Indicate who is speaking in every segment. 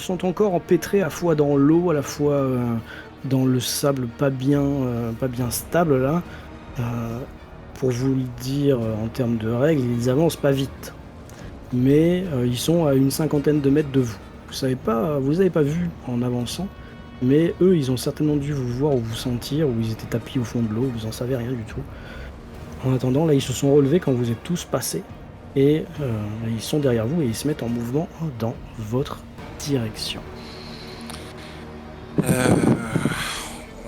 Speaker 1: sont encore empêtrés à la fois dans l'eau, à la fois dans le sable pas bien stable là. Pour vous le dire en termes de règles, ils avancent pas vite. Mais ils sont à une 50aine de mètres de vous. Vous avez pas vu en avançant, mais eux, ils ont certainement dû vous voir ou vous sentir, ou ils étaient tapis au fond de l'eau, vous en savez rien du tout. En attendant, là, ils se sont relevés quand vous êtes tous passés, et ils sont derrière vous et ils se mettent en mouvement dans votre direction.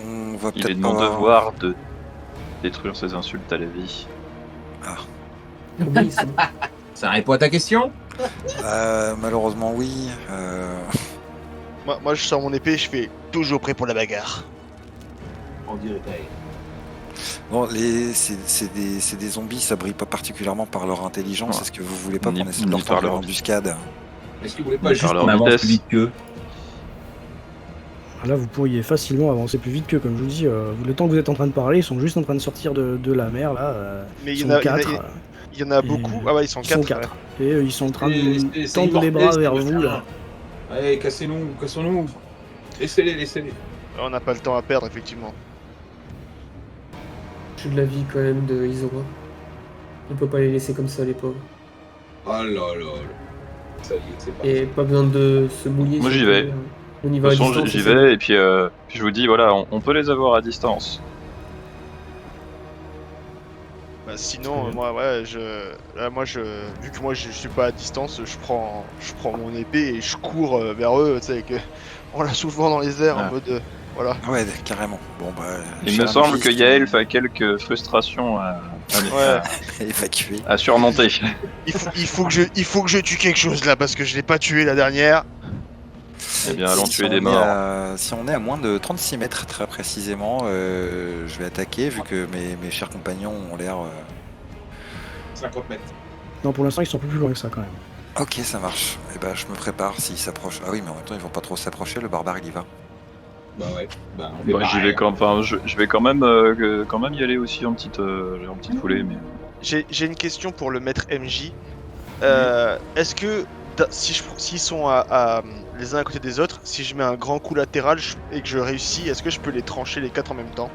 Speaker 2: On va
Speaker 3: Il
Speaker 2: peut-être
Speaker 3: est de mon devoir de détruire ces insultes à la vie.
Speaker 2: Ah.
Speaker 4: Ça répond à ta question?
Speaker 2: Malheureusement, oui.
Speaker 5: Moi, je sors mon épée, je fais toujours prêt pour la bagarre.
Speaker 4: On dirait.
Speaker 2: Bon, c'est des zombies, ça brille pas particulièrement par leur intelligence.
Speaker 3: Ouais.
Speaker 2: Est-ce que vous voulez pas
Speaker 3: Ni-
Speaker 2: qu'on essaie de leur
Speaker 3: ni par
Speaker 2: faire leur
Speaker 3: leur-
Speaker 2: embuscade?
Speaker 4: Est-ce que vous voulez pas
Speaker 3: Par
Speaker 4: juste
Speaker 3: leur
Speaker 4: qu'on avance
Speaker 3: vitesse.
Speaker 4: plus vite qu'eux?
Speaker 1: Là, vous pourriez facilement avancer plus vite que, comme je vous dis, le temps que vous êtes en train de parler, ils sont juste en train de sortir de la mer, là.
Speaker 5: Mais
Speaker 1: Ils
Speaker 5: il y
Speaker 1: sont
Speaker 5: en a-
Speaker 1: 4.
Speaker 5: Il y en a beaucoup. Ah ouais, ils sont
Speaker 1: Ils sont
Speaker 5: 4.
Speaker 1: 4. Et ils sont en train
Speaker 4: C'est
Speaker 1: de tendre les bras vers vous, là.
Speaker 4: Allez, cassons-nous. Laissez-les.
Speaker 5: On n'a pas le temps à perdre, effectivement.
Speaker 6: J'ai de la vie quand même de Isora. On peut pas les laisser comme ça, les pauvres.
Speaker 4: Oh là là. Ça y est, c'est parti.
Speaker 6: Et pas besoin de se mouiller.
Speaker 3: Moi,
Speaker 6: si
Speaker 3: j'y
Speaker 6: on
Speaker 3: vais.
Speaker 6: peut. On y
Speaker 3: De
Speaker 6: va à
Speaker 3: toute façon,
Speaker 6: distance.
Speaker 3: j'y
Speaker 6: c'est
Speaker 3: vais, et puis je vous dis, voilà, on peut les avoir à distance.
Speaker 5: Bah, sinon, vu que moi je suis pas à distance, je prends mon épée et je cours vers eux, tu sais, en la soulevant dans les airs,
Speaker 3: Ah.
Speaker 5: en mode, voilà.
Speaker 2: Ouais, carrément. Bon, bah.
Speaker 3: Il me semble que Yael a quelques frustrations
Speaker 2: évacuer.
Speaker 3: à surmonter.
Speaker 5: Il faut que je tue quelque chose là, parce que je l'ai pas tué la dernière.
Speaker 3: Eh bien, allons
Speaker 2: Si
Speaker 3: tuer
Speaker 2: on
Speaker 3: des
Speaker 2: est
Speaker 3: morts.
Speaker 2: si on est à moins de 36 mètres, très précisément, je vais attaquer, vu que mes chers compagnons ont l'air...
Speaker 4: 50 mètres.
Speaker 1: Non, pour l'instant, ils sont plus loin que ça, quand même.
Speaker 2: Ok, ça marche. Et ben, je me prépare s'ils s'approchent. Ah oui, mais en même temps, ils vont pas trop s'approcher, le barbare, il y va.
Speaker 4: Bah ouais. Bah, on fait
Speaker 3: Bah,
Speaker 4: pareil.
Speaker 3: je vais quand même y aller aussi en petite foulée. Mais...
Speaker 5: J'ai une question pour le maître MJ. Est-ce que s'ils sont les uns à côté des autres, si je mets un grand coup latéral et que je réussis, est-ce que je peux les trancher les 4 en même temps?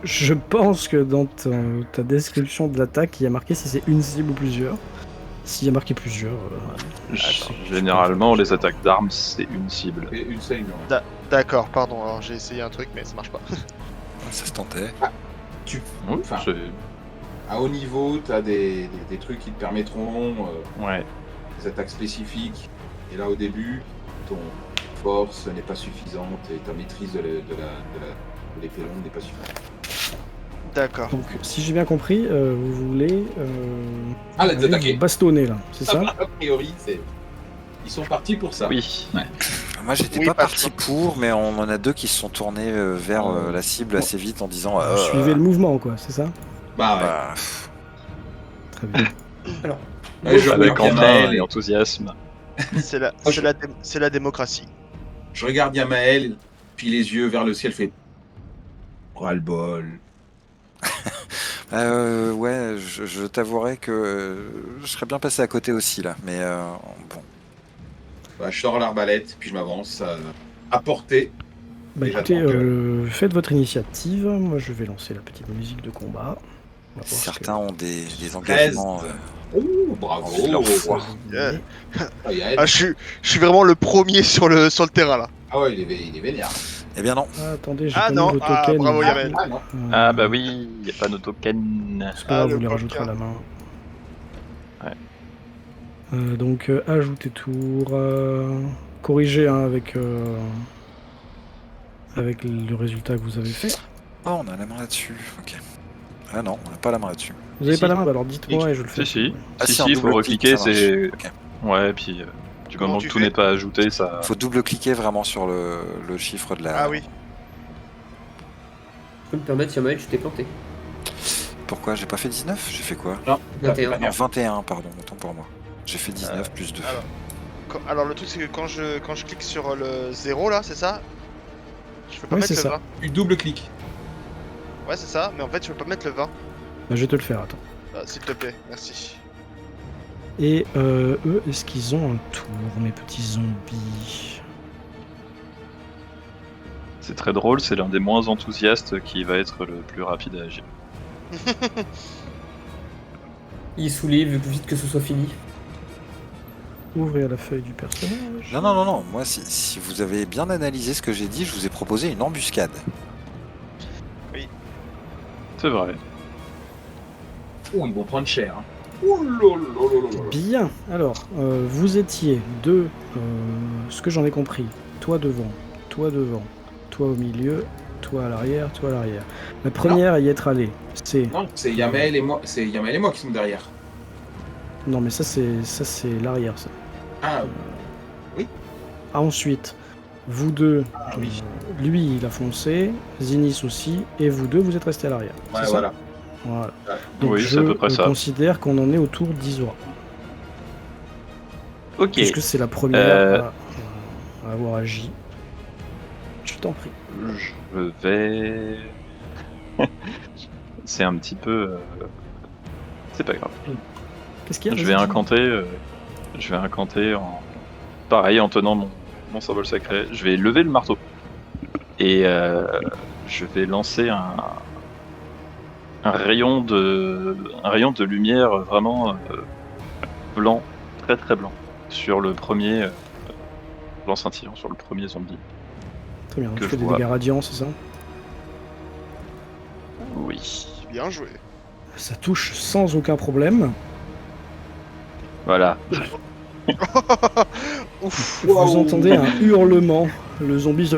Speaker 1: Je pense que dans ta description de l'attaque, il y a marqué si c'est une cible ou plusieurs. S'il y a marqué plusieurs...
Speaker 3: Généralement, les attaques d'armes, c'est une cible.
Speaker 4: Et une seule, non.
Speaker 5: D'accord, pardon, alors j'ai essayé un truc mais ça marche pas.
Speaker 2: Ça se tentait.
Speaker 3: Oui,
Speaker 4: Enfin,
Speaker 3: c'est-
Speaker 4: à haut niveau, t'as des trucs qui te permettront
Speaker 3: ouais.
Speaker 4: des attaques spécifiques. Et là, au début, ton force n'est pas suffisante et ta maîtrise de l'épée longue n'est pas suffisante.
Speaker 5: D'accord.
Speaker 1: Donc, si j'ai bien compris, vous voulez...
Speaker 4: Ah, les
Speaker 1: aller
Speaker 4: attaquer.
Speaker 1: vous bastonner, là, c'est ça?
Speaker 4: A priori, ils sont partis pour ça.
Speaker 3: Oui.
Speaker 2: Moi, j'étais
Speaker 5: Oui,
Speaker 2: pas
Speaker 5: pas
Speaker 2: parti pour, mais on en a deux qui se sont tournés vers la cible assez vite en disant...
Speaker 1: Suivez le mouvement, quoi, c'est ça?
Speaker 4: Bah ouais.
Speaker 2: bah,
Speaker 1: Très bien.
Speaker 6: Alors,
Speaker 4: Ouais, je
Speaker 3: Avec
Speaker 4: regarde
Speaker 3: entrain
Speaker 4: Yamael,
Speaker 3: et enthousiasme.
Speaker 5: C'est la démocratie.
Speaker 4: je regarde Yamael, puis les yeux vers le ciel, fait ras-le-bol.
Speaker 2: ouais, je t'avouerai que je serais bien passé à côté aussi, là. Mais bon.
Speaker 4: Bah, je sors l'arbalète, puis je m'avance à portée.
Speaker 1: Bah
Speaker 4: Et
Speaker 1: écoutez,
Speaker 4: j'attends
Speaker 1: faites votre initiative. Moi, je vais lancer la petite musique de combat. On va voir ce
Speaker 2: Certains ont des engagements...
Speaker 4: Oh, bravo.
Speaker 2: envie de leur foi.
Speaker 5: Yeah.
Speaker 4: Ah, Yael.
Speaker 5: Ah, je suis vraiment le premier sur le terrain là.
Speaker 4: Ah ouais, il est vénère.
Speaker 2: Eh bien non.
Speaker 1: Ah, attendez, j'ai
Speaker 5: Ah
Speaker 1: pas mis
Speaker 5: non,
Speaker 1: vos
Speaker 5: ah,
Speaker 1: tokens.
Speaker 5: bravo, Yamel.
Speaker 4: Ah non.
Speaker 3: Ah bah oui, il n'y a pas nos tokens.
Speaker 1: C'est pas grave,
Speaker 5: le
Speaker 1: vous les
Speaker 5: coquin.
Speaker 1: rajouterez à la main.
Speaker 3: Ouais.
Speaker 1: Donc, ajouter tour. Corriger hein, avec le résultat que vous avez fait.
Speaker 2: Oh, on a la main là-dessus. Ok. Ah non, on n'a pas la main là-dessus.
Speaker 1: Vous avez
Speaker 3: Si,
Speaker 1: pas
Speaker 3: si.
Speaker 1: la main, bah alors dites-moi et je le fais.
Speaker 3: Si.
Speaker 2: Ah,
Speaker 3: Si,
Speaker 2: en
Speaker 3: il faut
Speaker 2: double-clic,
Speaker 3: recliquer,
Speaker 2: ça marche.
Speaker 3: c'est...
Speaker 2: Ok.
Speaker 3: Ouais, puis du
Speaker 5: Comment
Speaker 3: moment
Speaker 5: tu
Speaker 3: que tout
Speaker 5: fais
Speaker 3: n'est pas ajouté, ça...
Speaker 2: Faut double-cliquer vraiment sur le chiffre de la...
Speaker 5: Ah oui.
Speaker 6: je peux me permettre, Yamael, je t'ai planté.
Speaker 2: Pourquoi j'ai pas fait 19? J'ai fait quoi?
Speaker 4: Non,
Speaker 6: 21.
Speaker 2: Non, 21, pardon, autant pour moi. J'ai fait 19 plus 2.
Speaker 5: Alors le truc c'est que quand je clique sur le 0 là, c'est ça? Je peux pas
Speaker 1: Oui,
Speaker 5: mettre
Speaker 1: c'est
Speaker 5: le
Speaker 1: ça.
Speaker 5: 20.
Speaker 4: Tu double-cliques.
Speaker 5: Ouais c'est ça, mais en fait je peux pas mettre le 20.
Speaker 1: Bah, je vais te le faire, attends.
Speaker 5: S'il te plaît, merci.
Speaker 1: Et eux, est-ce qu'ils ont un tour, mes petits zombies?
Speaker 3: C'est très drôle, c'est l'un des moins enthousiastes qui va être le plus rapide à agir.
Speaker 6: Il soulève plus vite que ce soit fini.
Speaker 1: Ouvrez la feuille du personnage.
Speaker 2: Non. Moi, si vous avez bien analysé ce que j'ai dit, je vous ai proposé une embuscade.
Speaker 3: C'est vrai.
Speaker 4: Oh, ils vont prendre cher. Hein. Oh là là là là là.
Speaker 1: Bien, alors, vous étiez deux, ce que j'en ai compris, toi devant, toi au milieu, toi à l'arrière, toi à l'arrière. La première à y être allée, c'est...
Speaker 4: Non, c'est Yamael et moi. C'est Yamael et moi qui sont derrière.
Speaker 1: Non mais ça c'est l'arrière ça.
Speaker 4: Ah,
Speaker 1: Ah, ensuite, vous deux,
Speaker 4: oui.
Speaker 1: lui il a foncé, Zinis aussi, et vous deux vous êtes restés à l'arrière.
Speaker 4: Ouais,
Speaker 1: c'est ça
Speaker 4: voilà.
Speaker 1: Voilà.
Speaker 4: Ouais.
Speaker 1: Donc
Speaker 3: Oui, c'est à peu près ça.
Speaker 1: considère qu'on en est autour d'Isora.
Speaker 3: Ok.
Speaker 1: Puisque c'est la première à avoir agi. Je t'en prie.
Speaker 3: Je vais... c'est un petit peu... C'est pas grave.
Speaker 1: Qu'est-ce qu'il y a?
Speaker 3: Je
Speaker 1: Vas-y,
Speaker 3: vais incanter en... Pareil, en tenant mon symbole sacré. Je vais lever le marteau. Et je vais lancer un rayon de lumière vraiment blanc, très très blanc, sur le premier blanc scintillant, sur le premier zombie.
Speaker 1: Très bien,
Speaker 3: que
Speaker 1: tu
Speaker 3: je
Speaker 1: fais des
Speaker 3: vois.
Speaker 1: dégâts radiants, c'est ça?
Speaker 3: Oui.
Speaker 5: Bien joué.
Speaker 1: Ça touche sans aucun problème.
Speaker 3: Voilà.
Speaker 5: Ouf.
Speaker 1: Vous entendez un hurlement. Le zombie se...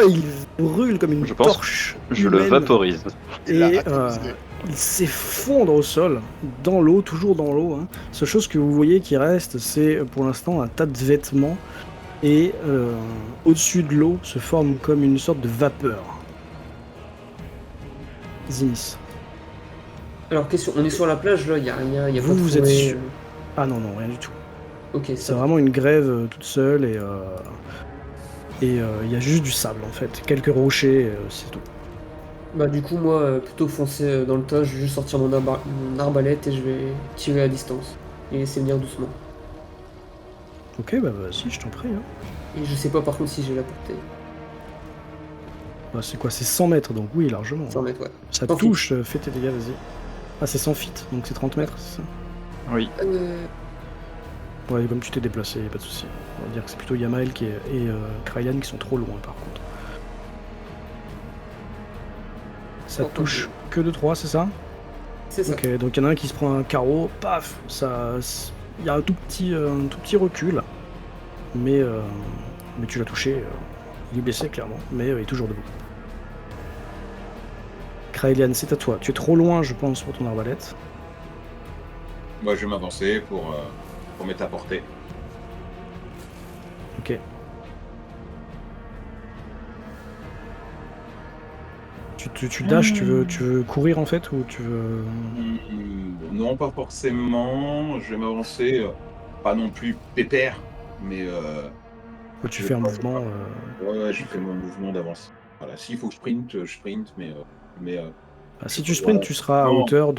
Speaker 1: Il brûle comme une
Speaker 3: Je pense
Speaker 1: torche
Speaker 3: Je le
Speaker 1: humaine.
Speaker 3: vaporise.
Speaker 5: Il l'a
Speaker 1: Et
Speaker 5: atomisé.
Speaker 1: il s'effondre au sol, dans l'eau, toujours dans l'eau. Hein. Seule chose que vous voyez qui reste, c'est pour l'instant un tas de vêtements. Et au-dessus de l'eau se forme comme une sorte de vapeur. Zinis.
Speaker 6: Alors, question, on est sur la plage là, il y a rien, il y a
Speaker 1: Vous,
Speaker 6: pas de
Speaker 1: vous êtes
Speaker 6: forêt,
Speaker 1: sûr. Ah non, rien du tout.
Speaker 6: Ok,
Speaker 1: C'est
Speaker 6: ça va.
Speaker 1: vraiment une grève toute seule et il y a juste du sable en fait. Quelques rochers, c'est tout.
Speaker 6: Bah, du coup, moi, plutôt foncer dans le tas, je vais juste sortir mon arbalète et je vais tirer à distance. Et laisser venir doucement.
Speaker 1: Ok, bah vas-y, je t'en prie. Hein.
Speaker 6: Et je sais pas par contre si j'ai la portée.
Speaker 1: Bah, c'est quoi? C'est 100 mètres, donc oui, largement.
Speaker 6: 100 mètres, ouais.
Speaker 1: Ça
Speaker 6: 100
Speaker 1: touche, fais tes dégâts, vas-y. Ah, c'est 100 feet, donc c'est 30 mètres, c'est ça?
Speaker 3: Oui.
Speaker 1: Ouais, comme tu t'es déplacé, pas de soucis. On va dire que c'est plutôt Yamael et Krayan qui sont trop loin par contre. Ça
Speaker 6: Entendu.
Speaker 1: touche que de 3, c'est ça?
Speaker 6: C'est ça.
Speaker 1: Ok, donc il y en a un qui se prend un carreau, paf, il y a un tout petit recul, mais tu l'as touché, il est blessé clairement, mais il est toujours debout. Kraelian, c'est à toi. Tu es trop loin, je pense, pour ton arbalète.
Speaker 4: Moi, je vais m'avancer pour mettre à portée.
Speaker 1: Ok. Tu dashes, tu veux courir en fait, ou tu veux...
Speaker 4: Non, pas forcément. Je vais m'avancer, pas non plus pépère, mais
Speaker 1: ou tu fais un mouvement...
Speaker 4: ouais, je fais mon mouvement d'avance. Voilà, s'il faut que je sprint, mais
Speaker 1: Ah, si tu sprints, tu seras à
Speaker 4: Non.
Speaker 1: hauteur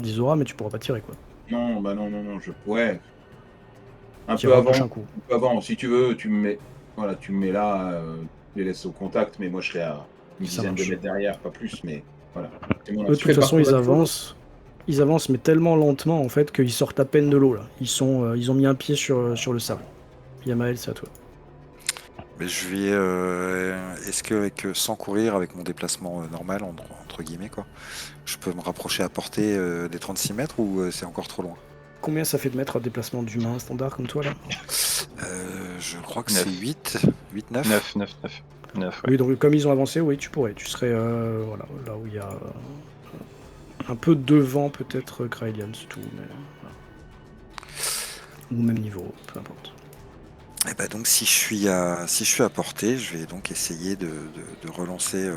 Speaker 1: d'Isora, mais tu pourras pas tirer quoi.
Speaker 4: non, ouais. Un
Speaker 1: Tirer
Speaker 4: peu
Speaker 1: au prochain
Speaker 4: avant,
Speaker 1: coup.
Speaker 4: si tu veux, tu me mets là, tu les laisses au contact, mais moi je serai à une
Speaker 1: Ça
Speaker 4: dizaine de
Speaker 1: marche.
Speaker 4: mètres derrière, pas plus, mais voilà. C'est bon, là,
Speaker 1: Eux, de
Speaker 4: tu
Speaker 1: toute
Speaker 4: fais
Speaker 1: façon,
Speaker 4: partie
Speaker 1: ils
Speaker 4: de la
Speaker 1: avancent, mais tellement lentement en fait qu'ils sortent à peine de l'eau là. Ils ont mis un pied sur le sable. Yamael, c'est à toi.
Speaker 2: Mais je vais. Est-ce que sans courir, avec mon déplacement normal, entre guillemets, quoi, je peux me rapprocher à portée des 36 mètres ou c'est encore trop loin?
Speaker 1: Combien ça fait de mètres un déplacement d'humain standard comme toi là?
Speaker 2: Je crois que
Speaker 3: 9.
Speaker 2: c'est 8, 9.
Speaker 3: 9, ouais.
Speaker 1: Oui, donc comme ils ont avancé, oui, tu pourrais. Tu serais voilà, là où il y a un peu devant peut-être Kraelian, c'est tout. Mais, voilà. Ou au même niveau, peu importe.
Speaker 2: Et bah donc si je suis à portée, je vais donc essayer de relancer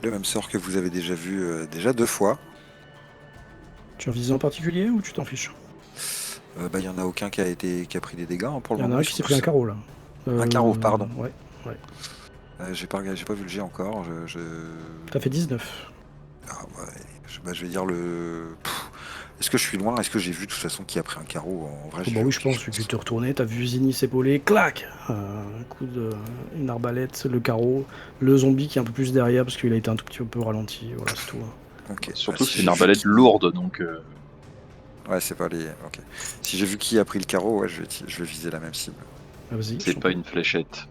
Speaker 2: le même sort que vous avez déjà vu déjà 2 fois.
Speaker 1: Tu as visé en particulier ou tu t'en fiches?
Speaker 2: Il y en a aucun qui a pris des dégâts hein, pour
Speaker 1: Il
Speaker 2: le
Speaker 1: y en a
Speaker 2: moment.
Speaker 1: un qui s'est pris un carreau là.
Speaker 2: Un carreau, pardon.
Speaker 1: Ouais.
Speaker 2: J'ai pas vu le jet encore.
Speaker 1: T'as fait 19.
Speaker 2: Ah, ouais. Je vais dire Est-ce que je suis loin? Est-ce que j'ai vu de toute façon qui a pris un carreau? En vrai, j'ai
Speaker 1: Bah
Speaker 2: vu
Speaker 1: oui, je pense que tu te retournais, t'as vu Zini s'épauler, clac, un coup une arbalète, le carreau, le zombie qui est un peu plus derrière parce qu'il a été un tout petit peu ralenti, voilà, c'est tout.
Speaker 2: Ok.
Speaker 3: Surtout,
Speaker 2: Si
Speaker 3: c'est une
Speaker 2: j'ai vu
Speaker 3: arbalète
Speaker 2: qui-
Speaker 3: lourde, donc
Speaker 2: Ouais, c'est pas les. Ok. Si j'ai vu qui a pris le carreau, ouais, je vais viser la même cible.
Speaker 1: Ah, vas-y,
Speaker 3: c'est pas une fléchette.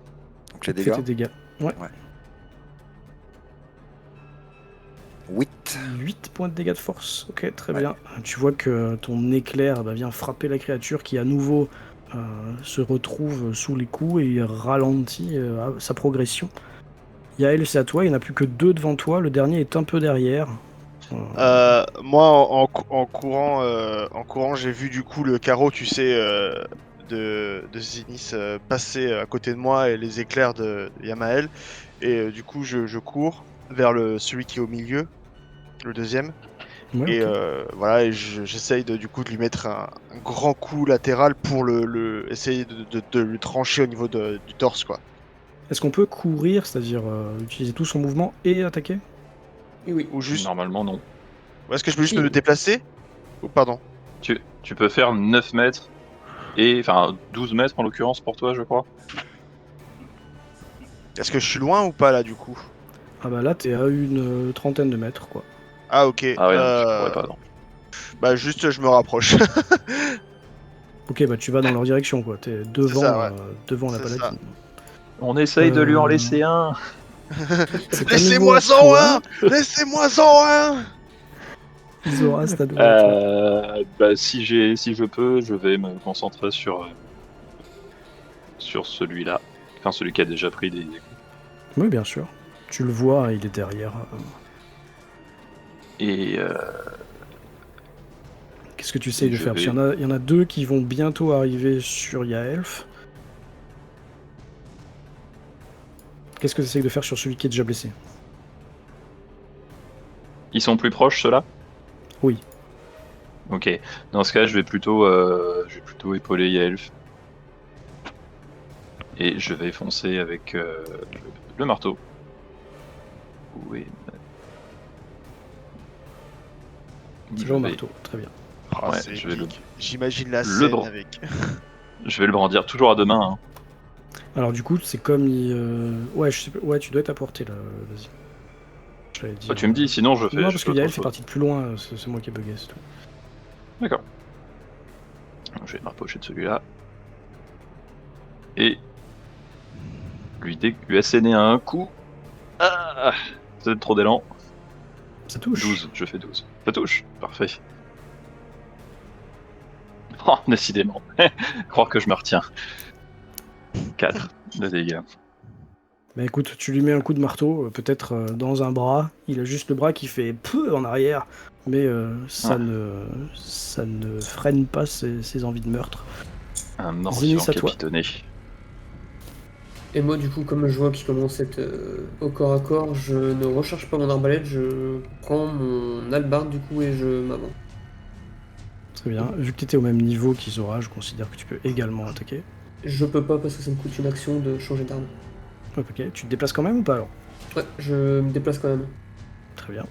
Speaker 2: Donc les
Speaker 1: Fais tes
Speaker 2: dégâts.
Speaker 1: dégâts. Ouais.
Speaker 2: 8.
Speaker 1: 8 points de dégâts de force, ok, très
Speaker 2: Ouais.
Speaker 1: bien. Tu vois que ton éclair vient frapper la créature qui à nouveau se retrouve sous les coups et ralentit sa progression. Yael, c'est à toi, il n'y en a plus que 2 devant toi, le dernier est un peu derrière.
Speaker 5: Moi, en courant, j'ai vu du coup le carreau, tu sais, de Zinnis passer à côté de moi et les éclairs de Yamael. Et du coup, je cours vers celui qui est au milieu, le deuxième.
Speaker 1: Ouais,
Speaker 5: Et
Speaker 1: ok.
Speaker 5: voilà, et j'essaye du coup de lui mettre un grand coup latéral pour essayer de le trancher au niveau du torse, quoi.
Speaker 1: Est-ce qu'on peut courir, c'est-à-dire utiliser tout son mouvement et attaquer?
Speaker 6: Oui.
Speaker 5: Ou juste.
Speaker 3: Normalement, non.
Speaker 5: Ou est-ce que je peux juste
Speaker 6: Si.
Speaker 5: me déplacer? Ou pardon.
Speaker 3: Tu peux faire 9 mètres, enfin 12 mètres en l'occurrence pour toi, je crois.
Speaker 5: Est-ce que je suis loin ou pas là du coup?
Speaker 1: Ah bah là, t'es à une trentaine de mètres, quoi.
Speaker 5: Ah ok.
Speaker 3: Ah ouais, non, tu pourrais pas, non.
Speaker 5: Bah juste je me rapproche.
Speaker 1: Ok, bah tu vas dans leur direction, quoi. T'es devant,
Speaker 5: ça, ouais.
Speaker 1: devant la
Speaker 5: C'est ça.
Speaker 1: paladine.
Speaker 3: On essaye de lui en
Speaker 1: Euh,
Speaker 3: laisser un.
Speaker 1: C'est à
Speaker 5: Laissez-moi
Speaker 1: nouveau
Speaker 5: en
Speaker 1: toi,
Speaker 5: un! Laissez-moi en un!
Speaker 1: Zora, c'est à nouveau à toi.
Speaker 3: Bah, si je peux, je vais me concentrer sur celui-là. Enfin, celui qui a déjà pris des coups.
Speaker 1: Oui, bien sûr. Tu le vois, il est derrière.
Speaker 3: Et
Speaker 1: Qu'est-ce que tu essayes de
Speaker 3: je
Speaker 1: faire? Parce
Speaker 3: vais-
Speaker 1: qu'il y en a 2 qui vont bientôt arriver sur Yaelf. Qu'est-ce que tu essayes de faire sur celui qui est déjà blessé?
Speaker 3: ils sont plus proches, ceux-là?
Speaker 1: Oui.
Speaker 3: Ok. Dans ce cas, je vais plutôt épauler Yaelf. Et je vais foncer avec le marteau. Où est...
Speaker 1: Toujours au
Speaker 3: Je vais-
Speaker 1: marteau, très bien.
Speaker 5: Ah,
Speaker 3: Ouais,
Speaker 5: c'est
Speaker 3: je vais
Speaker 5: épique. J'imagine la
Speaker 3: le
Speaker 5: scène
Speaker 3: bras.
Speaker 5: avec.
Speaker 3: Je vais le brandir toujours à deux mains. Hein.
Speaker 1: Alors du coup, c'est comme ouais, je sais pas... ouais, tu dois être à portée là. Vas-y. J'allais dire.
Speaker 3: Bah, tu me dis, sinon je fais.
Speaker 1: Non,
Speaker 3: je
Speaker 1: parce
Speaker 3: fais
Speaker 1: que
Speaker 3: autre
Speaker 1: Yael fait
Speaker 3: chose.
Speaker 1: partie de plus loin. C'est moi qui ai bugué, c'est tout.
Speaker 3: D'accord. Je vais me rapprocher de celui-là. Et lui asséner un coup. Ah, c'est trop d'élan.
Speaker 1: Ça touche.
Speaker 3: 12, je fais 12. Ça touche, parfait. Oh, décidément. Croire que je me retiens. 4 de dégâts.
Speaker 1: Bah écoute, tu lui mets un coup de marteau, peut-être dans un bras. Il a juste le bras qui fait peu en arrière, mais ça ne freine pas ses envies de meurtre.
Speaker 3: Un morceau
Speaker 1: Zinnis, à toi.
Speaker 3: capitonné.
Speaker 6: Et moi, du coup, comme je vois qu'il commence à être au corps à corps, je ne recharge pas mon arbalète, je prends mon hallebarde du coup et je m'avance.
Speaker 1: Très bien. Vu que tu étais au même niveau qu'Isora, je considère que tu peux également attaquer.
Speaker 6: Je peux pas parce que ça me coûte une action de changer d'arme.
Speaker 1: Ok, tu te déplaces quand même ou pas alors?
Speaker 6: Ouais, je me déplace quand même.
Speaker 1: Très bien.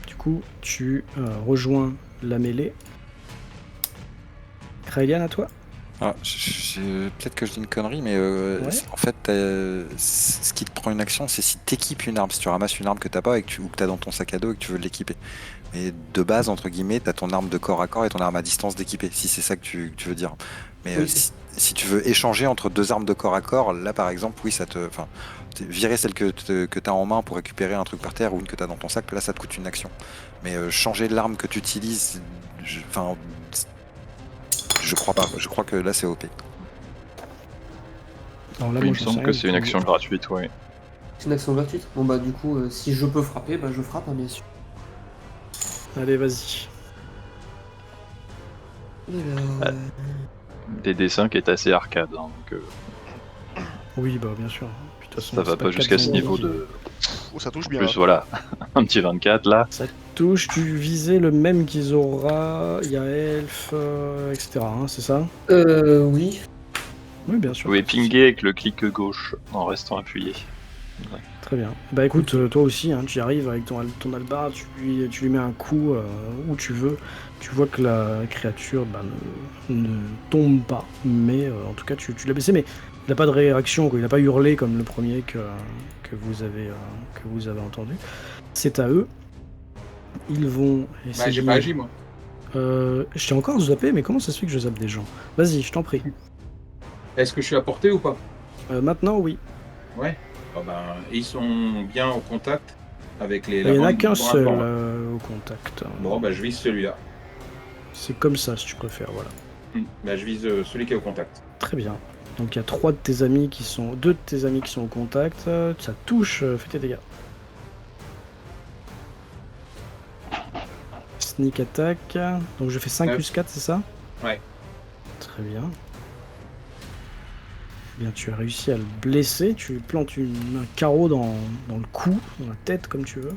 Speaker 1: Du coup, tu rejoins la mêlée. Kraelian, à toi?
Speaker 2: Ah, peut-être que je dis une connerie, mais en fait, ce qui te prend une action, c'est si tu équipes une arme. Si tu ramasses une arme que t'as pas ou que t'as dans ton sac à dos et que tu veux l'équiper. Mais de base, entre guillemets, t'as ton arme de corps à corps et ton arme à distance d'équiper, si c'est ça que tu veux dire. Mais
Speaker 6: Oui,
Speaker 2: si tu veux échanger entre deux armes de corps à corps, là par exemple, oui, virer celle que t'as en main pour récupérer un truc par terre ou une que t'as dans ton sac, là ça te coûte une action. Mais changer l'arme que tu utilises, je crois pas. Je crois que là c'est OP.
Speaker 1: Alors là,
Speaker 3: Oui, il
Speaker 1: moi,
Speaker 3: me
Speaker 1: j'en
Speaker 3: semble
Speaker 1: sais
Speaker 3: que
Speaker 1: rien
Speaker 3: c'est une
Speaker 1: du
Speaker 3: action
Speaker 1: tout.
Speaker 3: gratuite, ouais.
Speaker 6: C'est une action gratuite. Bon bah du coup, si je peux frapper, bah je frappe, hein, bien sûr.
Speaker 1: Allez, vas-y.
Speaker 6: Alors,
Speaker 3: Des dessins qui est assez arcade, hein, donc
Speaker 1: Oui, bah bien sûr. Puis, de toute façon,
Speaker 3: ça
Speaker 1: c'est
Speaker 3: va pas
Speaker 1: quatre
Speaker 3: jusqu'à ce
Speaker 1: zombies
Speaker 3: niveau
Speaker 1: qui-
Speaker 3: de...
Speaker 5: Oh, ça touche
Speaker 3: En
Speaker 5: bien.
Speaker 3: plus, voilà, un petit 24 là.
Speaker 1: Ça touche, tu visais le même qu'Isora, Yaelf, etc. hein, c'est ça?
Speaker 6: oui.
Speaker 1: Oui, bien sûr.
Speaker 3: Vous pouvez
Speaker 1: pas de souci.
Speaker 3: pinguer avec le clic gauche en restant appuyé.
Speaker 1: Très bien. Bah écoute, toi aussi, hein, tu y arrives avec ton albarde, tu lui mets un coup où tu veux. Tu vois que la créature ne tombe pas, mais en tout cas tu l'as blessé, mais il n'a pas de réaction, quoi. Il n'a pas hurlé comme le premier que vous avez entendu. C'est à eux. Ils vont essayer...
Speaker 4: Bah, j'ai pas agi, moi.
Speaker 1: Je t'ai encore zappé, mais comment ça se fait que je zappe des gens? Vas-y, je t'en prie.
Speaker 4: Est-ce que je suis à portée ou pas?
Speaker 1: Maintenant, oui.
Speaker 4: Ouais. Ah ben, ils sont bien au contact avec les...
Speaker 1: Il n'y en a qu'un
Speaker 4: bras
Speaker 1: seul
Speaker 4: devant, là.
Speaker 1: au contact.
Speaker 4: Bon, bah, je vise celui-là.
Speaker 1: C'est comme ça, si tu préfères, voilà.
Speaker 4: Bah, je vise celui qui est au contact.
Speaker 1: Très bien. Donc il y a deux de tes amis qui sont au contact. Ça touche, fais tes dégâts. Sneak attack. Donc je fais 5
Speaker 4: 9.
Speaker 1: plus 4, c'est ça?
Speaker 4: Ouais.
Speaker 1: Très bien. Bien, tu as réussi à le blesser. Tu lui plantes un carreau dans le cou, dans la tête, comme tu veux.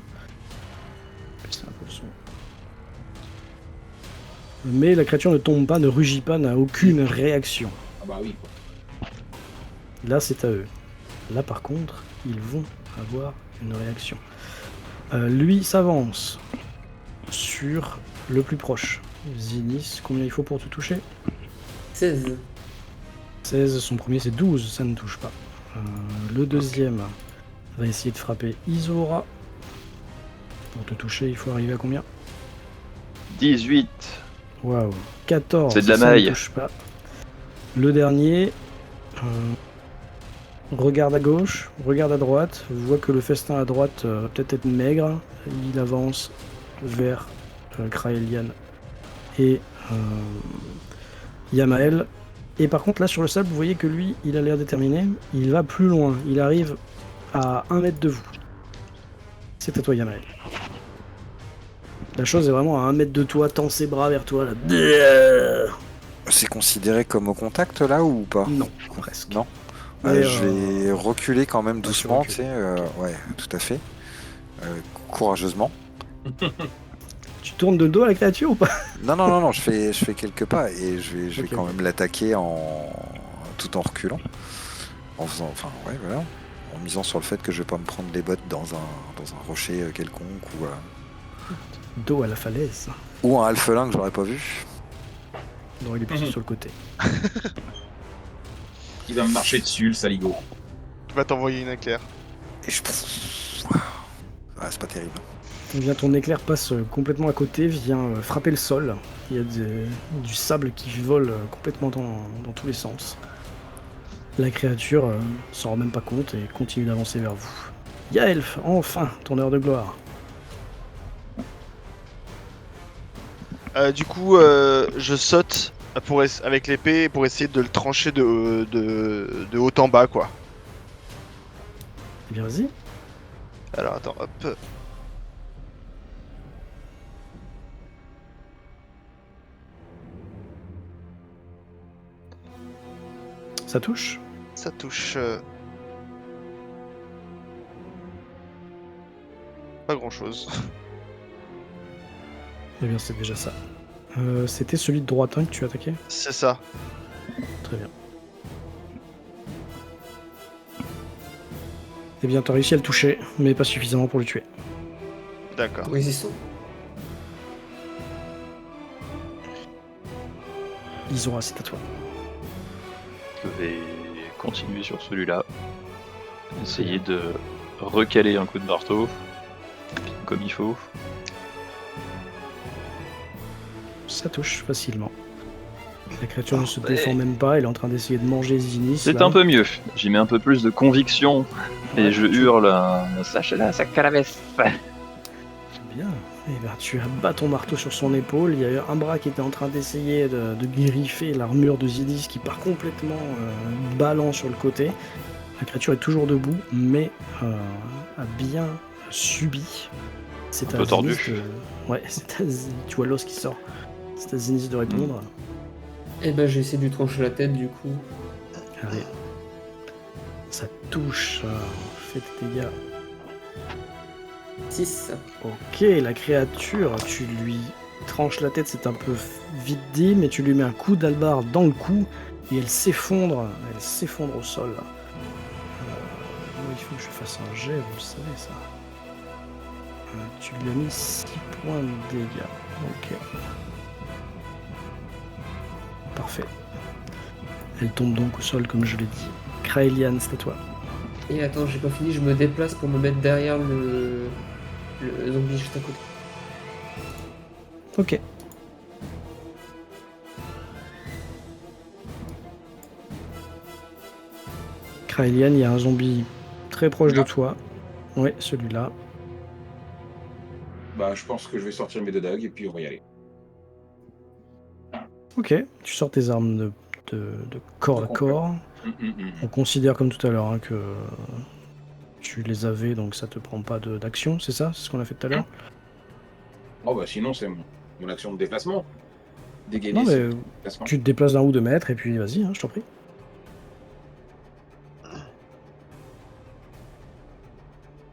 Speaker 1: C'est un peu le son. Mais la créature ne tombe pas, ne rugit pas, n'a aucune réaction.
Speaker 4: Ah bah oui, quoi.
Speaker 1: Là, c'est à eux. Là, par contre, ils vont avoir une réaction. Lui s'avance sur le plus proche. Zinis, combien il faut pour te toucher?
Speaker 6: 16.
Speaker 1: 16, son premier c'est 12, ça ne touche pas. Le deuxième va essayer de frapper Isora. Pour te toucher, il faut arriver à combien?
Speaker 3: 18.
Speaker 1: Waouh, 14,
Speaker 3: C'est de la
Speaker 1: ça ne
Speaker 3: maille.
Speaker 1: touche pas. Le dernier regarde à gauche, regarde à droite, voit que le festin à droite va peut-être être maigre. Il avance vers Kraelian et Yamael. Et par contre, là sur le sable, vous voyez que lui, il a l'air déterminé. Il va plus loin. Il arrive à 1 mètre de vous. C'est à toi, Yamael. La chose est vraiment à 1 mètre de toi, tend ses bras vers toi. Là.
Speaker 2: C'est considéré comme au contact là ou pas?
Speaker 1: Non, presque.
Speaker 2: Non.
Speaker 1: Mais,
Speaker 2: Je vais reculer quand même
Speaker 1: tu
Speaker 2: doucement,
Speaker 1: recules.
Speaker 2: tu sais. Ouais, tout à fait. Courageusement.
Speaker 1: Tu tournes de dos à la créature ou pas?
Speaker 2: Non, je fais quelques pas et je vais
Speaker 1: Ok.
Speaker 2: quand même l'attaquer tout en reculant. En faisant, enfin, ouais, voilà. En misant sur le fait que je vais pas me prendre les bottes dans un rocher quelconque
Speaker 1: Dos à la falaise.
Speaker 2: ou un alphelin que j'aurais pas vu.
Speaker 1: Non, il est plutôt sur le côté.
Speaker 4: Il va me marcher dessus, le saligo.
Speaker 5: Tu vas t'envoyer une éclair.
Speaker 2: Et je. Ah, c'est pas terrible.
Speaker 1: Eh bien, ton éclair passe complètement à côté, vient frapper le sol. Il y a du sable qui vole complètement dans tous les sens. La créature s'en rend même pas compte et continue d'avancer vers vous. Yaelf, enfin, ton heure de gloire.
Speaker 5: Du coup, je saute avec l'épée pour essayer de le trancher de haut en bas, quoi.
Speaker 1: Eh bien, vas-y.
Speaker 5: Alors, attends, hop.
Speaker 1: Ça touche.
Speaker 5: Ça touche. Pas grand-chose.
Speaker 1: Eh bien, c'est déjà ça. C'était celui de droite hein, que tu attaquais?
Speaker 5: C'est ça.
Speaker 1: Très bien. Eh bien, t'as réussi à le toucher, mais pas suffisamment pour le tuer.
Speaker 5: D'accord.
Speaker 6: Résistant.
Speaker 1: Isora, c'est à toi.
Speaker 3: Je vais continuer sur celui-là. Essayer de recaler un coup de marteau. Comme il faut.
Speaker 1: Ça touche facilement. La créature ne se défend même pas, elle est en train d'essayer de manger Zinis.
Speaker 3: C'est
Speaker 1: là.
Speaker 3: un peu mieux. J'y mets un peu plus de conviction. Et je hurle Sache-la, sa calavesse.
Speaker 1: Bien. Eh ben, tu abats ton marteau sur son épaule. Il y a un bras qui était en train d'essayer de griffer l'armure de Zinis qui part complètement ballant sur le côté. La créature est toujours debout, mais a bien subi. C'est
Speaker 3: Un peu tordu.
Speaker 1: Ouais, tu vois l'os qui sort. C'est à Zinis de répondre.
Speaker 6: Et ben j'ai essayé de lui trancher la tête du coup.
Speaker 1: Allez. Ça touche. Fais tes dégâts.
Speaker 6: 6.
Speaker 1: Ok, la créature, tu lui tranches la tête, c'est un peu vite dit, mais tu lui mets un coup d'albarde dans le cou et elle s'effondre au sol. il faut que je fasse un jet, vous le savez ça. Tu lui as mis 6 points de dégâts. Ok. Parfait. Elle tombe donc au sol comme je l'ai dit. Kraelian, c'est à toi.
Speaker 6: Et attends, j'ai pas fini, je me déplace pour me mettre derrière le zombie juste à côté.
Speaker 1: Ok. Kraelian, il y a un zombie très proche de toi. Ouais, celui-là.
Speaker 4: Bah, je pense que je vais sortir mes 2 dagues et puis on va y aller.
Speaker 1: Ok, tu sors tes armes de corps à corps. On considère comme tout à l'heure hein, que tu les avais, donc ça te prend pas d'action, c'est ça? C'est ce qu'on a fait tout à l'heure?
Speaker 4: Oh bah sinon c'est mon action de déplacement. Dégainer,
Speaker 1: Non,
Speaker 4: c'est
Speaker 1: mais
Speaker 4: mon déplacement.
Speaker 1: tu te déplaces d'un ou 2 mètres et puis vas-y, hein, je t'en prie.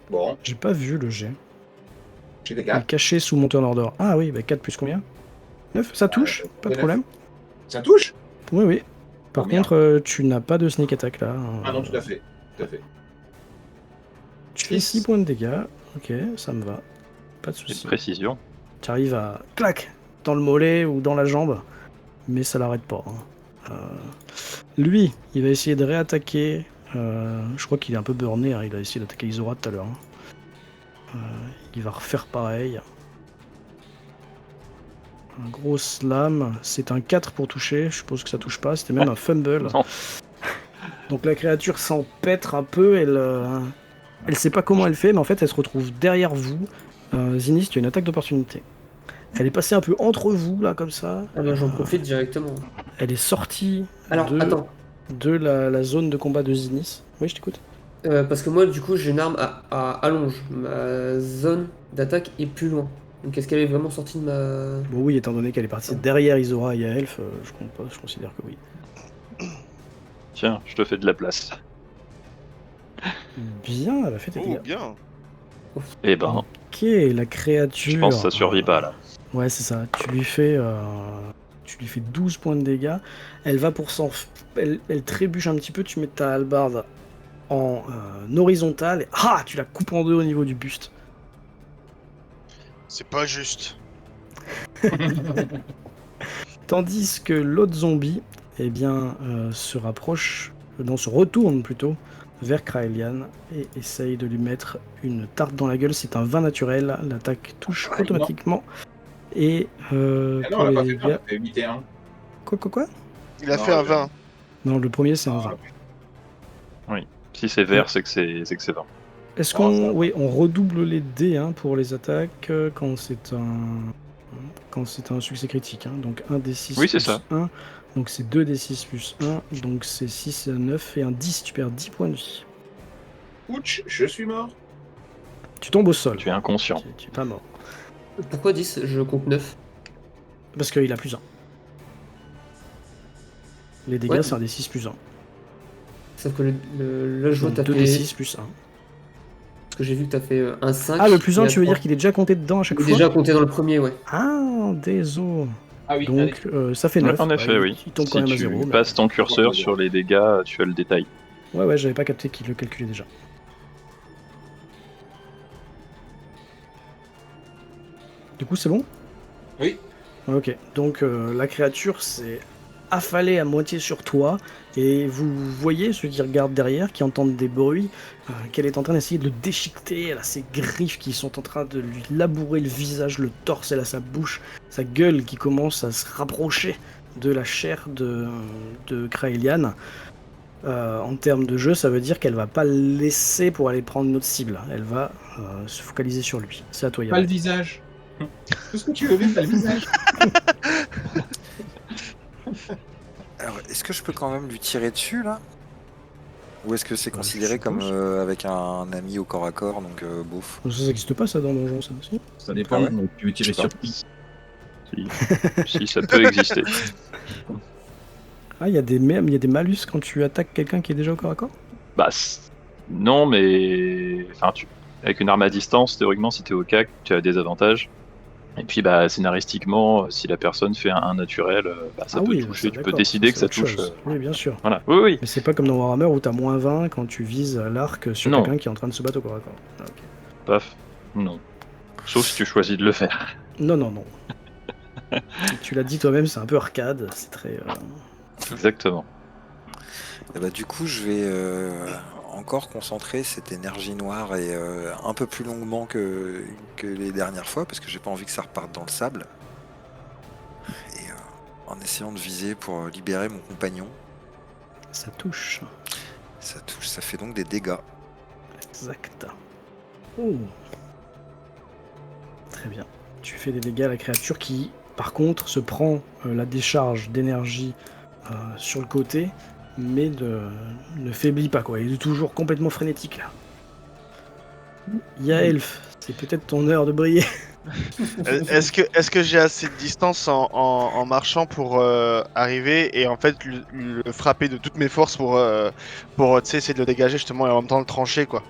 Speaker 4: Bon,
Speaker 1: J'ai pas vu le jet.
Speaker 4: j'ai des
Speaker 1: Il est
Speaker 4: cartes.
Speaker 1: caché sous mon turn order. Ah oui, bah 4 plus combien? 9, ça touche, pas de
Speaker 4: 9.
Speaker 1: problème.
Speaker 4: Ça touche?
Speaker 1: Oui, oui. Par
Speaker 4: Oh, merde.
Speaker 1: contre, tu n'as pas de sneak attack là.
Speaker 4: Ah non, tout à fait. Tout à fait.
Speaker 1: Tu fais 6 points de dégâts. Ok, ça me va. Pas de
Speaker 3: Une
Speaker 1: soucis.
Speaker 3: précision.
Speaker 1: Tu arrives à clac dans le mollet ou dans la jambe, mais ça l'arrête pas. Hein. Lui, il va essayer de réattaquer. Je crois qu'il est un peu burné. Hein. Il a essayé d'attaquer Isora tout à l'heure. Hein. Il va refaire pareil. Un gros slam. C'est un 4 pour toucher. Je suppose que ça touche pas. C'était même un fumble.
Speaker 3: Non.
Speaker 1: Donc la créature s'empêtre un peu. Elle sait pas comment elle fait, mais en fait, elle se retrouve derrière vous. Zinnis, tu as une attaque d'opportunité. Elle est passée un peu entre vous, là, comme ça.
Speaker 6: Ah bah j'en profite directement.
Speaker 1: Elle est sortie
Speaker 6: Alors, attends.
Speaker 1: de la zone de combat de Zinnis. Oui, je t'écoute.
Speaker 6: Parce que moi, du coup, j'ai une arme à allonge. Ma zone d'attaque est plus loin. Donc, est-ce qu'elle est vraiment sortie de ma...
Speaker 1: Bon, oui, étant donné qu'elle est partie derrière Isora et Elf, je considère que oui.
Speaker 3: Tiens, je te fais de la place.
Speaker 1: Bien, elle a fait tes
Speaker 5: Oh,
Speaker 1: dégâts.
Speaker 5: bien.
Speaker 3: Eh ben,
Speaker 1: Ok, la créature...
Speaker 3: je pense que ça survit pas là.
Speaker 1: Ouais, c'est ça. Tu lui fais 12 points de dégâts. Elle va pour elle trébuche un petit peu. Tu mets ta hallebarde en horizontale. Et tu la coupes en deux au niveau du buste.
Speaker 5: C'est pas juste.
Speaker 1: Tandis que l'autre zombie, eh bien, se retourne plutôt vers Kraelian et essaye de lui mettre une tarte dans la gueule. C'est un 20 naturel. L'attaque touche automatiquement. Et
Speaker 4: Ah non,
Speaker 1: pour
Speaker 4: on a
Speaker 1: les
Speaker 4: pas fait 20, on
Speaker 1: dégâts...
Speaker 4: a fait 8 et 1.
Speaker 1: Quoi?
Speaker 5: Il a
Speaker 4: Non,
Speaker 5: fait un
Speaker 4: je-
Speaker 5: 20.
Speaker 1: Non, le premier c'est un 20.
Speaker 3: Si c'est vert, c'est que c'est 20.
Speaker 1: Est-ce
Speaker 4: Ah,
Speaker 1: qu'on
Speaker 4: ça va.
Speaker 1: on redouble les dés hein, pour les attaques quand c'est un succès critique hein. Donc 1 d6
Speaker 3: Oui, c'est
Speaker 1: plus
Speaker 3: ça.
Speaker 1: 1, donc c'est 2 d6 plus 1, donc c'est 6 et 9 et un 10, tu perds 10 points de vie.
Speaker 4: Ouch, je suis mort.
Speaker 1: Tu tombes au sol.
Speaker 3: Tu es inconscient.
Speaker 1: Tu es pas mort.
Speaker 6: Pourquoi 10? Je compte 9.
Speaker 1: Parce qu'il a plus 1. Les dégâts
Speaker 6: Ouais.
Speaker 1: c'est un d6 plus 1.
Speaker 6: Sauf que là, je vois
Speaker 1: Donc
Speaker 6: t'as
Speaker 1: 2
Speaker 6: fait...
Speaker 1: d6 plus 1.
Speaker 6: Parce que j'ai vu que t'as fait un 5.
Speaker 1: Ah, le plus 1,
Speaker 6: et
Speaker 1: tu veux
Speaker 6: un
Speaker 1: dire
Speaker 6: 3.
Speaker 1: qu'il est déjà compté dedans à chaque
Speaker 6: Il est
Speaker 1: fois
Speaker 6: déjà compté dans le premier, ouais.
Speaker 1: Ah, désolé.
Speaker 4: Ah oui, allez.
Speaker 1: Donc ça fait
Speaker 3: Ouais,
Speaker 1: 9.
Speaker 3: en effet, oui.
Speaker 1: Il tombe
Speaker 3: Si
Speaker 1: quand même à
Speaker 3: tu
Speaker 1: 0. mais-
Speaker 3: passes ton curseur sur les dégâts, tu as le détail.
Speaker 1: Ouais, j'avais pas capté qu'il le calculait déjà. Du coup, c'est bon?
Speaker 4: Oui.
Speaker 1: Ok, donc la créature s'est affalée à moitié sur toi, et vous voyez ceux qui regardent derrière, qui entendent des bruits, qu'elle est en train d'essayer de le déchiqueter. Elle a ses griffes qui sont en train de lui labourer le visage, le torse, elle a sa bouche, sa gueule qui commence à se rapprocher de la chair de Kraelian. En termes de jeu, ça veut dire qu'elle va pas le laisser pour aller prendre une autre cible. Elle va se focaliser sur lui. C'est à toi,
Speaker 4: Pas
Speaker 1: Yann.
Speaker 4: le visage. Tout ce que tu veux, mais pas le visage.
Speaker 2: Alors, est-ce que je peux quand même lui tirer dessus là? Ou est-ce que c'est
Speaker 1: Je
Speaker 2: considéré comme
Speaker 1: suppose.
Speaker 2: avec un ami au corps à corps, donc bouffe?
Speaker 1: Ça n'existe pas ça dans Donjon, ça aussi.
Speaker 7: Ça dépend,
Speaker 2: Ah ouais.
Speaker 7: donc tu veux tirer
Speaker 2: Je sais
Speaker 7: sur
Speaker 2: pas.
Speaker 7: qui?
Speaker 3: Si ça peut exister.
Speaker 1: Ah, il y a des malus quand tu attaques quelqu'un qui est déjà au corps à corps?
Speaker 3: Bah, non, mais. Enfin, avec une arme à distance, théoriquement, si t'es au CAC, tu as des avantages. Et puis bah scénaristiquement, si la personne fait un naturel, ça
Speaker 1: Ah
Speaker 3: peut
Speaker 1: oui,
Speaker 3: toucher,
Speaker 1: ça,
Speaker 3: tu peux
Speaker 1: d'accord,
Speaker 3: décider que
Speaker 1: c'est
Speaker 3: ça
Speaker 1: autre
Speaker 3: touche.
Speaker 1: chose. Oui, bien sûr.
Speaker 3: Voilà. Oui, oui.
Speaker 1: Mais c'est pas comme dans Warhammer où t'as -20 quand tu vises l'arc sur
Speaker 3: Non.
Speaker 1: quelqu'un qui est en train de se battre au corps à corps. Ah, ok.
Speaker 3: Paf. Non. Sauf si tu choisis de le faire.
Speaker 1: Non, non, non. Tu l'as dit toi-même, c'est un peu arcade, c'est très...
Speaker 3: Exactement.
Speaker 2: Et bah, du coup, je vais encore concentrer cette énergie noire et un peu plus longuement que les dernières fois parce que j'ai pas envie que ça reparte dans le sable. Et en essayant de viser pour libérer mon compagnon.
Speaker 1: Ça touche.
Speaker 2: Ça touche, ça fait donc des dégâts.
Speaker 1: Exact. Oh. Très bien. Tu fais des dégâts à la créature qui, par contre, se prend la décharge d'énergie sur le côté, mais ne faiblit pas, quoi. Il est toujours complètement frénétique, là. Yaelf, c'est peut-être ton heure de briller.
Speaker 5: Est-ce que j'ai assez de distance en marchant pour arriver et en fait le frapper de toutes mes forces pour tu sais, essayer de le dégager justement et en même temps le trancher quoi.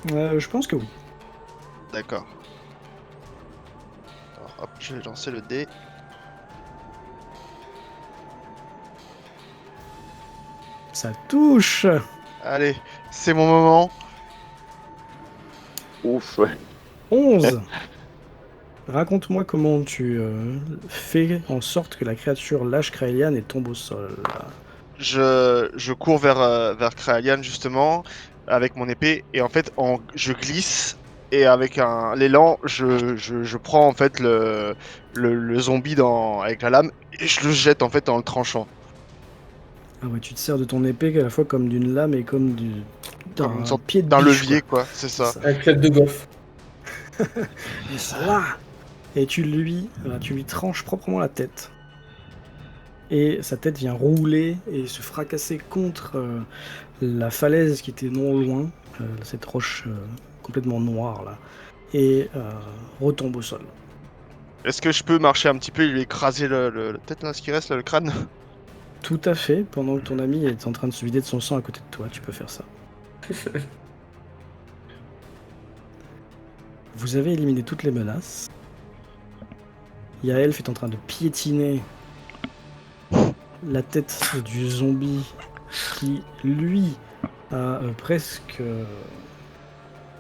Speaker 1: Je pense que oui.
Speaker 5: D'accord. Alors hop, je vais lancer le dé.
Speaker 1: Ça touche.
Speaker 5: Allez, c'est mon moment.
Speaker 3: Ouf, ouais.
Speaker 1: 11. Raconte-moi comment tu fais en sorte que la créature lâche Kraelian et tombe au sol.
Speaker 5: Je cours vers Kraelian justement avec mon épée et en fait je glisse et avec l'élan je prends en fait le zombie avec la lame et je le jette en fait en le tranchant.
Speaker 1: Ah ouais, tu te sers de ton épée à la fois comme d'une lame et comme
Speaker 5: Comme une
Speaker 1: d'un
Speaker 5: sorte
Speaker 1: pied de
Speaker 5: d'un
Speaker 1: biche,
Speaker 5: levier
Speaker 1: quoi.
Speaker 5: quoi, c'est ça.
Speaker 6: Un club de golf.
Speaker 1: Et ça là. Et tu lui tranches proprement la tête. Et sa tête vient rouler et se fracasser contre la falaise qui était non loin, cette roche complètement noire là, et retombe au sol.
Speaker 5: Est-ce que je peux marcher un petit peu et lui écraser peut-être là ce qui reste là, le crâne?
Speaker 1: Tout à fait, pendant que ton ami est en train de se vider de son sang à côté de toi, tu peux faire ça. Vous avez éliminé toutes les menaces. Yaelf est en train de piétiner la tête du zombie qui, lui, a presque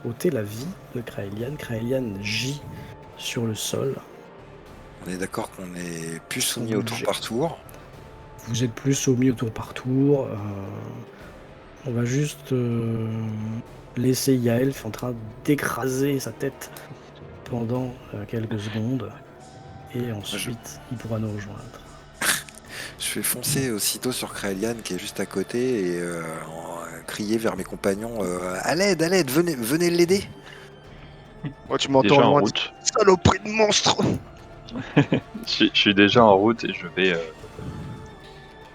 Speaker 1: ôté la vie de Kraelian. Kraelian gît sur le sol.
Speaker 2: On est d'accord qu'on est plus
Speaker 1: Son
Speaker 2: soumis au tour
Speaker 1: objet.
Speaker 2: par tour.
Speaker 1: Vous êtes plus soumis au tour par tour. On va juste laisser Yaelf en train d'écraser sa tête pendant quelques secondes. Et ensuite, il pourra nous rejoindre.
Speaker 2: Je fais foncer aussitôt sur Kraelian qui est juste à côté et crier vers mes compagnons à l'aide, venez l'aider.
Speaker 5: Oh, tu m'entends
Speaker 3: Déjà en
Speaker 5: loin,
Speaker 3: route.
Speaker 5: saloperie de monstre.
Speaker 3: Je suis déjà en route et je vais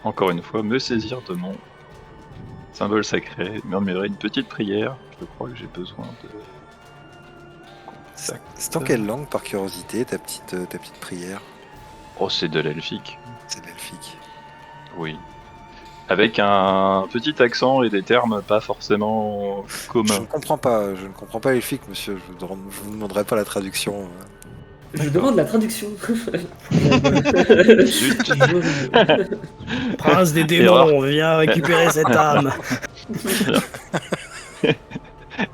Speaker 3: encore une fois me saisir de mon symbole sacré, murmurer une petite prière. Je crois que j'ai besoin de.
Speaker 2: C'est en quelle langue par curiosité ta petite prière?
Speaker 3: Oh, c'est de l'elfique.
Speaker 2: C'est l'elfique.
Speaker 3: Oui. Avec un petit accent et des termes pas forcément
Speaker 2: Je
Speaker 3: communs.
Speaker 2: ne comprends pas l'elfique, monsieur. Je vous demanderai pas la traduction.
Speaker 6: Je demande la traduction.
Speaker 3: Zut.
Speaker 1: Prince des
Speaker 3: Erreur.
Speaker 1: démons, viens récupérer cette âme.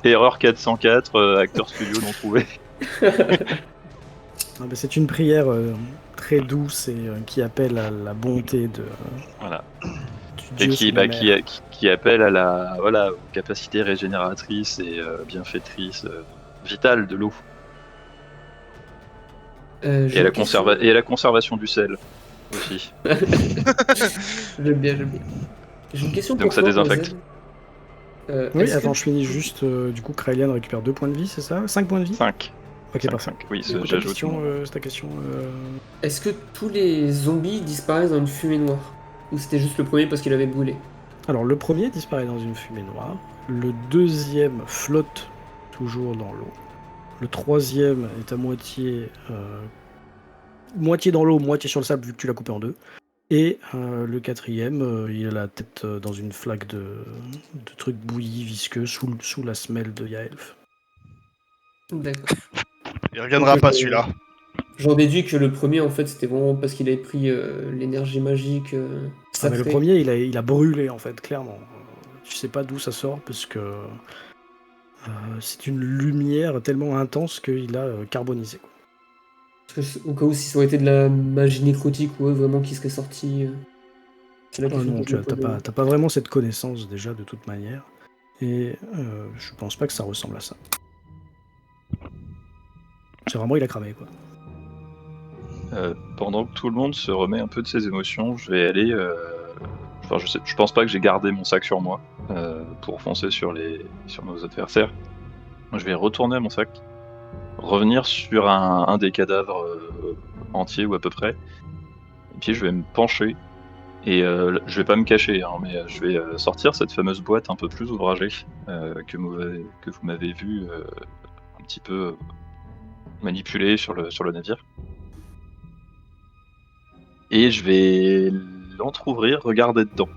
Speaker 3: Erreur 404, acteur studio non trouvé.
Speaker 1: Ah bah, c'est une prière très douce et qui appelle à la bonté de
Speaker 3: Voilà.
Speaker 1: du
Speaker 3: Et
Speaker 1: dieu sur la mer.
Speaker 3: qui appelle à la aux capacités régénératrices et bienfaitrices vitales de l'eau. Et à la conservation du sel aussi.
Speaker 6: J'aime bien. J'ai une question
Speaker 3: Donc
Speaker 6: pour
Speaker 3: ça
Speaker 6: toi,
Speaker 3: désinfecte.
Speaker 6: Ozen.
Speaker 1: Oui,
Speaker 6: Est-ce
Speaker 1: attends,
Speaker 6: que
Speaker 1: je finis juste. Du coup, Kraelian récupère 2 points de vie, c'est ça? 5 points de vie?
Speaker 3: 5.
Speaker 1: Ok,
Speaker 3: 5,
Speaker 1: parfait.
Speaker 3: 5. Oui,
Speaker 1: Du coup, ta
Speaker 3: j'ajoute.
Speaker 1: question, c'est ta question.
Speaker 6: Est-ce que tous les zombies disparaissent dans une fumée noire? Ou c'était juste le premier parce qu'il avait brûlé?
Speaker 1: Alors, le premier disparaît dans une fumée noire. Le deuxième flotte toujours dans l'eau. Le troisième est à moitié dans l'eau, moitié sur le sable, vu que tu l'as coupé en deux. Et le quatrième, il a la tête dans une flaque de trucs bouillis, visqueux, sous la semelle de Yaelf.
Speaker 6: D'accord.
Speaker 5: Il reviendra
Speaker 6: Donc,
Speaker 5: pas celui-là.
Speaker 6: J'en déduis que le premier, en fait, c'était vraiment parce qu'il avait pris l'énergie magique
Speaker 1: Ah, mais le
Speaker 6: sacrée.
Speaker 1: premier, il a brûlé, en fait, clairement. Tu sais pas d'où ça sort, parce que c'est une lumière tellement intense qu'il a carbonisé, quoi.
Speaker 6: Parce que, au cas où, si ça aurait été de la magie nécrotique ou vraiment qui serait sorti. C'est la
Speaker 1: Ah
Speaker 6: question
Speaker 1: non,
Speaker 6: que je me pose.
Speaker 1: t'as pas vraiment cette connaissance, déjà, de toute manière. Et je pense pas que ça ressemble à ça. C'est vraiment, il a cramé, quoi.
Speaker 3: Pendant que tout le monde se remet un peu de ses émotions, je vais aller. Enfin, je pense pas que j'ai gardé mon sac sur moi pour foncer sur nos adversaires. Je vais retourner à mon sac, revenir sur un des cadavres entiers ou à peu près, et puis je vais me pencher. Et je vais pas me cacher, hein, mais je vais sortir cette fameuse boîte un peu plus ouvragée que vous m'avez vu un petit peu manipuler sur le navire. Et je vais l'entrouvrir, regarder dedans.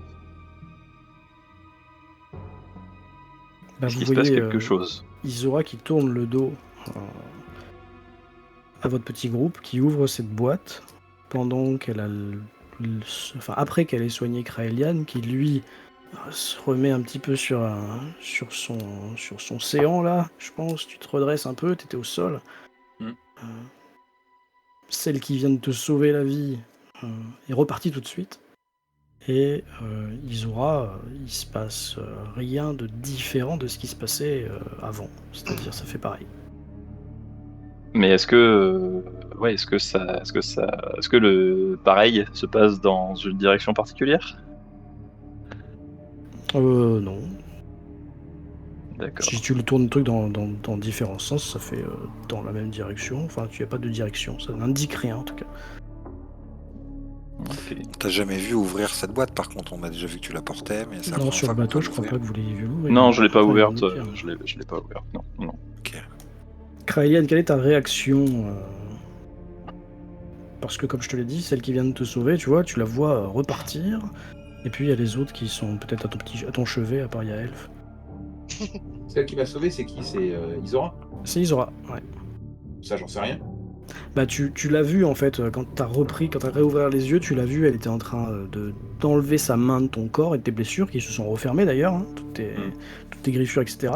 Speaker 1: Bah,
Speaker 3: Est-ce
Speaker 1: vous
Speaker 3: qu'il se passe
Speaker 1: voyez
Speaker 3: quelque chose?
Speaker 1: Isora qui tourne le dos à votre petit groupe, qui ouvre cette boîte pendant qu'elle a après qu'elle ait soigné Kraelian, qui lui se remet un petit peu sur son séant là, je pense. Tu te redresses un peu, t'étais au sol. Celle qui vient de te sauver la vie est repartie tout de suite. Et Isora, il se passe rien de différent de ce qui se passait avant. C'est-à-dire, ça fait pareil.
Speaker 3: Mais est-ce que le pareil se passe dans une direction particulière?
Speaker 1: Non.
Speaker 3: D'accord.
Speaker 1: Si tu le tournes le truc dans différents sens, ça fait dans la même direction. Enfin, tu n'as pas de direction, ça n'indique rien en tout cas.
Speaker 3: Ok.
Speaker 2: T'as jamais vu ouvrir cette boîte, par contre, on a déjà vu que tu la portais, mais c'est la
Speaker 1: Non,
Speaker 2: première
Speaker 1: sur
Speaker 2: fois
Speaker 1: le
Speaker 2: qu'on
Speaker 1: bateau,
Speaker 2: peut
Speaker 1: je crois
Speaker 2: l'ouvrir.
Speaker 1: pas que vous l'ayez vu l'ouvrir.
Speaker 3: Non, je l'ai pas
Speaker 1: Après, il y en a
Speaker 3: ouverte.
Speaker 1: d'autres qui-
Speaker 3: Je l'ai pas ouverte. Non.
Speaker 2: Ok.
Speaker 1: Kraelian, quelle est ta réaction Parce que comme je te l'ai dit, celle qui vient de te sauver, tu vois, tu la vois repartir. Et puis il y a les autres qui sont peut-être à ton chevet, à part Yaelf.
Speaker 4: Celle qui m'a sauvé, c'est qui? C'est Isora?
Speaker 1: C'est Isora, ouais.
Speaker 4: Ça, j'en sais rien.
Speaker 1: Bah tu l'as vu en fait, quand t'as réouvert les yeux, tu l'as vu, elle était en train d'enlever sa main de ton corps et de tes blessures, qui se sont refermées d'ailleurs, hein, toutes tes griffures, etc.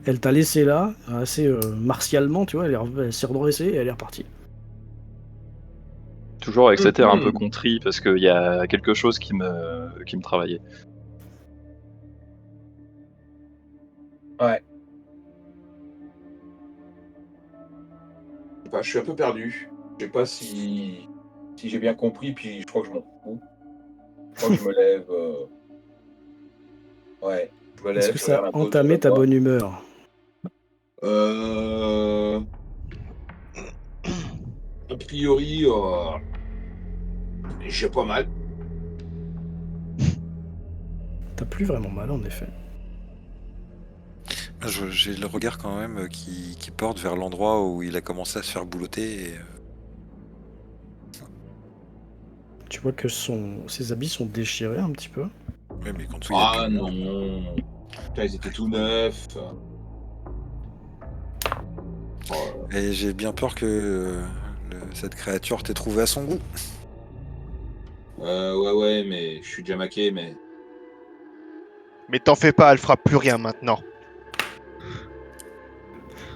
Speaker 1: Elle t'a laissé là, assez martialement, tu vois, elle s'est redressée et elle est repartie.
Speaker 3: Toujours avec cet air un peu contrit parce qu'il y a quelque chose qui me travaillait.
Speaker 4: Ouais. Enfin, je suis un peu perdu. Je sais pas si j'ai bien compris, puis je crois que je m'en fous. Je crois que je me lève. Ouais, je me lève.
Speaker 1: Est-ce que
Speaker 4: je
Speaker 1: ça a
Speaker 4: regarde un peu autour
Speaker 1: entamé
Speaker 4: de
Speaker 1: ta
Speaker 4: moi.
Speaker 1: bonne humeur?
Speaker 4: A priori, j'ai pas mal.
Speaker 1: T'as plus vraiment mal en effet.
Speaker 2: J'ai le regard quand même qui porte vers l'endroit où il a commencé à se faire boulotter. Et,
Speaker 1: Tu vois que ses habits sont déchirés un petit peu.
Speaker 2: Oui, mais quand il y a
Speaker 4: Ah
Speaker 2: plus de-
Speaker 4: non. Putain, ils étaient tout neufs. Oh,
Speaker 2: Et j'ai bien peur que cette créature t'ait trouvé à son goût.
Speaker 4: ouais, mais je suis déjà maqué, mais.
Speaker 5: Mais t'en fais pas, elle fera plus rien maintenant.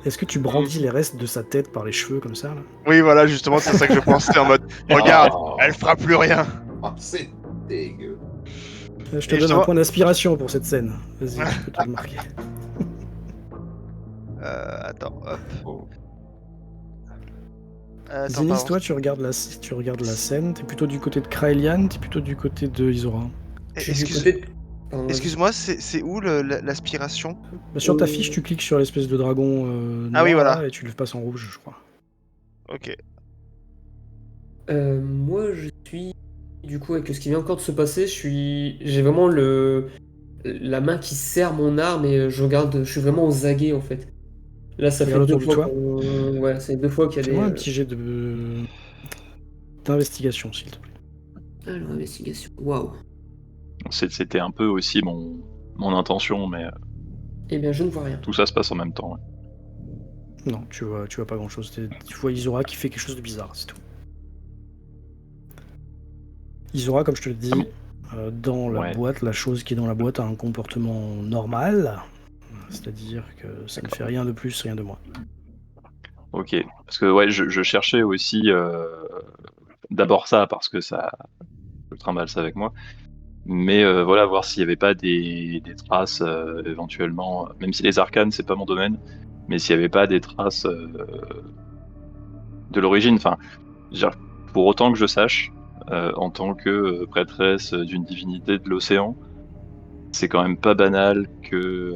Speaker 1: Est-ce que tu brandis les restes de sa tête par les cheveux comme ça là?
Speaker 5: Oui, voilà, justement, c'est ça que je pensais en mode regarde,
Speaker 4: Oh.
Speaker 5: elle fera plus rien.
Speaker 4: Ah, c'est dégueu.
Speaker 1: Je te
Speaker 5: Et
Speaker 1: donne
Speaker 5: justement-
Speaker 1: un point d'inspiration pour cette scène. Vas-y, tu peux te le marquer.
Speaker 5: Attends, hop.
Speaker 4: Oh.
Speaker 5: Attends,
Speaker 1: Zénis,
Speaker 5: pardon.
Speaker 1: toi, tu regardes la scène. T'es plutôt du côté de Kraelian, t'es plutôt du côté de Isora.
Speaker 6: Je suis du côté de- Pardon, vas-y.
Speaker 5: Excuse-moi, c'est où l'aspiration?
Speaker 1: Bah, sur ta fiche, tu cliques sur l'espèce de dragon noir
Speaker 5: Ah oui, voilà.
Speaker 1: là, et tu le passes en rouge, je crois.
Speaker 5: Ok.
Speaker 6: Moi, je suis du coup avec ce qui vient encore de se passer. J'ai vraiment la main qui serre mon arme et je suis vraiment aux aguets en fait. Là, ça fait
Speaker 1: Regarde
Speaker 6: deux
Speaker 1: autour de
Speaker 6: fois
Speaker 1: toi.
Speaker 6: ouais, c'est 2 fois qu'il y a
Speaker 1: Fais-moi un
Speaker 6: des.
Speaker 1: petit jet d'investigation, s'il te plaît.
Speaker 6: Alors, investigation. Waouh.
Speaker 3: C'était un peu aussi mon intention, mais
Speaker 6: Eh bien, je ne vois rien.
Speaker 3: tout ça se passe en même temps. Ouais.
Speaker 1: Non, tu vois pas grand chose. Tu vois Isora qui fait quelque chose de bizarre, c'est tout. Isora, comme je te le dis, dans la
Speaker 3: Ouais.
Speaker 1: boîte, la chose qui est dans la boîte a un comportement normal. C'est-à-dire que ça ne fait rien de plus, rien de moins.
Speaker 3: Ok. Parce que ouais, je cherchais aussi d'abord ça, parce que ça, je trimballe ça avec moi. Mais voilà, voir s'il n'y avait pas des traces éventuellement, même si les arcanes, c'est pas mon domaine, mais s'il n'y avait pas des traces de l'origine. Enfin, genre, pour autant que je sache, en tant que prêtresse d'une divinité de l'océan, c'est quand même pas banal que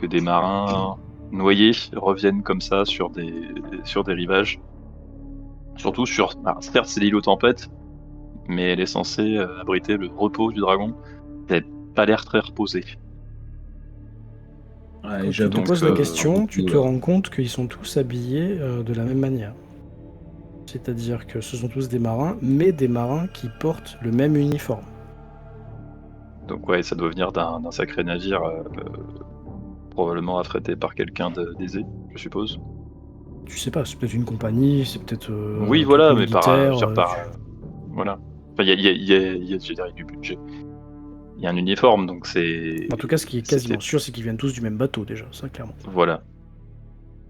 Speaker 3: des marins noyés reviennent comme ça sur des rivages. Surtout sur, certes c'est l'île aux tempêtes, mais elle est censée abriter le repos du dragon. Ça n'a pas l'air très reposé.
Speaker 1: Quand
Speaker 4: Ouais,
Speaker 1: tu te
Speaker 4: j'avoue
Speaker 3: Donc,
Speaker 1: poses la
Speaker 4: que
Speaker 1: question, tu
Speaker 4: beaucoup,
Speaker 1: te rends compte qu'ils sont tous habillés de la même manière. C'est-à-dire que ce sont tous des marins, mais des marins qui portent le même uniforme.
Speaker 3: donc ouais, ça doit venir d'un sacré navire, probablement affrété par quelqu'un d'aisé, je suppose.
Speaker 1: Tu sais pas, c'est peut-être une compagnie, c'est peut-être
Speaker 3: Oui,
Speaker 1: un truc
Speaker 3: voilà, mais par, je
Speaker 1: militaire.
Speaker 3: veux dire, voilà. Enfin, je veux dire, il y a du budget. Il y a un uniforme, donc
Speaker 1: En tout cas, ce qui est
Speaker 3: c'était,
Speaker 1: quasiment sûr, c'est qu'ils viennent tous du même bateau déjà, ça clairement.
Speaker 3: voilà.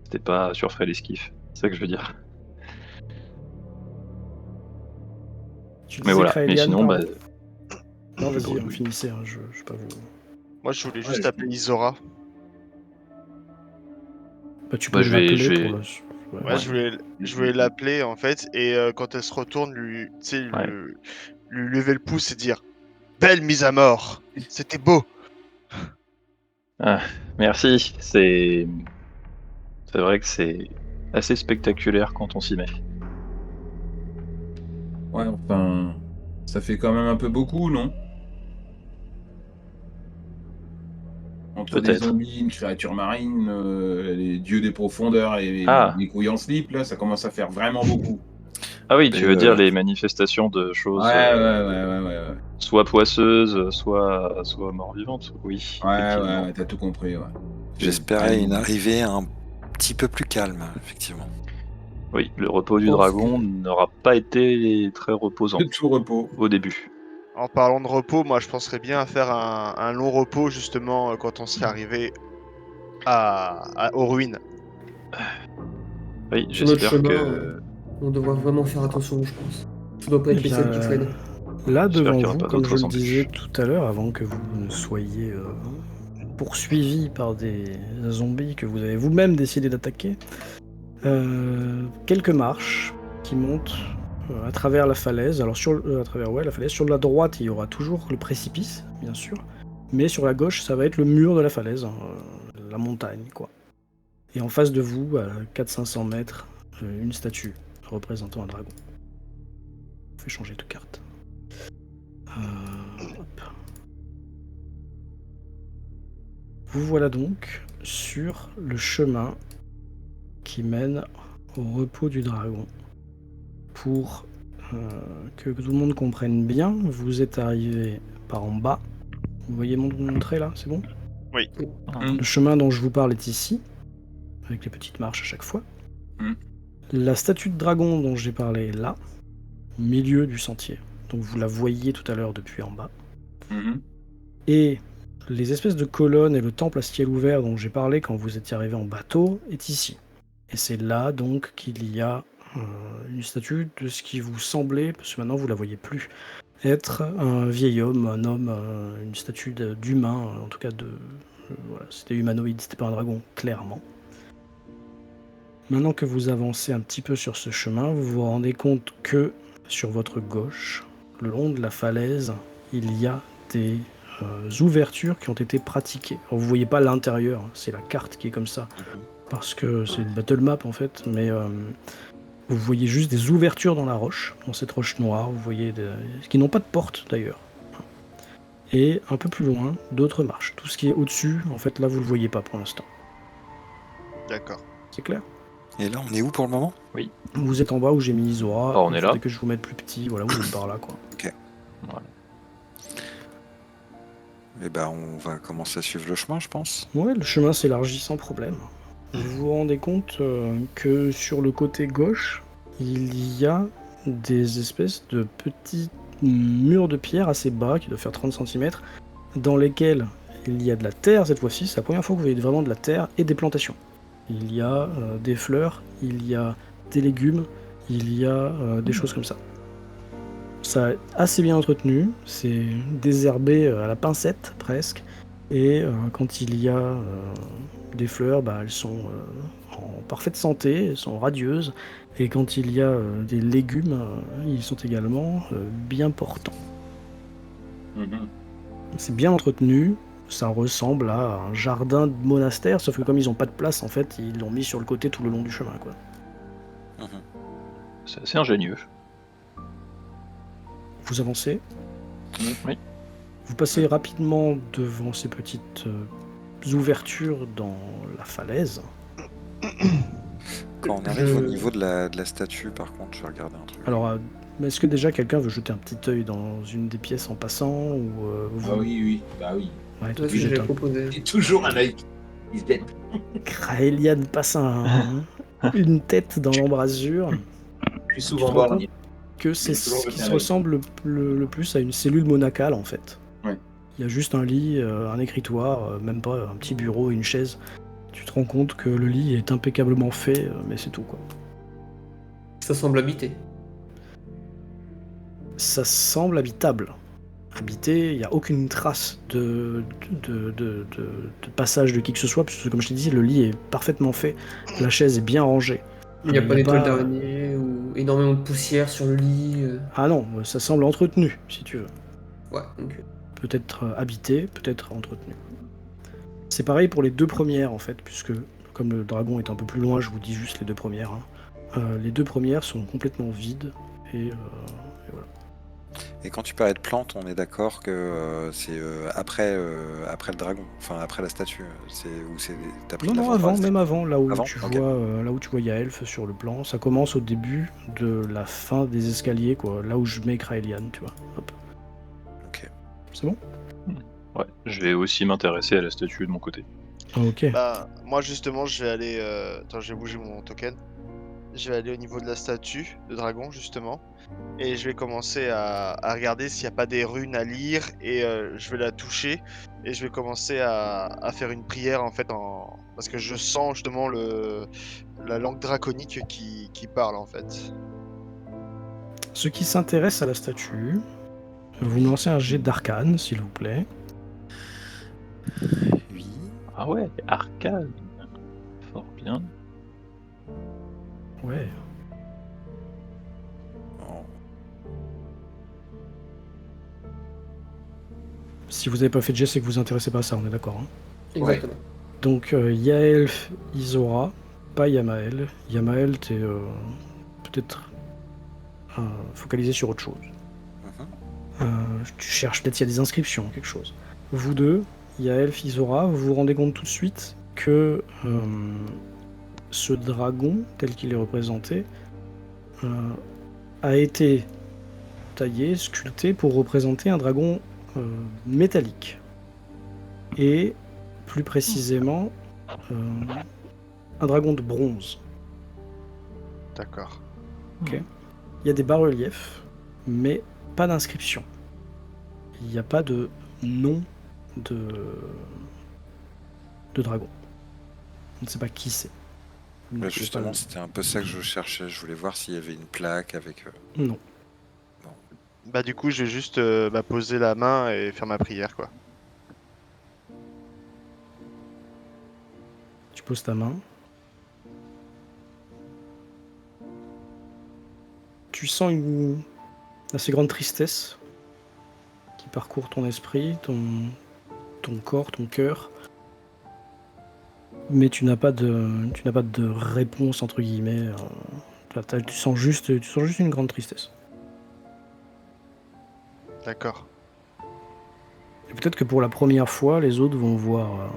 Speaker 3: C'était pas sur frais l'esquif. C'est ça que je veux dire.
Speaker 1: Tu
Speaker 3: Mais
Speaker 1: disais
Speaker 3: voilà. Mais
Speaker 1: Kraelian,
Speaker 3: sinon, bah,
Speaker 1: pardon. Non, vas-y,
Speaker 3: oui.
Speaker 1: finissez, hein, je vais pas vous...
Speaker 5: Moi, je voulais
Speaker 4: Ouais,
Speaker 5: juste appeler Isora.
Speaker 1: Bah, tu
Speaker 3: Bah,
Speaker 1: peux l'appeler
Speaker 3: je
Speaker 1: pour
Speaker 3: vais,
Speaker 1: le...
Speaker 5: Ouais,
Speaker 3: ouais,
Speaker 5: je voulais l'appeler en fait, et quand elle se retourne, tu sais,
Speaker 3: ouais.
Speaker 5: lui lever le pouce et dire belle mise à mort. C'était beau.
Speaker 3: Ah, merci. C'est vrai que c'est assez spectaculaire quand on s'y met.
Speaker 4: ouais, enfin, ça fait quand même un peu beaucoup, non? Entre des
Speaker 3: Peut-être.
Speaker 4: zombies, une créature marine, les dieux des profondeurs et
Speaker 3: Ah,
Speaker 4: les couilles en slip, là, ça commence à faire vraiment beaucoup.
Speaker 3: ah oui,
Speaker 2: Mais,
Speaker 3: tu veux dire les manifestations de
Speaker 4: Ouais,
Speaker 3: choses
Speaker 4: ouais.
Speaker 3: soit poisseuses, soit mort-vivantes. Oui, effectivement.
Speaker 4: Ouais, t'as tout compris, ouais. C'est
Speaker 2: j'espérais une
Speaker 4: vraiment...
Speaker 2: arrivée un petit peu plus calme, effectivement.
Speaker 3: Oui, le repos
Speaker 1: Je
Speaker 3: du
Speaker 1: pense
Speaker 3: dragon
Speaker 1: que...
Speaker 3: n'aura pas été très reposant
Speaker 4: De tout repos.
Speaker 3: au début.
Speaker 5: En parlant de repos, moi je penserais bien à faire un long repos justement quand on serait arrivé aux ruines.
Speaker 3: Oui,
Speaker 6: Sur notre
Speaker 3: j'espère
Speaker 6: chemin,
Speaker 3: que
Speaker 6: on devra vraiment faire attention, je pense. Ça doit pas
Speaker 1: Eh
Speaker 6: être les
Speaker 1: bien,
Speaker 6: scènes qui freinent.
Speaker 1: là,
Speaker 3: j'espère
Speaker 1: devant
Speaker 3: qu'il n'y aura
Speaker 1: vous,
Speaker 3: pas
Speaker 1: comme je
Speaker 3: d'autres
Speaker 1: le disais
Speaker 3: embûches.
Speaker 1: tout à l'heure, avant que vous ne soyez poursuivis par des zombies que vous avez vous-même décidé d'attaquer, quelques marches qui montent à travers la falaise. Alors à travers la falaise, sur la droite, il y aura toujours le précipice, bien sûr, mais sur la gauche, ça va être le mur de la falaise, hein, la montagne, quoi. Et en face de vous, à 400-500 mètres, une statue représentant un dragon. Je vais changer de carte. Hop. Vous voilà donc sur le chemin qui mène au repos du dragon. Pour que tout le monde comprenne bien, vous êtes arrivé par en bas. Vous voyez mon trait là, c'est bon?
Speaker 5: Oui.
Speaker 1: Le chemin dont je vous parle est ici, avec les petites marches à chaque fois.
Speaker 4: Mm.
Speaker 1: La statue de dragon dont j'ai parlé est là, au milieu du sentier. Donc vous la voyez tout à l'heure depuis en bas.
Speaker 4: Mhm.
Speaker 1: Et les espèces de colonnes et le temple à ciel ouvert dont j'ai parlé quand vous étiez arrivé en bateau est ici. Et c'est là donc qu'il y a une statue de ce qui vous semblait, parce que maintenant vous la voyez plus, être un vieil homme, un homme, une statue d'humain, en tout cas voilà, c'était humanoïde, c'était pas un dragon, clairement. Maintenant que vous avancez un petit peu sur ce chemin, vous vous rendez compte que sur votre gauche, le long de la falaise, il y a des ouvertures qui ont été pratiquées. Alors, vous voyez pas l'intérieur, hein, c'est la carte qui est comme ça, parce que c'est une battle map en fait, mais vous voyez juste des ouvertures dans la roche, dans cette roche noire, vous voyez qui n'ont pas de porte d'ailleurs. Et un peu plus loin, d'autres marches. Tout ce qui est au-dessus, en fait là vous le voyez pas pour l'instant.
Speaker 5: D'accord.
Speaker 1: C'est clair?
Speaker 2: Et là, on est où pour le moment?
Speaker 1: Vous êtes en bas où j'ai mis Isora,
Speaker 3: On est
Speaker 1: il
Speaker 3: là.
Speaker 1: faudrait que je vous mette plus petit, voilà, vous êtes par là quoi.
Speaker 3: Voilà.
Speaker 2: Eh ben, on va commencer à suivre le chemin, je pense.
Speaker 1: Ouais, le chemin s'élargit sans problème. vous vous rendez compte que sur le côté gauche, il y a des espèces de petits murs de pierre assez bas, qui doivent faire 30 cm, dans lesquels il y a de la terre cette fois-ci. C'est la première fois que vous voyez vraiment de la terre et des plantations. Il y a des fleurs, il y a des légumes, il y a des choses comme ça. Ça est assez bien entretenu, c'est désherbé à la pincette presque, et quand il y a des fleurs, elles sont en parfaite santé, elles sont radieuses, et quand il y a des légumes, ils sont également bien portants.
Speaker 4: Mhm.
Speaker 1: C'est bien entretenu, ça ressemble à un jardin de monastère, sauf que comme ils n'ont pas de place, en fait, ils l'ont mis sur le côté tout le long du chemin, quoi.
Speaker 3: C'est assez ingénieux.
Speaker 1: Vous avancez,
Speaker 3: Oui.
Speaker 1: vous passez rapidement devant ces petites ouvertures dans la falaise.
Speaker 2: Quand on arrive au niveau de la statue, par contre, je vais regarder un truc.
Speaker 1: Alors, est-ce que déjà quelqu'un veut jeter un petit œil dans une des pièces en passant ou vous...
Speaker 4: Ah oui, bah oui.
Speaker 1: Ouais, toi,
Speaker 6: Ouais,
Speaker 1: tu
Speaker 6: c'est ce que
Speaker 1: jettes
Speaker 6: j'avais
Speaker 1: un...
Speaker 6: proposé.
Speaker 4: Il y a toujours un œil qui se jette.
Speaker 1: Kraelian passe une tête dans l'embrasure.
Speaker 4: Je suis souvent
Speaker 1: te rends
Speaker 4: voir
Speaker 1: compte que c'est
Speaker 4: Il y a toujours
Speaker 1: ce qui
Speaker 4: jeté
Speaker 1: se
Speaker 4: un œil.
Speaker 1: ressemble le plus à une cellule monacale, en fait.
Speaker 4: Ouais.
Speaker 1: Il y a juste un lit, un écritoire, même pas un petit bureau, une chaise. Tu te rends compte que le lit est impeccablement fait, mais c'est tout, quoi.
Speaker 6: Ça semble habité.
Speaker 1: Ça semble habitable. Habité, il n'y a aucune trace de passage de qui que ce soit, puisque comme je t'ai dit, le lit est parfaitement fait, la chaise est bien rangée.
Speaker 6: Il n'y a
Speaker 1: Il
Speaker 6: pas
Speaker 1: y a
Speaker 6: d'étoile
Speaker 1: pas-
Speaker 6: d'araignée ou énormément de poussière sur le lit.
Speaker 1: Ah non, ça semble entretenu, si tu veux.
Speaker 6: Ouais, donc.
Speaker 1: Peut-être habité, peut-être entretenu. C'est pareil pour les deux premières, en fait, puisque comme le dragon est un peu plus loin, je vous dis juste les deux premières. Les deux premières sont complètement vides, et voilà.
Speaker 2: Et quand tu parlais de plantes, on est d'accord que c'est après le dragon, enfin après la statue. T'as pris de
Speaker 1: Non,
Speaker 2: l'avance sur la
Speaker 1: avant,
Speaker 2: statue.
Speaker 1: même avant, là où
Speaker 2: Avant,
Speaker 1: tu
Speaker 2: ok.
Speaker 1: vois, là où tu vois Yaelf sur le plan, ça commence au début de la fin des escaliers, quoi, là où je mets Kraelian, tu vois. Hop.
Speaker 2: Ok.
Speaker 1: C'est bon?
Speaker 3: Ouais, je vais aussi m'intéresser à la statue de mon côté.
Speaker 1: Ok.
Speaker 5: Bah, moi justement, je vais aller. Attends, j'ai bougé mon token. Je vais aller au niveau de la statue de dragon, justement. Et je vais commencer à regarder s'il n'y a pas des runes à lire. Et je vais la toucher. Et je vais commencer à faire une prière, en fait, parce que je sens justement la langue draconique qui parle, en fait.
Speaker 1: Ceux qui s'intéressent à la statue, vous me lancez un jet d'arcane, s'il vous plaît.
Speaker 2: Oui.
Speaker 3: Ah ouais, arcane. Fort bien.
Speaker 1: Ouais.
Speaker 2: Oh.
Speaker 1: Si vous n'avez pas fait de jet, c'est que vous vous intéressez pas à ça, on est d'accord, hein.
Speaker 6: Exactement.
Speaker 1: Donc Yaelf, Isora, pas Yamael. Yamael, t'es peut-être focalisé sur autre chose. Tu cherches peut-être s'il y a des inscriptions, quelque chose. Vous deux, Yaelf, Isora, vous vous rendez compte tout de suite que ce dragon, tel qu'il est représenté, a été taillé, sculpté pour représenter un dragon métallique. Et plus précisément, un dragon de bronze.
Speaker 5: D'accord.
Speaker 1: Il y a des bas-reliefs, mais pas d'inscription. Il n'y a pas de nom de dragon. On ne sait pas qui c'est. Vous ne
Speaker 2: Bah,
Speaker 1: pouvez
Speaker 2: justement,
Speaker 1: pas
Speaker 2: c'était un peu ça que je cherchais. Je voulais voir s'il y avait une plaque avec.
Speaker 1: Non.
Speaker 5: Bah, du coup, je vais juste poser la main et faire ma prière, quoi.
Speaker 1: Tu poses ta main. Tu sens une assez grande tristesse qui parcourt ton esprit, ton corps, ton cœur. Mais tu n'as pas de réponse entre guillemets. Tu sens juste une grande tristesse.
Speaker 5: D'accord.
Speaker 1: Et peut-être que pour la première fois, les autres vont voir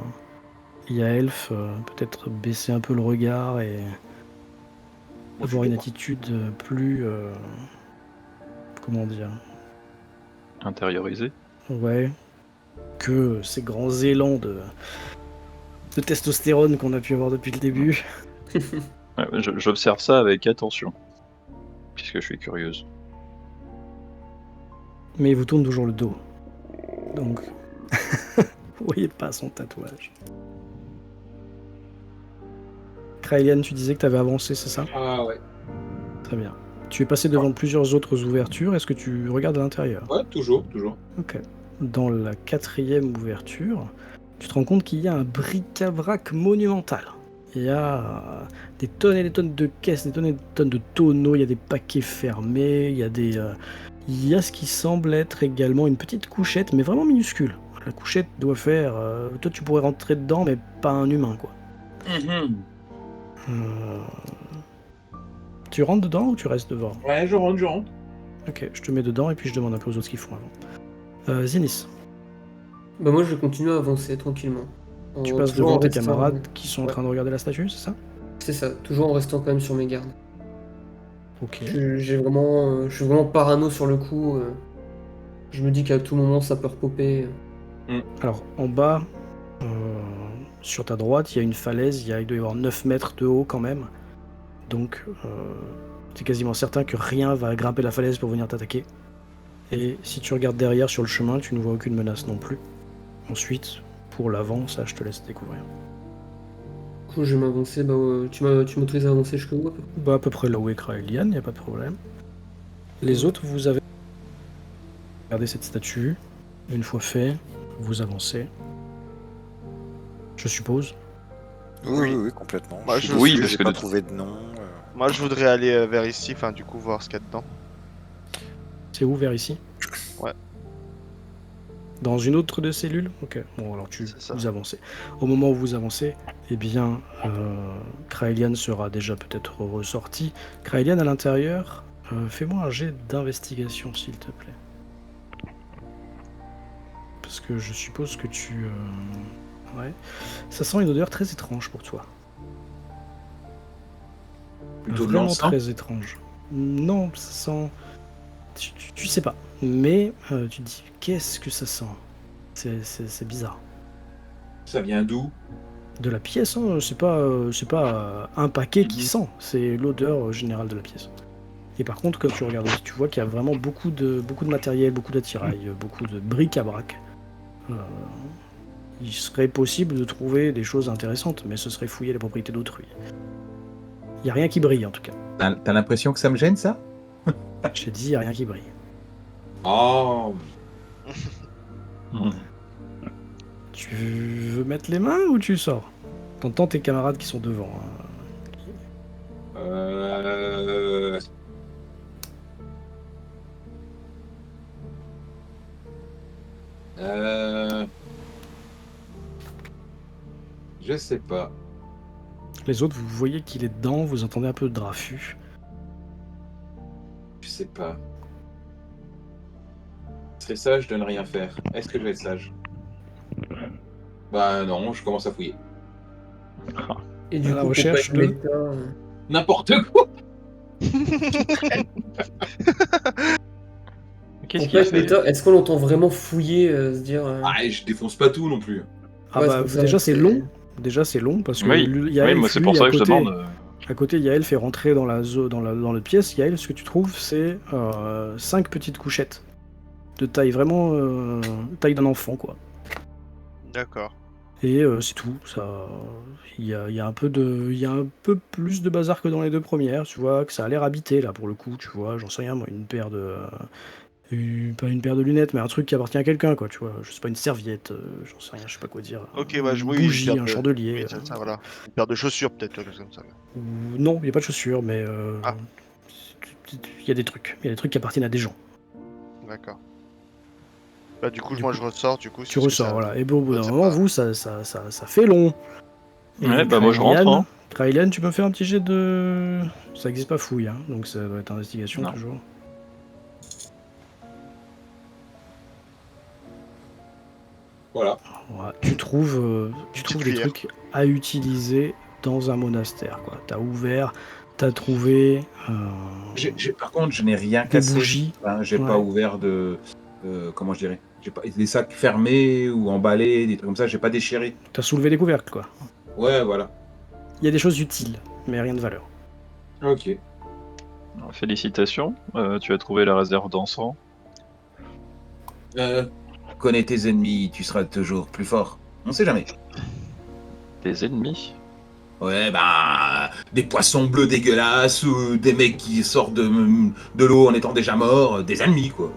Speaker 1: Yaelf peut-être baisser un peu le regard et avoir une attitude plus... comment dire?
Speaker 3: Intériorisé.
Speaker 1: Ouais. Que ces grands élans de testostérone qu'on a pu avoir depuis le début.
Speaker 3: Ouais, j'observe ça avec attention, puisque je suis curieuse.
Speaker 1: Mais il vous tourne toujours le dos. Donc, vous voyez pas son tatouage. Kraelian, tu disais que tu avais avancé, c'est ça?
Speaker 4: Ah ouais.
Speaker 1: Très bien. Tu es passé devant plusieurs autres ouvertures. Est-ce que tu regardes à l'intérieur?
Speaker 4: Ouais, toujours.
Speaker 1: Ok. Dans la 4e ouverture, tu te rends compte qu'il y a un bric-à-brac monumental. Il y a des tonnes et des tonnes de caisses, des tonnes et des tonnes de tonneaux, il y a des paquets fermés, il y a ce qui semble être également une petite couchette, mais vraiment minuscule. La couchette doit faire... toi, tu pourrais rentrer dedans, mais pas un humain, quoi. Tu rentres dedans ou tu restes devant?
Speaker 4: Ouais, je rentre.
Speaker 1: Ok, je te mets dedans et puis je demande un peu aux autres ce qu'ils font avant. Zinis,
Speaker 6: Bah moi je vais continuer à avancer tranquillement.
Speaker 1: tu
Speaker 6: En-
Speaker 1: passes
Speaker 6: toujours
Speaker 1: devant
Speaker 6: en
Speaker 1: tes
Speaker 6: restant-
Speaker 1: camarades qui sont en
Speaker 6: Ouais.
Speaker 1: train de regarder la statue, c'est ça?
Speaker 6: C'est ça, toujours en restant quand même sur mes gardes.
Speaker 1: Ok.
Speaker 6: Je suis vraiment parano sur le coup. Je me dis qu'à tout moment ça peut repopper.
Speaker 1: Alors, en bas, sur ta droite, il y a une falaise, il doit y avoir 9 mètres de haut quand même. Donc, tu es quasiment certain que rien va grimper la falaise pour venir t'attaquer. Et si tu regardes derrière sur le chemin, tu ne vois aucune menace non plus. Ensuite, pour l'avant, ça, je te laisse découvrir.
Speaker 6: Du coup je vais m'avancer. Tu m'autorises à avancer jusqu'où à peu près?
Speaker 1: Bah, à peu près là où est Kraelian, il n'y a pas de problème. Les autres, vous avez regardé cette statue. Une fois fait, vous avancez. Je suppose.
Speaker 2: Oui, complètement.
Speaker 5: Moi,
Speaker 2: Je
Speaker 5: je-
Speaker 2: suis
Speaker 3: Oui,
Speaker 2: déçu,
Speaker 3: parce
Speaker 2: j'ai
Speaker 3: que
Speaker 2: pas
Speaker 3: de-
Speaker 2: trouvé de nom.
Speaker 5: Moi, je voudrais aller vers ici, enfin, du coup, voir ce qu'il y a dedans.
Speaker 1: C'est où, vers ici?
Speaker 5: Ouais.
Speaker 1: Dans une autre de cellules? Ok, bon alors
Speaker 5: C'est ça.
Speaker 1: vous avancez. Au moment où vous avancez, eh bien, Kraelian sera déjà peut-être ressorti. Kraelian à l'intérieur, fais-moi un jet d'investigation s'il te plaît. Parce que je suppose que tu... Ouais. Ça sent une odeur très étrange pour toi.
Speaker 4: Plutôt de
Speaker 1: Vraiment
Speaker 4: l'encens.
Speaker 1: très étrange. Non, ça sent... Tu sais pas. Mais tu te dis, qu'est-ce que ça sent? C'est bizarre.
Speaker 4: Ça vient d'où?
Speaker 1: De la pièce, hein, c'est pas un paquet qui sent, c'est l'odeur générale de la pièce. Et par contre, quand tu regardes aussi, tu vois qu'il y a vraiment beaucoup de matériel, beaucoup d'attirail, beaucoup de bric-à-brac. Il serait possible de trouver des choses intéressantes, mais ce serait fouiller la propriété d'autrui. Il n'y a rien qui brille en tout cas.
Speaker 7: T'as l'impression que ça me gêne, ça?
Speaker 1: J'ai dit, il n'y a rien qui brille.
Speaker 4: Oh,
Speaker 1: Tu veux mettre les mains ou tu sors? T'entends tes camarades qui sont devant. Hein.
Speaker 4: Je sais pas.
Speaker 1: Les autres, vous voyez qu'il est dedans, vous entendez un peu de draffus.
Speaker 4: Je sais pas. Je serais sage de ne rien faire. Est-ce que je vais être sage? Bah non, je commence à fouiller.
Speaker 6: Et du
Speaker 1: À la
Speaker 6: coup,
Speaker 1: recherche
Speaker 6: pour pas être
Speaker 1: de-
Speaker 6: méta,
Speaker 4: N'importe quoi.
Speaker 3: Qu'est-ce
Speaker 6: pour
Speaker 3: qu'il
Speaker 6: pas être
Speaker 3: fait?
Speaker 6: méta, est-ce qu'on l'entend vraiment fouiller, se dire.
Speaker 4: Ah, et je défonce pas tout non plus.
Speaker 1: Ah
Speaker 6: Ouais,
Speaker 1: bah
Speaker 6: c'est pour ça,
Speaker 1: déjà c'est
Speaker 6: c'est-
Speaker 1: long. Déjà c'est long parce que
Speaker 3: Oui,
Speaker 1: il y a
Speaker 3: oui,
Speaker 1: Elf,
Speaker 3: moi c'est
Speaker 1: lui,
Speaker 3: pour ça
Speaker 1: à
Speaker 3: que je
Speaker 1: côté.
Speaker 3: demande.
Speaker 1: À côté, Yael fait rentrer dans la pièce. Yael, ce que tu trouves, c'est 5 petites couchettes de taille vraiment taille d'un enfant, quoi.
Speaker 5: D'accord.
Speaker 1: Et c'est tout. Ça, il y a un peu plus de bazar que dans les deux premières. Tu vois que ça a l'air habité là pour le coup. Tu vois, j'en sais rien, moi, une paire de pas une paire de lunettes, mais un truc qui appartient à quelqu'un, quoi. Tu vois, je sais pas, une serviette, j'en sais rien, je sais pas quoi dire.
Speaker 5: Ok,
Speaker 1: Une
Speaker 5: ouais, oui, une
Speaker 1: bougie,
Speaker 5: paire
Speaker 1: un
Speaker 5: de-
Speaker 1: chandelier.
Speaker 5: Oui, c'est ça, voilà. Une paire de chaussures, peut-être, quelque chose comme ça.
Speaker 1: Ou- Non, il n'y a pas de chaussures, mais
Speaker 5: Ah.
Speaker 1: il y a des trucs. Il y a des trucs qui appartiennent à des gens.
Speaker 5: D'accord. Bah, du coup,
Speaker 1: Du
Speaker 5: moi,
Speaker 1: coup,
Speaker 5: je ressors, du coup.
Speaker 1: Tu
Speaker 5: parce que
Speaker 1: ressors,
Speaker 5: ça-
Speaker 1: voilà. Et bon, au bout
Speaker 5: Ouais,
Speaker 1: d'un
Speaker 5: c'est
Speaker 1: moment,
Speaker 5: pas-
Speaker 1: vous, ça fait long. Et
Speaker 3: Ouais, bah moi je rentre.
Speaker 1: Kraelian,
Speaker 3: Hein.
Speaker 1: Kraelian, tu peux me faire un petit jet de... Ça existe pas fouille, hein, donc ça doit être investigation
Speaker 3: Non.
Speaker 1: toujours.
Speaker 4: Voilà.
Speaker 1: Ouais, tu trouves
Speaker 5: Petite
Speaker 1: des
Speaker 5: cuillère.
Speaker 1: trucs à utiliser dans un monastère, quoi. T'as ouvert, t'as trouvé
Speaker 7: Par contre, je n'ai rien
Speaker 1: des
Speaker 7: cassé.
Speaker 1: bougies.
Speaker 7: Enfin, j'ai
Speaker 1: Ouais.
Speaker 7: pas ouvert de. Comment je dirais? J'ai pas des sacs fermés ou emballés, des trucs comme ça, j'ai pas déchiré.
Speaker 1: T'as soulevé les couvercles, quoi.
Speaker 7: Ouais, voilà.
Speaker 1: Il y a des choses utiles, mais rien de valeur.
Speaker 4: Ok.
Speaker 3: Alors, félicitations, tu as trouvé la réserve d'encens.
Speaker 7: Connais tes ennemis, tu seras toujours plus fort. On sait jamais.
Speaker 3: Tes ennemis.
Speaker 7: Ouais, bah, des poissons bleus dégueulasses ou des mecs qui sortent de l'eau en étant déjà morts, des ennemis, quoi.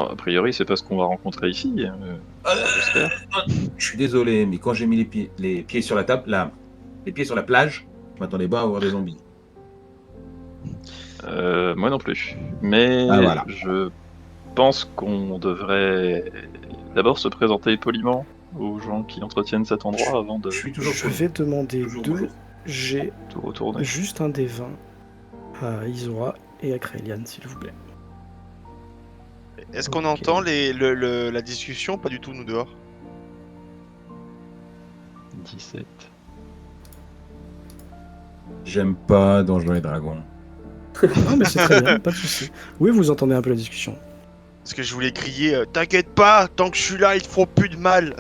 Speaker 3: A priori, c'est pas ce qu'on va rencontrer ici. J'espère.
Speaker 7: Je suis désolé, mais quand j'ai mis les pieds sur la table, les pieds sur la plage, je m'attendais pas à voir des zombies.
Speaker 3: Moi non plus. Mais
Speaker 7: Ah, voilà.
Speaker 3: je pense qu'on devrait d'abord se présenter poliment aux gens qui entretiennent cet endroit avant de
Speaker 7: Je suis toujours
Speaker 1: Je
Speaker 7: poli.
Speaker 1: vais demander
Speaker 7: Toujours
Speaker 1: 2
Speaker 7: bonjour.
Speaker 1: G,
Speaker 3: tout retourner.
Speaker 1: juste un des 20 à Isora et à Kraelian, s'il vous plaît.
Speaker 5: Est-ce qu'on
Speaker 1: Ok.
Speaker 5: entend la discussion? Pas du tout, nous dehors.
Speaker 3: 17.
Speaker 7: J'aime pas Donjons et Dragons.
Speaker 1: Non, mais c'est très bien, pas de soucis. Oui, vous entendez un peu la discussion.
Speaker 5: Parce que je voulais crier t'inquiète pas, tant que je suis là, ils te feront plus de mal.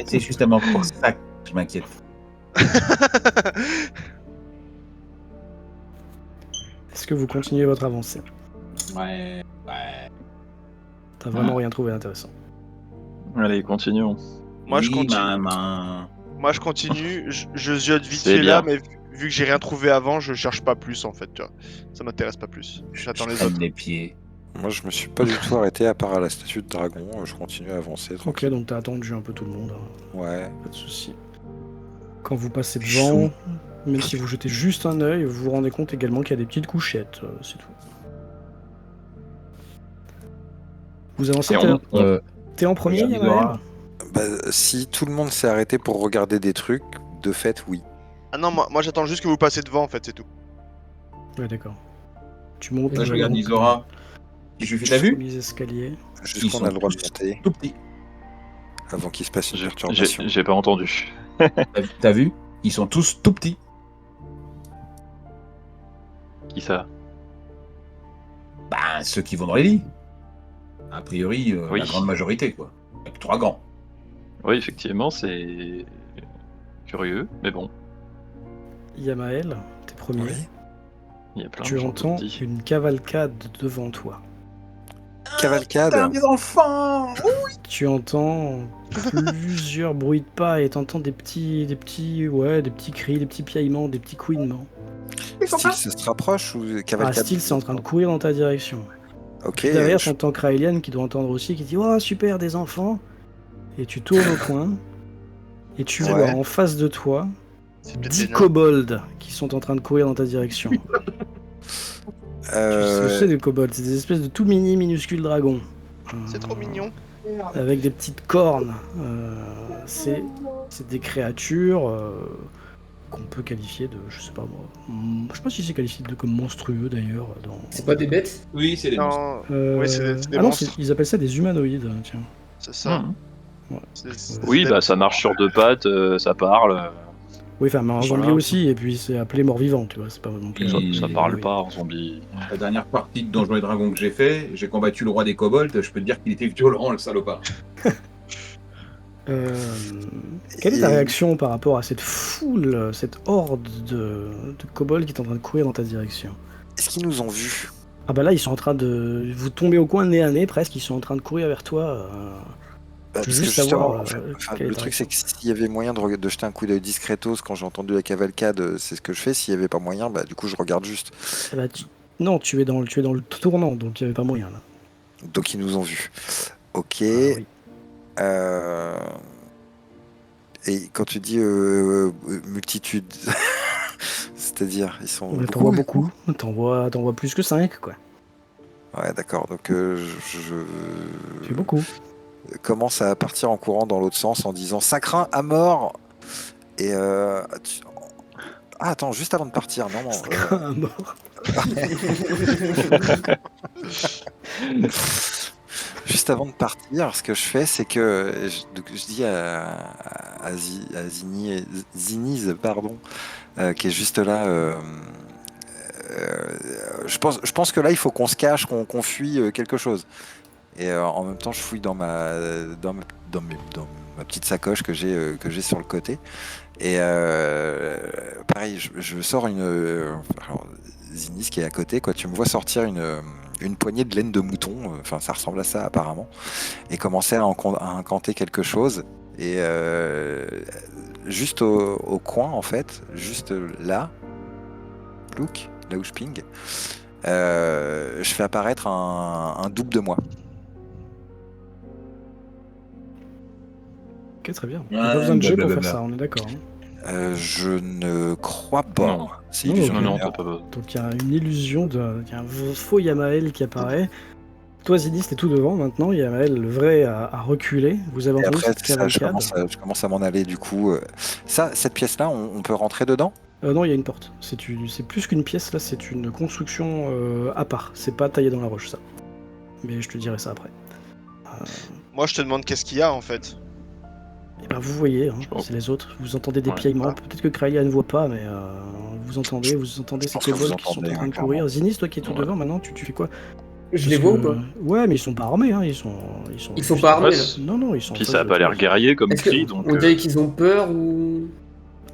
Speaker 7: C'est justement pour ça que je m'inquiète.
Speaker 1: Est-ce que vous continuez votre avancée?
Speaker 4: Ouais.
Speaker 1: T'as vraiment rien trouvé d'intéressant.
Speaker 3: Allez, continuons.
Speaker 5: Moi, je
Speaker 7: Oui,
Speaker 5: continue.
Speaker 7: maman.
Speaker 5: Moi, je continue. Je ziote vite
Speaker 3: C'est
Speaker 5: fait là,
Speaker 3: bien.
Speaker 5: mais vu que j'ai rien trouvé avant, je cherche pas plus en fait. Tu vois. Ça m'intéresse pas plus. J'attends
Speaker 7: Je
Speaker 5: les
Speaker 7: traîne
Speaker 5: autres.
Speaker 7: les pieds.
Speaker 2: Moi, je me suis pas du tout arrêté à part à la statue de dragon. Je continue à avancer.
Speaker 1: Ok,
Speaker 2: Tranquille.
Speaker 1: donc t'as attendu un peu tout le monde, hein.
Speaker 2: Ouais.
Speaker 1: Pas de soucis. Quand vous passez devant, même si vous jetez juste un œil, vous vous rendez compte également qu'il y a des petites couchettes, c'est tout. Vous avancez,
Speaker 3: Et
Speaker 1: t'es en premier,
Speaker 7: regarde
Speaker 1: Yamael?
Speaker 7: Isora.
Speaker 2: Bah, si tout le monde s'est arrêté pour regarder des trucs, de fait, oui.
Speaker 5: Ah non, moi j'attends juste que vous passez devant en fait, c'est tout.
Speaker 1: Ouais, d'accord. Tu montes
Speaker 7: Là, je regarde
Speaker 1: donc,
Speaker 7: Isora. Je lui fais, t'as vu?
Speaker 1: les escaliers.
Speaker 2: Juste
Speaker 7: Ils
Speaker 2: qu'on
Speaker 7: sont
Speaker 2: a le droit de
Speaker 7: tous
Speaker 2: monter
Speaker 7: tout petits.
Speaker 2: avant qu'il se passe une perturbation.
Speaker 3: j'ai pas entendu.
Speaker 7: T'as vu? Ils sont tous tout petits.
Speaker 3: Qui ça?
Speaker 7: Bah, ceux qui vont dans les lits. A priori,
Speaker 3: Oui.
Speaker 7: la grande majorité, quoi. Avec 3 grands.
Speaker 3: Oui, effectivement, c'est curieux, mais bon,
Speaker 1: Yamael, t'es premier.
Speaker 2: Oui.
Speaker 3: il y a plein
Speaker 1: Tu
Speaker 3: de gens
Speaker 1: entends
Speaker 3: tout petits.
Speaker 1: une cavalcade devant toi.
Speaker 2: Cavalcade.
Speaker 7: Des enfants!
Speaker 1: Tu entends plusieurs bruits de pas et t'entends des petits cris, des petits piaillements, des petits couinements.
Speaker 2: Style, ça se rapproche ou
Speaker 1: Ah,
Speaker 2: cavalcade?
Speaker 1: Style, c'est en train de courir dans ta direction.
Speaker 2: Ok.
Speaker 1: Puis derrière,
Speaker 2: je-
Speaker 1: t'entends Kraelian qui doit entendre aussi, qui dit « Oh, super, des enfants !» Et tu tournes au coin, et tu
Speaker 2: Ouais.
Speaker 1: vois en face de toi
Speaker 5: C'est peut-être
Speaker 1: 10
Speaker 5: des nains.
Speaker 1: kobolds qui sont en train de courir dans ta direction. Tu sais, des kobolds, c'est des espèces de tout minuscules dragons.
Speaker 5: C'est trop mignon.
Speaker 1: Avec des petites cornes. C'est des créatures qu'on peut qualifier de, je sais pas moi, je sais pas si c'est qualifié comme monstrueux d'ailleurs.
Speaker 6: C'est pas des bêtes?
Speaker 7: Oui, c'est des monstres.
Speaker 5: Non, oui, c'est des
Speaker 1: ah non,
Speaker 5: monstres.
Speaker 1: ils appellent ça des humanoïdes, tiens.
Speaker 5: C'est ça.
Speaker 3: Mhm.
Speaker 1: Ouais.
Speaker 5: C'est
Speaker 3: Oui,
Speaker 5: des-
Speaker 3: bah ça marche sur 2 pattes, ça parle.
Speaker 1: Oui, enfin, mais en
Speaker 3: Voilà.
Speaker 1: zombie aussi, et puis c'est appelé mort-vivant, tu vois, c'est pas non plus...
Speaker 3: Ça,
Speaker 7: Et-
Speaker 3: ça parle
Speaker 1: oui.
Speaker 3: pas en zombie.
Speaker 7: La dernière partie de Donjons et Dragons que j'ai fait, j'ai combattu le roi des kobolds. Je peux te dire qu'il était violent, le salopard.
Speaker 1: Quelle est ta
Speaker 2: Et-
Speaker 1: réaction par rapport à cette foule, cette horde de kobolds qui est en train de courir dans ta direction?
Speaker 2: Est-ce qu'ils nous ont vus?
Speaker 1: Ah bah là, ils sont en train de... Vous tombez au coin nez à nez, presque, ils sont en train de courir vers toi.
Speaker 2: Bah,
Speaker 1: Je veux
Speaker 2: parce que
Speaker 1: juste savoir,
Speaker 2: justement, enfin,
Speaker 1: quelle est
Speaker 2: le
Speaker 1: ta
Speaker 2: truc c'est que s'il y avait moyen de jeter un coup d'œil discretos quand j'ai entendu la cavalcade, c'est ce que je fais. S'il y avait pas moyen, bah du coup je regarde juste.
Speaker 1: Ah bah, non, tu es dans le tournant, donc il n'y avait pas moyen là.
Speaker 2: Donc ils nous ont vus. Ok.
Speaker 1: Ah oui.
Speaker 2: Euh, Et quand tu dis multitude, c'est-à-dire ils sont
Speaker 1: T'en vois beaucoup, t'en vois plus que 5, quoi.
Speaker 2: Ouais, d'accord. Donc
Speaker 1: C'est beaucoup.
Speaker 2: commence à partir en courant dans l'autre sens en disant ça craint à mort. Et ah, attends, juste avant de partir, non,
Speaker 1: Ça craint à mort.
Speaker 2: juste avant de partir, ce que je fais, c'est que je dis à Ziniz, pardon, qui est juste là, je pense que là, il faut qu'on se cache, qu'on fuit quelque chose. Et en même temps, je fouille dans dans ma petite sacoche que j'ai sur le côté. Et pareil, je sors alors, Zinis qui est à côté, quoi. Tu me vois sortir une poignée de laine de mouton. Enfin, ça ressemble à ça apparemment. Et commencer à incanter quelque chose. Et juste au coin, en fait, juste là, look, là où je ping, je fais apparaître un double de moi.
Speaker 1: Ok, très bien. Il n'y a pas besoin de jet pour faire ça, on est d'accord. Hein.
Speaker 2: Je ne crois pas.
Speaker 3: Non.
Speaker 2: C'est
Speaker 1: Non,
Speaker 2: illusion
Speaker 1: ok.
Speaker 2: de
Speaker 3: Non,
Speaker 2: lumière.
Speaker 3: t'as pas besoin.
Speaker 1: Donc il y a une illusion, il y a un faux Yamael qui apparaît. Toi, Zinis, t'es tout devant maintenant. Yamael, le vrai, a reculé. Vous avez
Speaker 2: Et
Speaker 1: entendu
Speaker 2: après,
Speaker 1: cette
Speaker 2: c'est ça,
Speaker 1: cavalcade.
Speaker 2: je commence à m'en aller du coup. Cette pièce-là, on peut rentrer dedans?
Speaker 1: Non, il y a une porte. C'est plus qu'une pièce, là, c'est une construction à part. C'est pas taillé dans la roche, ça. Mais je te dirai ça après.
Speaker 5: Moi, je te demande qu'est-ce qu'il y a en fait.
Speaker 1: Et ben, vous voyez, hein,
Speaker 3: Oh.
Speaker 1: c'est les autres. Vous entendez des
Speaker 3: Ouais.
Speaker 1: piaillements. Peut-être que Kralia ne voit pas, mais vous entendez ces
Speaker 2: pense que vous
Speaker 1: kobolds qui sont en
Speaker 2: entendez,
Speaker 1: train de
Speaker 2: clairement.
Speaker 1: courir. Zinis, toi qui es tout
Speaker 3: Ouais.
Speaker 1: devant, maintenant, tu fais quoi?
Speaker 6: Je les
Speaker 1: Parce
Speaker 6: vois ou
Speaker 1: que-
Speaker 6: pas?
Speaker 1: Ouais, mais ils sont pas armés, hein. Ils sont
Speaker 6: Ils sont
Speaker 1: juste-
Speaker 6: pas armés,
Speaker 3: Ouais,
Speaker 6: là.
Speaker 1: Non, ils sont.
Speaker 3: Puis
Speaker 1: en
Speaker 3: ça
Speaker 1: face
Speaker 3: a
Speaker 1: de
Speaker 3: pas l'air
Speaker 1: toi.
Speaker 3: guerrier comme
Speaker 6: Est-ce que
Speaker 3: cri, donc.
Speaker 6: on dirait qu'ils ont peur ou...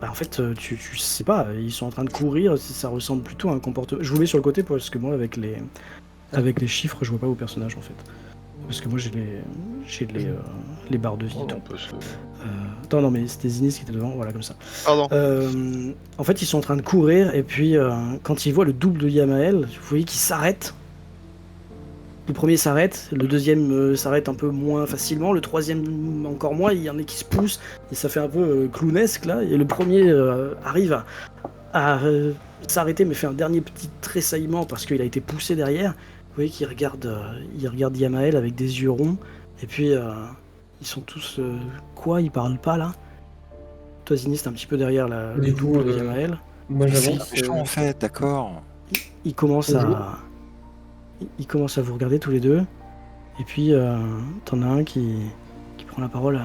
Speaker 1: Bah, en fait, tu sais pas, ils sont en train de courir, ça ressemble plutôt à un comportement. Je vous mets sur le côté parce que moi, avec les chiffres, je vois pas vos personnages en fait. Parce que moi, j'ai les barres de vie.
Speaker 3: Oh,
Speaker 1: et tout.
Speaker 3: on peut se-
Speaker 1: Attends, non, mais c'était Zinis qui était devant, voilà, comme ça.
Speaker 5: Pardon.
Speaker 1: En fait, ils sont en train de courir, et puis quand ils voient le double de Yamael, vous voyez qu'ils s'arrêtent. Le premier s'arrête, le deuxième s'arrête un peu moins facilement, le troisième encore moins, il y en a qui se poussent, et ça fait un peu clownesque là, et le premier arrive à s'arrêter, mais fait un dernier petit tressaillement parce qu'il a été poussé derrière. Vous voyez qu'il regarde, il regarde Yamael avec des yeux ronds, et puis ils sont tous... quoi, ils parlent pas là? Toi Zinis, t'es un petit peu derrière le
Speaker 6: Du coup,
Speaker 1: double de Yamael.
Speaker 6: Moi
Speaker 2: C'est
Speaker 6: j'avance.
Speaker 2: méchant en fait, d'accord.
Speaker 1: Il commence il commence à vous regarder tous les deux. Et puis, t'en as un qui prend la parole.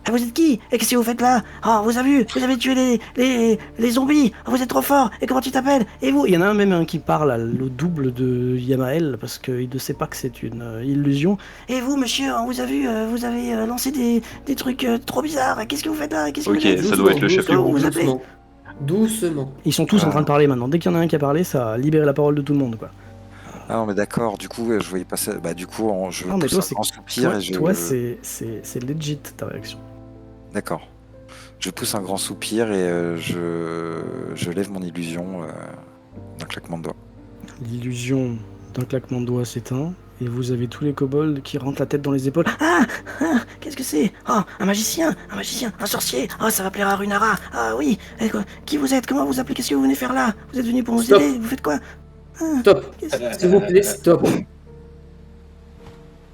Speaker 1: Ah, vous êtes qui? Et qu'est-ce que vous faites là? Oh, vous avez tué les zombies. Oh, vous êtes trop fort. Et comment tu t'appelles? Et vous? Il y en a un même qui parle le double de Yamael parce qu'il ne sait pas que c'est une illusion. Et vous, monsieur, vous avez lancé des trucs trop bizarres. Qu'est-ce que vous faites là? Qu'est-ce que
Speaker 3: Ok,
Speaker 1: vous êtes?
Speaker 3: ça doit être le chef
Speaker 1: Comment
Speaker 3: du
Speaker 1: vous
Speaker 3: groupe.
Speaker 1: appelez?
Speaker 6: Doucement.
Speaker 1: Ils sont tous en train de parler maintenant. Dès qu'il y en a un qui a parlé, ça a libéré la parole de tout le monde, quoi.
Speaker 2: Ah non, mais d'accord, du coup, je voyais pas ça. Bah, du coup, je
Speaker 1: Non, mais
Speaker 2: pousse
Speaker 1: toi,
Speaker 2: un
Speaker 1: c'est
Speaker 2: grand soupir et je.
Speaker 1: toi, c'est legit ta réaction.
Speaker 2: D'accord. Je pousse un grand soupir et je lève mon illusion d'un claquement de doigts.
Speaker 1: L'illusion d'un claquement de doigts s'éteint et vous avez tous les kobolds qui rentrent la tête dans les épaules. Ah, qu'est-ce que c'est? Oh, un magicien, un sorcier. Oh, ça va plaire à Runara. Ah oui. Et quoi, qui vous êtes? Comment vous appelez? Qu'est-ce que vous venez faire là? Vous êtes venu pour nous
Speaker 6: Stop.
Speaker 1: aider? Vous faites quoi?
Speaker 6: Stop. S'il vous plaît, stop.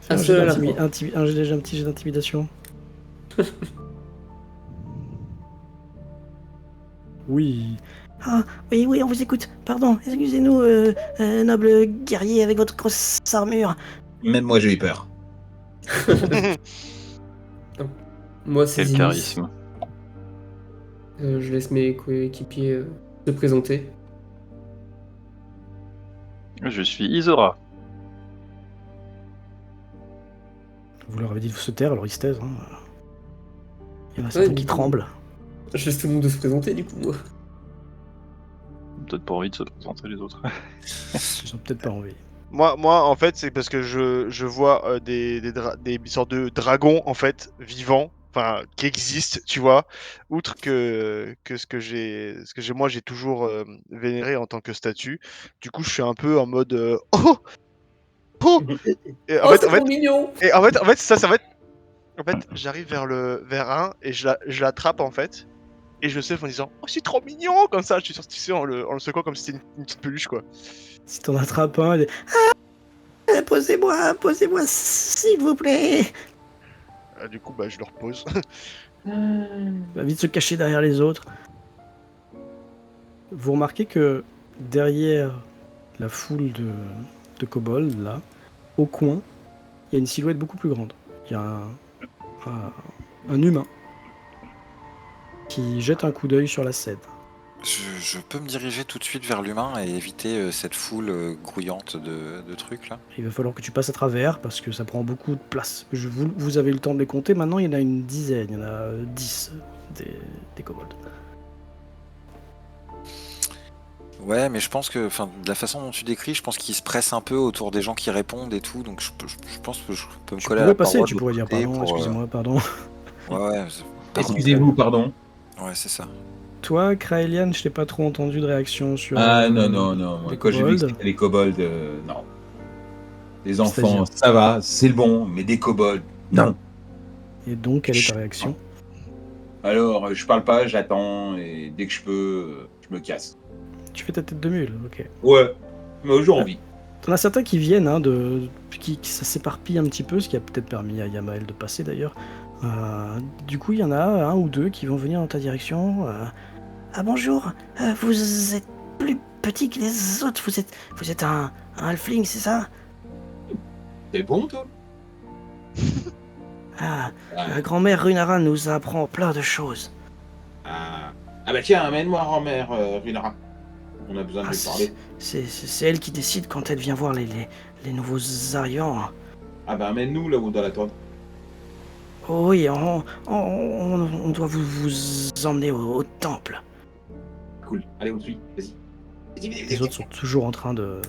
Speaker 1: Un
Speaker 6: Un
Speaker 1: jet
Speaker 6: seul à la
Speaker 1: d'intimi-
Speaker 6: fois.
Speaker 1: un petit jet d'intimidation. Oui. Ah, oui, on vous écoute. Pardon, excusez-nous, noble guerrier avec votre grosse armure.
Speaker 7: Même moi, j'ai eu peur.
Speaker 6: Moi c'est
Speaker 3: Quel
Speaker 6: Zinis.
Speaker 3: charisme.
Speaker 6: Je laisse mes coéquipiers se présenter.
Speaker 3: Je suis Isora.
Speaker 1: Vous leur avez dit de se taire, alors ils se taisent. Hein. Il y en a
Speaker 6: Ouais,
Speaker 1: certains
Speaker 6: du
Speaker 1: qui
Speaker 6: coup.
Speaker 1: tremblent.
Speaker 6: Je laisse tout le monde de se présenter du coup, moi.
Speaker 3: Peut-être pas envie de se présenter les autres.
Speaker 1: Ils ont peut-être pas envie.
Speaker 5: Moi, en fait, c'est parce que je vois des sortes de dragons, en fait, vivants, enfin, qui existent, tu vois, outre que ce que moi, j'ai toujours vénéré en tant que statue. Du coup, je suis un peu en mode oh, oh. Et
Speaker 6: Oh, c'est trop mignon.
Speaker 5: en fait, ça va être. En fait, j'arrive vers un et je l'attrape en fait. Et je le sais en disant oh, c'est trop mignon comme ça. Je suis sorti en le secouant comme si c'était une petite peluche, quoi.
Speaker 1: Si t'en attrapes un, il est... posez-moi, s'il vous plaît.
Speaker 5: Du coup, bah, je le repose.
Speaker 1: Va vite se cacher derrière les autres. Vous remarquez que derrière la foule de kobolds, là, au coin, il y a une silhouette beaucoup plus grande. Il y a un humain qui jette un coup d'œil sur la scène.
Speaker 2: Je peux me diriger tout de suite vers l'humain et éviter cette foule grouillante de trucs là.
Speaker 1: Il va falloir que tu passes à travers parce que ça prend beaucoup de place. Vous avez le temps de les compter, maintenant il y en a une dizaine, il y en a 10 des kobolds.
Speaker 2: Ouais, mais je pense que, enfin, de la façon dont tu décris, je pense qu'ils se pressent un peu autour des gens qui répondent et tout, donc je pense que je peux me
Speaker 1: Tu
Speaker 2: coller à
Speaker 1: pourrais
Speaker 2: la
Speaker 1: passer,
Speaker 2: paroi de
Speaker 1: tu
Speaker 2: l'autre
Speaker 1: pourrais dire
Speaker 2: côté
Speaker 1: pardon,
Speaker 2: pour,
Speaker 1: excusez-moi, pardon.
Speaker 2: Ouais, pardon.
Speaker 7: Excusez-vous, pardon.
Speaker 2: Ouais, c'est ça.
Speaker 1: Toi, Kraelian, je t'ai pas trop entendu de réaction sur
Speaker 7: Ah non. Moi,
Speaker 1: les
Speaker 7: quand j'ai vu que
Speaker 1: kobolds.
Speaker 7: c'était les kobolds, non. Les enfants,
Speaker 1: C'est-à-dire
Speaker 7: ça va, c'est le bon, mais des kobolds, non.
Speaker 1: Et donc, quelle est ta réaction?
Speaker 7: Alors, je parle pas, j'attends, et dès que je peux, je me casse.
Speaker 1: Tu fais ta tête de mule, ok.
Speaker 7: Ouais, mais j'ai envie.
Speaker 1: T'en as certains qui viennent, hein, qui ça s'éparpille un petit peu, ce qui a peut-être permis à Yamael de passer d'ailleurs. Du coup, il y en a un ou deux qui vont venir dans ta direction. Ah bonjour, vous êtes plus petit que les autres, vous êtes un halfling, c'est ça?
Speaker 7: T'es bon, toi?
Speaker 1: Ah,
Speaker 7: Ah,
Speaker 1: la grand-mère Runara nous apprend plein de choses.
Speaker 7: ah bah tiens, amène-moi grand-mère Runara. On a besoin de
Speaker 1: Ah,
Speaker 7: lui parler.
Speaker 1: c'est elle qui décide quand elle vient voir les nouveaux arrivants.
Speaker 7: Ah bah amène-nous là où on doit l'attendre.
Speaker 1: Oh oui, on doit vous emmener au temple.
Speaker 7: Cool, allez, on te suit, vas-y.
Speaker 1: Les autres sont toujours en train de...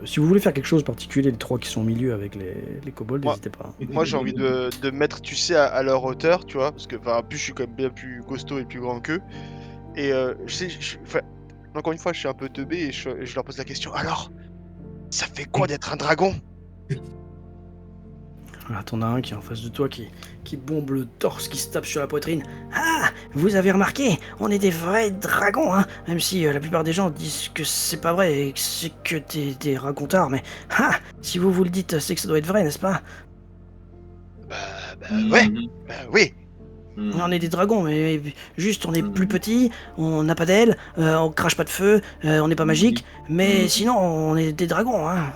Speaker 1: Si vous voulez faire quelque chose de particulier, les trois qui sont au milieu avec les kobolds,
Speaker 5: Moi-
Speaker 1: n'hésitez pas.
Speaker 5: Moi, j'ai envie de me mettre, tu sais, à leur hauteur, tu vois, parce que, enfin, plus je suis quand même bien plus costaud et plus grand qu'eux. Et enfin, encore une fois, je suis un peu teubé et je leur pose la question. Alors, ça fait quoi d'être un dragon?
Speaker 1: Voilà, t'en as un qui est en face de toi, qui bombe le torse, qui se tape sur la poitrine. Ah, vous avez remarqué, on est des vrais dragons, hein, même si la plupart des gens disent que c'est pas vrai et que c'est que des racontards, mais si vous le dites, c'est que ça doit être vrai, n'est-ce pas?
Speaker 5: Ouais, oui.
Speaker 1: On est des dragons, mais juste on est plus petits, on n'a pas d'ailes, on crache pas de feu, on n'est pas magique, mais sinon on est des dragons, hein.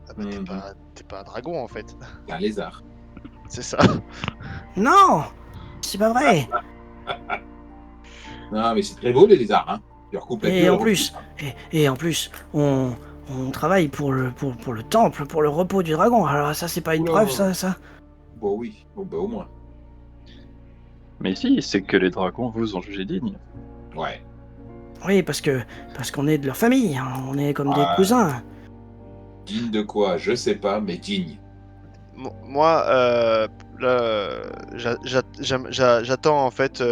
Speaker 5: Ah bah, t'es pas un dragon en fait.
Speaker 7: Un lézard.
Speaker 5: C'est ça.
Speaker 1: Non, c'est pas vrai.
Speaker 7: Non, mais c'est très beau les lézards, hein. Tu recoupe la
Speaker 1: Et
Speaker 7: queue,
Speaker 1: en
Speaker 7: on
Speaker 1: plus, et en plus, on travaille pour le temple, pour le repos du dragon. Alors ça, c'est pas une
Speaker 7: Oula.
Speaker 1: preuve, ça.
Speaker 7: Bon oui, bon bah au moins.
Speaker 3: Mais si, c'est que les dragons vous ont jugé digne.
Speaker 7: Ouais.
Speaker 1: Oui, parce qu'on est de leur famille, hein, on est comme des
Speaker 7: Ah.
Speaker 1: cousins.
Speaker 7: Digne de quoi, je sais pas, mais digne.
Speaker 5: Moi, là, j'attends en fait,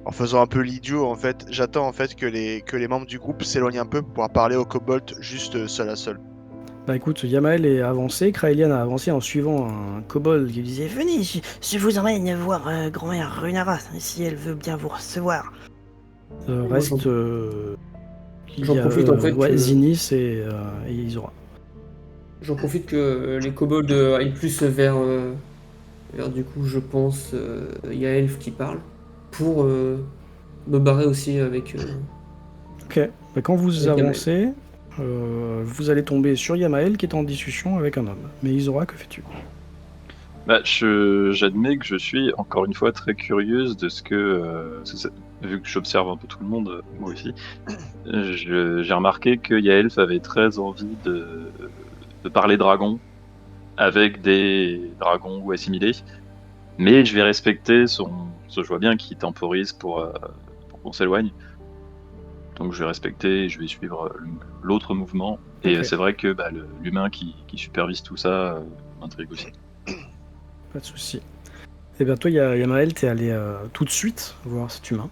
Speaker 5: en faisant un peu l'idiot en fait, j'attends en fait que les membres du groupe s'éloignent un peu pour pouvoir parler au kobold juste seul à seul.
Speaker 1: Bah écoute, Yamael est avancé, Kraelian a avancé en suivant un kobold qui lui disait « Venez, je vous emmène voir grand-mère Runara, si elle veut bien vous recevoir. » Reste...
Speaker 6: j'en profite, en fait,
Speaker 1: ouais,
Speaker 6: que-
Speaker 1: Zinis et Isora.
Speaker 6: J'en profite que les kobolds aillent plus vers du coup, je pense, Yaelf qui parle, pour me barrer aussi avec...
Speaker 1: Ok, bah, quand vous
Speaker 6: Avec
Speaker 1: avancez, vous allez tomber sur Yamael qui est en discussion avec un homme. Mais Isora, que fais-tu?
Speaker 3: Bah, j'admets que je suis encore une fois très curieuse de ce que, vu que j'observe un peu tout le monde, moi aussi, j'ai remarqué que Yaelf avait très envie de parler dragon avec des dragons ou assimilés, mais je vais respecter je vois bien qu'il temporise pour qu'on s'éloigne, donc je vais respecter et je vais suivre l'autre mouvement, et
Speaker 1: Ok.
Speaker 3: c'est vrai que bah, l'humain qui supervise tout ça m'intrigue aussi.
Speaker 1: Pas de souci. Et bien toi, Yamael, t'es allé tout de suite voir cet humain.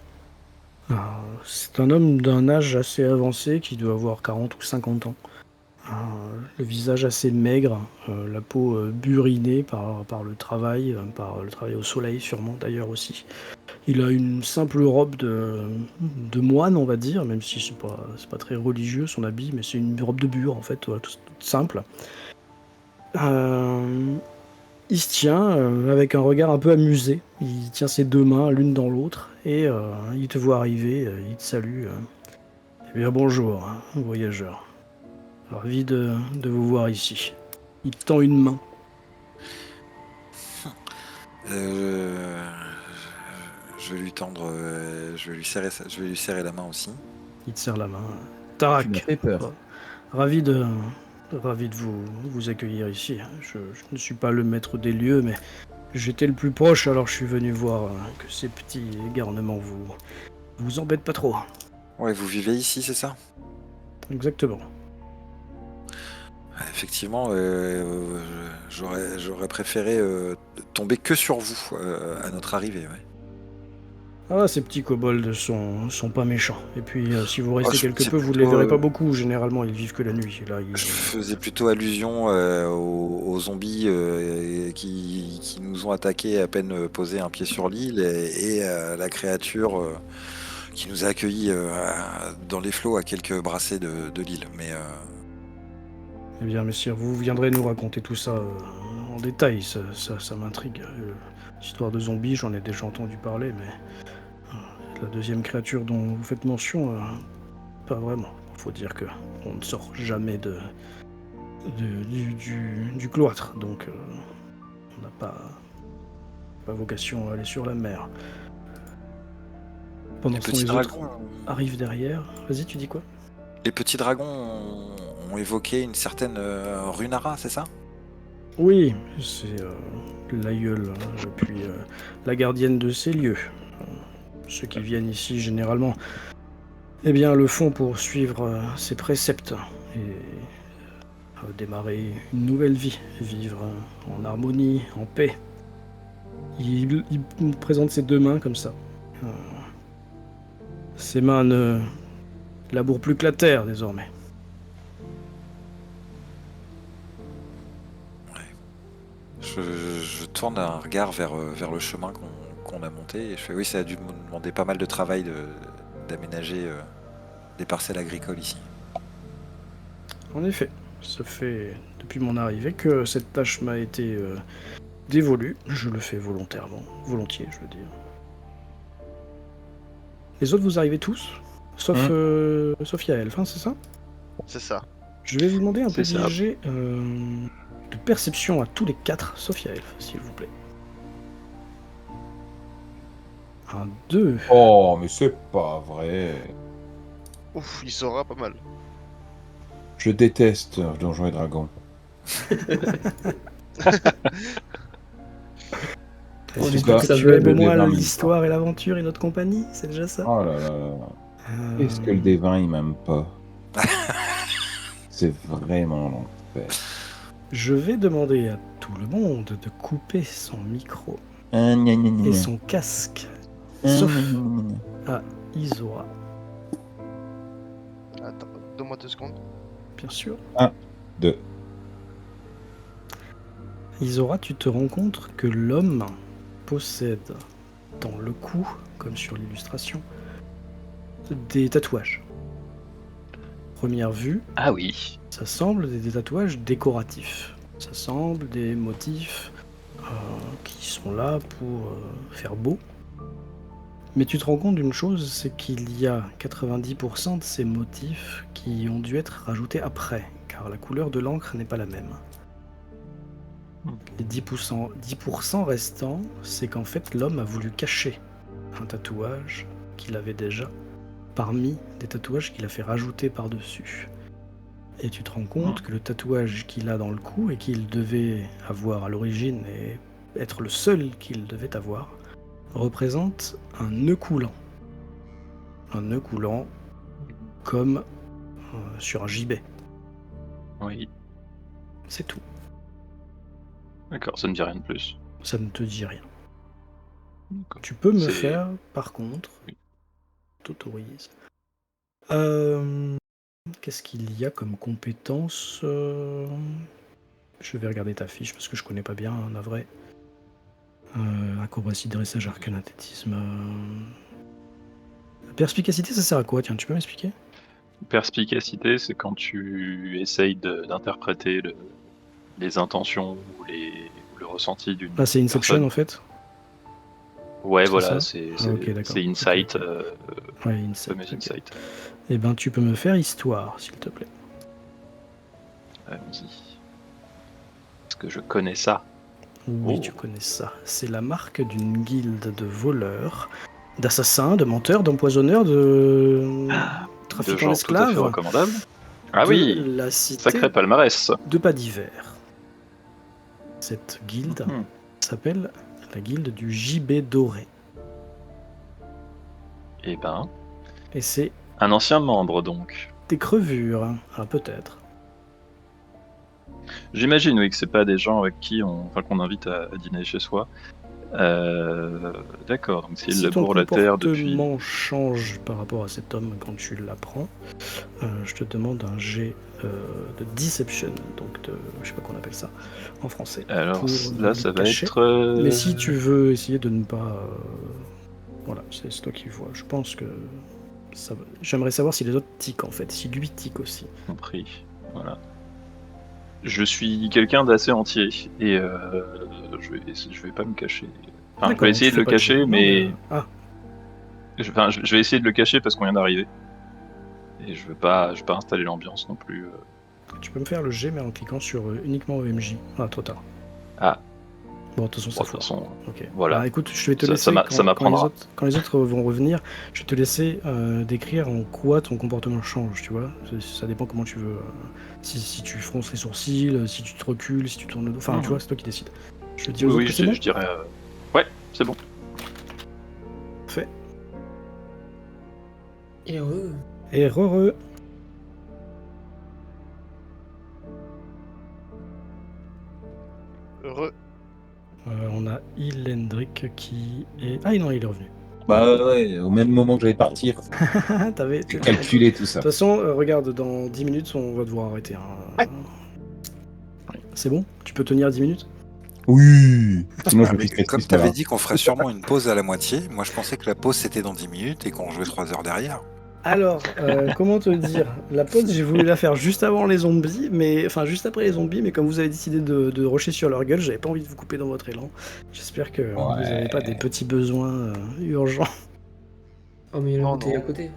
Speaker 1: C'est un homme d'un âge assez avancé qui doit avoir 40 ou 50 ans. Le visage assez maigre, la peau burinée par le travail au soleil sûrement d'ailleurs aussi. Il a une simple robe de moine, on va dire, même si c'est pas très religieux son habit, mais c'est une robe de bure en fait, voilà, toute simple. Il se tient avec un regard un peu amusé. Il tient ses deux mains l'une dans l'autre et il te voit arriver, il te salue. Eh bien bonjour, hein, voyageur. Ravi de vous voir ici. Il te tend une main.
Speaker 2: je vais lui tendre, je vais lui serrer la main aussi.
Speaker 1: Il te serre la main.
Speaker 8: Tu m'as
Speaker 1: Tarak,
Speaker 8: fait peur.
Speaker 1: ravi de vous accueillir ici. Je ne suis pas le maître des lieux, mais j'étais le plus proche, alors je suis venu voir que ces petits garnements vous embêtent pas trop.
Speaker 2: Ouais, vous vivez ici, c'est ça?
Speaker 1: Exactement.
Speaker 2: Effectivement, j'aurais préféré tomber que sur vous à notre arrivée. Ouais.
Speaker 1: Ah, ces petits kobolds sont pas méchants. Et puis, si vous restez
Speaker 2: je
Speaker 1: quelque
Speaker 2: faisais
Speaker 1: peu, vous ne les
Speaker 2: plutôt,
Speaker 1: verrez pas beaucoup. Généralement, ils vivent que la nuit. Là,
Speaker 2: Je faisais plutôt allusion aux zombies qui nous ont attaqués à peine posé un pied sur l'île et à la créature qui nous a accueillis dans les flots à quelques brassées de l'île. Mais
Speaker 1: Eh bien, messieurs, vous viendrez nous raconter tout ça en détail. Ça m'intrigue. L'histoire de zombies, j'en ai déjà entendu parler, mais la deuxième créature dont vous faites mention, pas vraiment. Faut dire que on ne sort jamais du cloître, donc on n'a pas vocation à aller sur la mer. Pendant
Speaker 2: les
Speaker 1: ce temps,
Speaker 2: petits
Speaker 1: les autres
Speaker 2: dragons,
Speaker 1: arrivent derrière. Vas-y, tu dis quoi?
Speaker 2: les petits dragons ont évoqué une certaine Runara, c'est ça?
Speaker 1: Oui, c'est l'aïeul, puis la gardienne de ces lieux. Ceux qui viennent ici, généralement, eh bien, le font pour suivre ses préceptes et démarrer une nouvelle vie, vivre en harmonie, en paix. Il me présente ses deux mains comme ça. Ses mains ne labourent plus que la terre, désormais.
Speaker 2: Je tourne un regard vers le chemin qu'on a monté et je fais oui, ça a dû me demander pas mal de travail d'aménager des parcelles agricoles ici.
Speaker 1: En effet, ça fait depuis mon arrivée que cette tâche m'a été dévolue. Je le fais volontiers, je veux dire. Les autres, vous arrivez tous, sauf Yael, hein, c'est ça?
Speaker 5: C'est ça.
Speaker 1: Je vais vous demander un
Speaker 3: C'est
Speaker 1: petit
Speaker 3: ça.
Speaker 1: jet de perception à tous les quatre, sauf Yael, s'il vous plaît. Un 2.
Speaker 8: Oh, mais c'est pas vrai.
Speaker 5: Ouf, il saura pas mal.
Speaker 8: Je déteste Donjons et Dragons.
Speaker 6: On
Speaker 8: tout
Speaker 6: espère
Speaker 8: cas,
Speaker 6: que ça
Speaker 1: tu
Speaker 6: veut
Speaker 1: aimes au
Speaker 8: le
Speaker 1: moins
Speaker 8: D20
Speaker 1: l'histoire et l'aventure et notre compagnie, c'est déjà ça?
Speaker 8: Oh là là là. Est-ce que le D20 il m'aime pas? C'est vraiment l'enfer.
Speaker 1: Je vais demander à tout le monde de couper son micro
Speaker 8: Gna, gna, gna,
Speaker 1: et
Speaker 8: gna.
Speaker 1: son casque,
Speaker 8: Gna,
Speaker 1: sauf
Speaker 8: gna, gna, gna.
Speaker 1: à Isora,
Speaker 5: Attends, donne-moi 2 secondes.
Speaker 1: bien sûr.
Speaker 8: 2.
Speaker 1: Isora, tu te rends compte que l'homme possède dans le cou, comme sur l'illustration, des tatouages. Première vue,
Speaker 3: Ah oui.
Speaker 1: ça semble des tatouages décoratifs. Ça semble des motifs qui sont là pour faire beau. Mais tu te rends compte d'une chose, c'est qu'il y a 90% de ces motifs qui ont dû être rajoutés après, car la couleur de l'encre n'est pas la même. Les 10% restants, c'est qu'en fait l'homme a voulu cacher un tatouage qu'il avait déjà parmi des tatouages qu'il a fait rajouter par-dessus. Et tu te rends compte que le tatouage qu'il a dans le cou et qu'il devait avoir à l'origine et être le seul qu'il devait avoir, représente un nœud coulant. Un nœud coulant comme sur un gibet.
Speaker 3: Oui.
Speaker 1: C'est tout.
Speaker 3: D'accord, ça ne dit rien de plus.
Speaker 1: Ça ne te dit rien.
Speaker 3: D'accord.
Speaker 1: Tu peux me
Speaker 3: C'est-
Speaker 1: faire, par contre,
Speaker 3: Oui.
Speaker 1: t'autorise. Qu'est-ce qu'il y a comme compétence Je vais regarder ta fiche parce que je connais pas bien, navré. Acrobatie, dressage, arcane, athlétisme. Perspicacité, ça sert à quoi? Tiens, tu peux m'expliquer?
Speaker 3: Perspicacité, c'est quand tu essayes d'interpréter les intentions ou le ressenti d'une
Speaker 1: Ah, c'est Inception
Speaker 3: personne.
Speaker 1: en fait.
Speaker 3: Ouais,
Speaker 1: c'est
Speaker 3: voilà,
Speaker 1: ça
Speaker 3: c'est
Speaker 1: Ah, ok, d'accord.
Speaker 3: c'est Insight,
Speaker 1: Ok, Ouais,
Speaker 3: fameux
Speaker 1: Insight. Ok.
Speaker 3: Insight.
Speaker 1: Eh ben, tu peux me faire histoire, s'il te plaît.
Speaker 3: Allons-y. Est-ce que je connais ça?
Speaker 1: Oui,
Speaker 3: Oh.
Speaker 1: tu connais ça. C'est la marque d'une guilde de voleurs d'assassins, de menteurs, d'empoisonneurs, de
Speaker 3: De
Speaker 1: trafiquants
Speaker 3: gens tout à fait
Speaker 1: d'esclaves,
Speaker 3: recommandables. Ah
Speaker 1: de
Speaker 3: oui,
Speaker 1: la cité
Speaker 3: sacré palmarès.
Speaker 1: de pas d'hiver. Cette guilde
Speaker 3: Mhm.
Speaker 1: s'appelle la guilde du gibet doré.
Speaker 3: Eh ben,
Speaker 1: Et c'est
Speaker 3: un ancien membre donc.
Speaker 1: des crevures, hein. Ah, peut-être.
Speaker 3: J'imagine, oui, que c'est pas des gens avec qui qu'on invite à dîner chez soi. D'accord, donc s'ils
Speaker 1: Si ton
Speaker 3: labourent la terre depuis.
Speaker 1: comportement change par rapport à cet homme quand tu l'apprends, je te demande un jet de deception, donc je sais pas qu'on appelle ça en français.
Speaker 3: Alors
Speaker 1: pour
Speaker 3: là,
Speaker 1: le
Speaker 3: ça va
Speaker 1: cacher.
Speaker 3: être.
Speaker 1: Mais si tu veux essayer de ne pas, voilà, c'est toi qui vois. Je pense que ça. J'aimerais savoir si les autres tiquent en fait, si lui tique aussi.
Speaker 3: Compris. Voilà. Je suis quelqu'un d'assez entier et je vais pas me cacher. Enfin, je
Speaker 1: D'accord,
Speaker 3: vais essayer
Speaker 1: tu
Speaker 3: de
Speaker 1: fais
Speaker 3: le
Speaker 1: pas de jet.
Speaker 3: cacher,
Speaker 1: Non,
Speaker 3: mais
Speaker 1: ah,
Speaker 3: je vais essayer de le cacher parce qu'on vient d'arriver. Et je veux pas installer l'ambiance non plus.
Speaker 1: tu peux me faire le jet mais en cliquant sur uniquement EMJ. Ah, trop tard.
Speaker 3: Ah,
Speaker 1: Bon, de toute façon,
Speaker 3: bon,
Speaker 1: ça
Speaker 3: de toute
Speaker 1: foire.
Speaker 3: façon,
Speaker 1: Ok.
Speaker 3: voilà.
Speaker 1: Bah, écoute, je vais te
Speaker 3: Ça-
Speaker 1: laisser
Speaker 3: ça m'a- ça m'apprendra.
Speaker 1: quand les autres vont revenir, je vais te laisser décrire en quoi ton comportement change, tu vois. Ça dépend comment tu veux. Si tu fronces les sourcils, si tu te recules, si tu tournes le dos. Enfin, tu vois, c'est toi qui décides. Je te dis aux
Speaker 3: Oui,
Speaker 1: autres
Speaker 3: oui,
Speaker 1: que c'est bon.
Speaker 3: je dirais. Ouais, c'est bon.
Speaker 1: Fait.
Speaker 6: Et heureux.
Speaker 1: Et heureux.
Speaker 5: Heureux.
Speaker 1: On a Ilendrick qui est. Ah non, il est revenu.
Speaker 8: Bah ouais, au même moment que j'allais partir,
Speaker 1: T'avais.
Speaker 8: j'ai calculé tout ça.
Speaker 1: De toute façon, regarde, dans 10 minutes, on va devoir arrêter. Hein. C'est bon? Tu peux tenir 10 minutes?
Speaker 8: Oui. Sinon je
Speaker 2: Ah,
Speaker 8: me
Speaker 2: mais
Speaker 8: fixerai
Speaker 2: comme
Speaker 8: dessus,
Speaker 2: t'avais
Speaker 8: voilà.
Speaker 2: dit qu'on ferait sûrement une pause à la moitié, moi je pensais que la pause c'était dans 10 minutes et qu'on jouait 3 heures derrière.
Speaker 1: Alors, comment te dire? La pause, j'ai voulu la faire juste avant les zombies, mais enfin juste après les zombies, mais comme vous avez décidé de rusher sur leur gueule, j'avais pas envie de vous couper dans votre élan. J'espère que vous n'avez pas des petits besoins urgents.
Speaker 6: Oh, mais il y a la
Speaker 5: Non,
Speaker 6: bouteille
Speaker 5: non.
Speaker 6: à côté.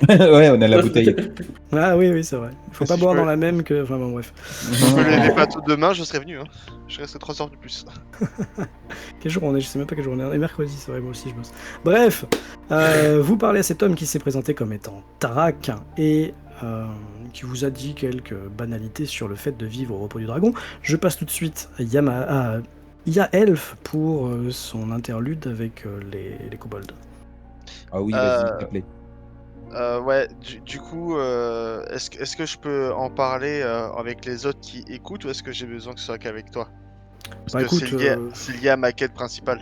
Speaker 8: Ouais, on a la bouteille.
Speaker 1: Ah oui, c'est vrai. Faut pas
Speaker 5: Si
Speaker 1: boire
Speaker 5: je peux-
Speaker 1: dans la même que. Enfin bon, bref.
Speaker 5: Si je me levais pas tout demain, je serais venu. Hein. Je resterais 3 heures de plus.
Speaker 1: Quel jour on est? Je sais même pas quel jour on est. Et mercredi, c'est vrai, moi aussi je bosse. Bref, vous parlez à cet homme qui s'est présenté comme étant Tarak et qui vous a dit quelques banalités sur le fait de vivre au repos du dragon. Je passe tout de suite à Yaelf pour son interlude avec les kobolds.
Speaker 8: Ah oui,
Speaker 5: Euh,
Speaker 8: vas-y, t'appelais.
Speaker 5: Ouais, du coup, est-ce que je peux en parler avec les autres qui écoutent ou est-ce que j'ai besoin que ce soit qu'avec toi? Parce
Speaker 1: Bah
Speaker 5: que
Speaker 1: écoute,
Speaker 5: c'est lié à ma quête principale.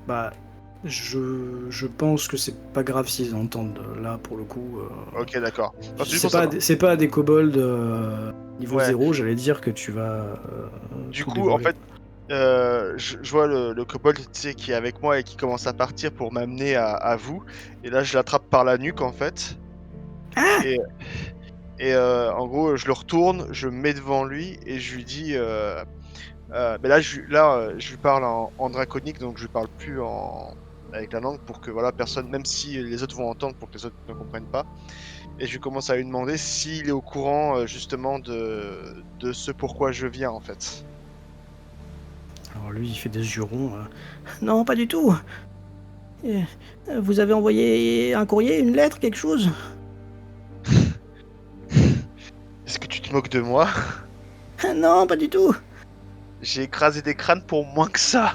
Speaker 1: bah je pense que c'est pas grave s'ils entendent là pour le coup.
Speaker 5: Ok, d'accord. Non, c'est juste
Speaker 1: C'est
Speaker 5: pour
Speaker 1: pas,
Speaker 5: savoir.
Speaker 1: c'est pas des kobolds niveau
Speaker 5: Ouais.
Speaker 1: 0, j'allais dire que tu vas.
Speaker 5: Du
Speaker 1: tout
Speaker 5: coup, en
Speaker 1: dévorer.
Speaker 5: fait, je vois le kobold tu sais, qui est avec moi et qui commence à partir pour m'amener à vous. Et là, je l'attrape par la nuque en fait. Et en gros, je le retourne, je me mets devant lui et je lui dis. Mais là, je lui parle en draconique, donc je lui parle plus avec la langue pour que voilà, personne, même si les autres vont entendre, pour que les autres ne comprennent pas. Et je commence à lui demander s'il est au courant justement de ce pourquoi je viens en fait.
Speaker 1: Alors lui, il fait des jurons. Non, pas du tout. Vous avez envoyé un courrier, une lettre, quelque chose?
Speaker 5: Est-ce que tu te moques de moi?
Speaker 1: Non, pas du tout.
Speaker 5: J'ai écrasé des crânes pour moins que ça.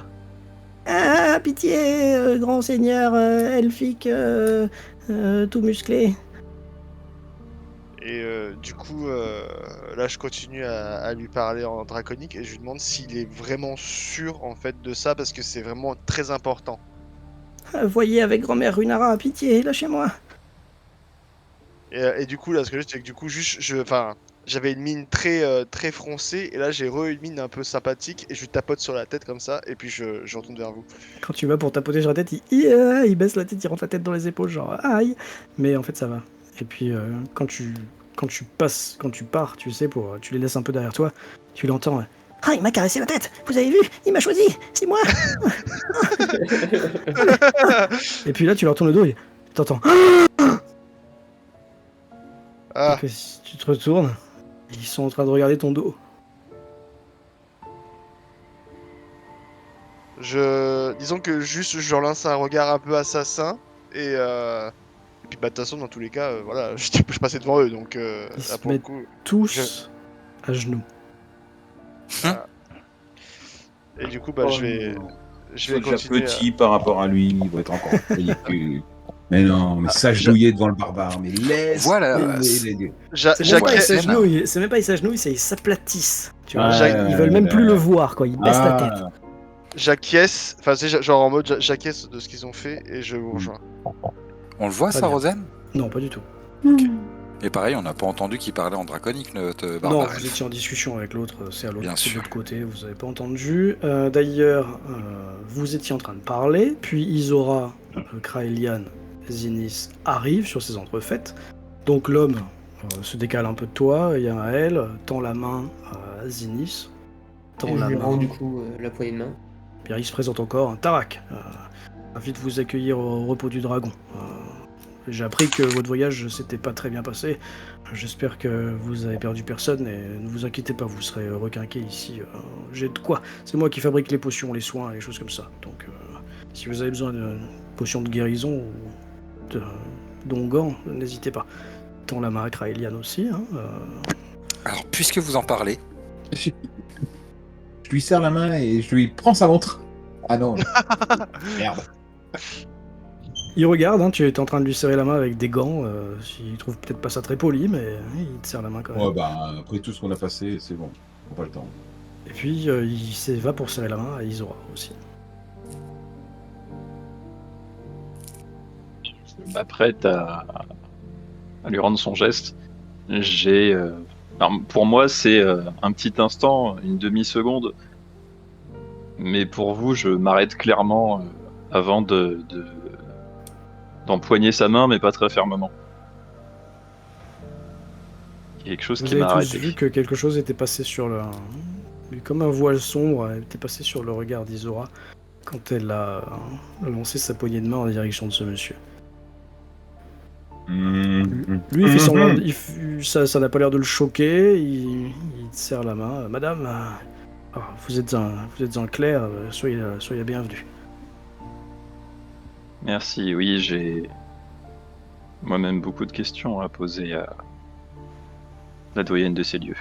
Speaker 1: Ah, pitié, grand seigneur elfique, tout musclé.
Speaker 5: Et du coup, là, je continue à lui parler en draconique et je lui demande s'il est vraiment sûr en fait de ça parce que c'est vraiment très important.
Speaker 1: Voyez avec grand-mère Runara, pitié, lâchez-moi.
Speaker 5: Et du coup, là, ce que je c'est que du coup, juste, j'avais une mine très froncée et là, j'ai une mine un peu sympathique et je lui tapote sur la tête comme ça et puis je retourne vers vous.
Speaker 1: Quand tu vas pour tapoter sur la tête, il baisse la tête, il rentre la tête dans les épaules, genre aïe. Mais en fait, ça va. Et puis, quand tu pars, tu sais, tu les laisses un peu derrière toi, tu l'entends. Ah, il m'a caressé la tête. Vous avez vu? Il m'a choisi. C'est moi. Et puis là, tu leur tournes le dos et t'entends.
Speaker 5: Ah,
Speaker 1: Donc, si tu te retournes, ils sont en train de regarder ton dos.
Speaker 5: Disons que juste je leur lance un regard un peu assassin et puis bah de toute façon dans tous les cas voilà je passais devant eux donc
Speaker 1: Ils
Speaker 5: là
Speaker 1: se
Speaker 5: pour le
Speaker 1: mettent
Speaker 5: coup
Speaker 1: tous à genoux.
Speaker 5: voilà. Et du coup bah
Speaker 8: Oh
Speaker 5: je vais
Speaker 8: non. Ils
Speaker 5: je
Speaker 8: sont
Speaker 5: vais
Speaker 8: déjà
Speaker 5: continuer.
Speaker 8: petits par rapport à lui, il va être encore ridicule. Mais non, mais s'agenouiller devant le barbare, mais laisse
Speaker 2: Voilà.
Speaker 8: tomber les dieux.
Speaker 1: C'est même pas ils
Speaker 5: J'acquiesce
Speaker 1: s'agenouillent, c'est même pas ils s'agenouillent, c'est ils s'aplatissent. Tu vois,
Speaker 5: Ouais,
Speaker 1: ils veulent même plus le voir, quoi. Ils baissent la tête.
Speaker 5: enfin c'est genre en mode j'acquiesce de ce qu'ils ont fait et je vous rejoins.
Speaker 2: On le voit,
Speaker 1: Très
Speaker 2: ça,
Speaker 1: bien.
Speaker 2: Rosen?
Speaker 1: Non, pas du tout.
Speaker 2: Et pareil, on n'a pas entendu qu'il parlait en draconique, notre
Speaker 1: Non,
Speaker 2: barbare.
Speaker 1: vous étiez en discussion avec l'autre, c'est à l'autre,
Speaker 2: Bien
Speaker 1: c'est de
Speaker 2: sûr.
Speaker 1: l'autre côté, vous avez pas entendu. D'ailleurs, vous étiez en train de parler, puis Isora, Kraelian, Zinnis arrivent sur ces entrefaites. Donc l'homme se décale un peu de toi, il y a elle, tend la main à Zinnis, tend
Speaker 6: Et je
Speaker 1: la
Speaker 6: lui rends
Speaker 1: main.
Speaker 6: du coup la poignée de main.
Speaker 1: Bien, il se présente encore, Tarak. Ravi de vous accueillir au repos du dragon. J'ai appris que votre voyage s'était pas très bien passé. J'espère que vous avez perdu personne et ne vous inquiétez pas, vous serez requinqué ici. J'ai de quoi. C'est moi qui fabrique les potions, les soins et les choses comme ça. Donc, si vous avez besoin de potions de guérison ou d'onguents, n'hésitez pas. Tends la main à Kraelian aussi. Hein,
Speaker 2: Alors, puisque vous en parlez,
Speaker 8: Je lui serre la main et je lui prends sa montre. Ah non. Merde.
Speaker 1: Il regarde, hein, tu es en train de lui serrer la main avec des gants. Il trouve peut-être pas ça très poli, mais il te serre la main quand même.
Speaker 8: Ouais, bah, après tout ce qu'on a passé, c'est bon. On n'a pas le temps.
Speaker 1: Et puis il va pour serrer la main à Isora aussi.
Speaker 3: Je m'apprête à lui rendre son geste. Alors, pour moi, c'est un petit instant, une demi-seconde. Mais pour vous, je m'arrête clairement avant d'empoigner sa main, mais pas très fermement. Il y a quelque chose
Speaker 1: Vous
Speaker 3: qui
Speaker 1: avez
Speaker 3: m'a
Speaker 1: tous
Speaker 3: arrêté.
Speaker 1: vu que quelque chose était passé sur le... Comme un voile sombre était passé sur le regard d'Isora quand elle a lancé sa poignée de main en direction de ce monsieur. Lui, il fait semblant, ça n'a pas l'air de le choquer, il te serre la main. Madame, vous êtes un clerc, soyez la bienvenue.
Speaker 3: Merci, oui, j'ai moi-même beaucoup de questions à poser à la doyenne de ces lieux.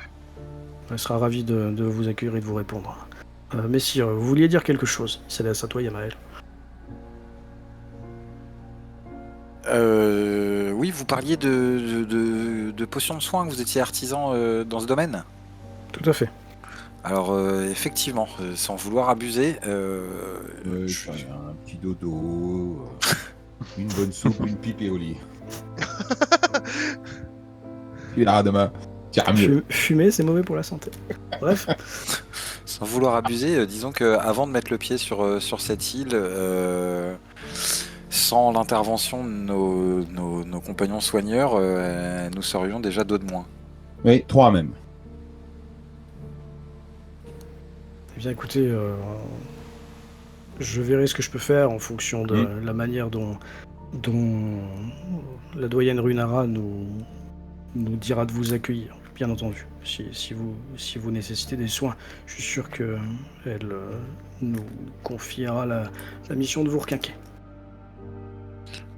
Speaker 1: Elle sera ravie de vous accueillir et de vous répondre. Messire, vous vouliez dire quelque chose? Il s'adresse à toi, Yamael.
Speaker 2: oui, vous parliez de potions de soins, que vous étiez artisan dans ce domaine.
Speaker 1: Tout à fait.
Speaker 2: Alors, effectivement, sans vouloir abuser,
Speaker 8: Un petit dodo, une bonne soupe, une pipe et au lit. Il a demain. Tiens, mieux.
Speaker 1: Fumer, c'est mauvais pour la santé. Bref.
Speaker 2: sans vouloir abuser, disons qu'avant de mettre le pied sur cette île, sans l'intervention de nos compagnons soigneurs, nous serions déjà deux de moins.
Speaker 8: Oui, 3 même.
Speaker 1: Eh bien, écoutez, je verrai ce que je peux faire en fonction de la manière dont la doyenne Runara nous dira de vous accueillir, bien entendu. Si vous nécessitez des soins, je suis sûr qu'elle nous confiera la mission de vous requinquer.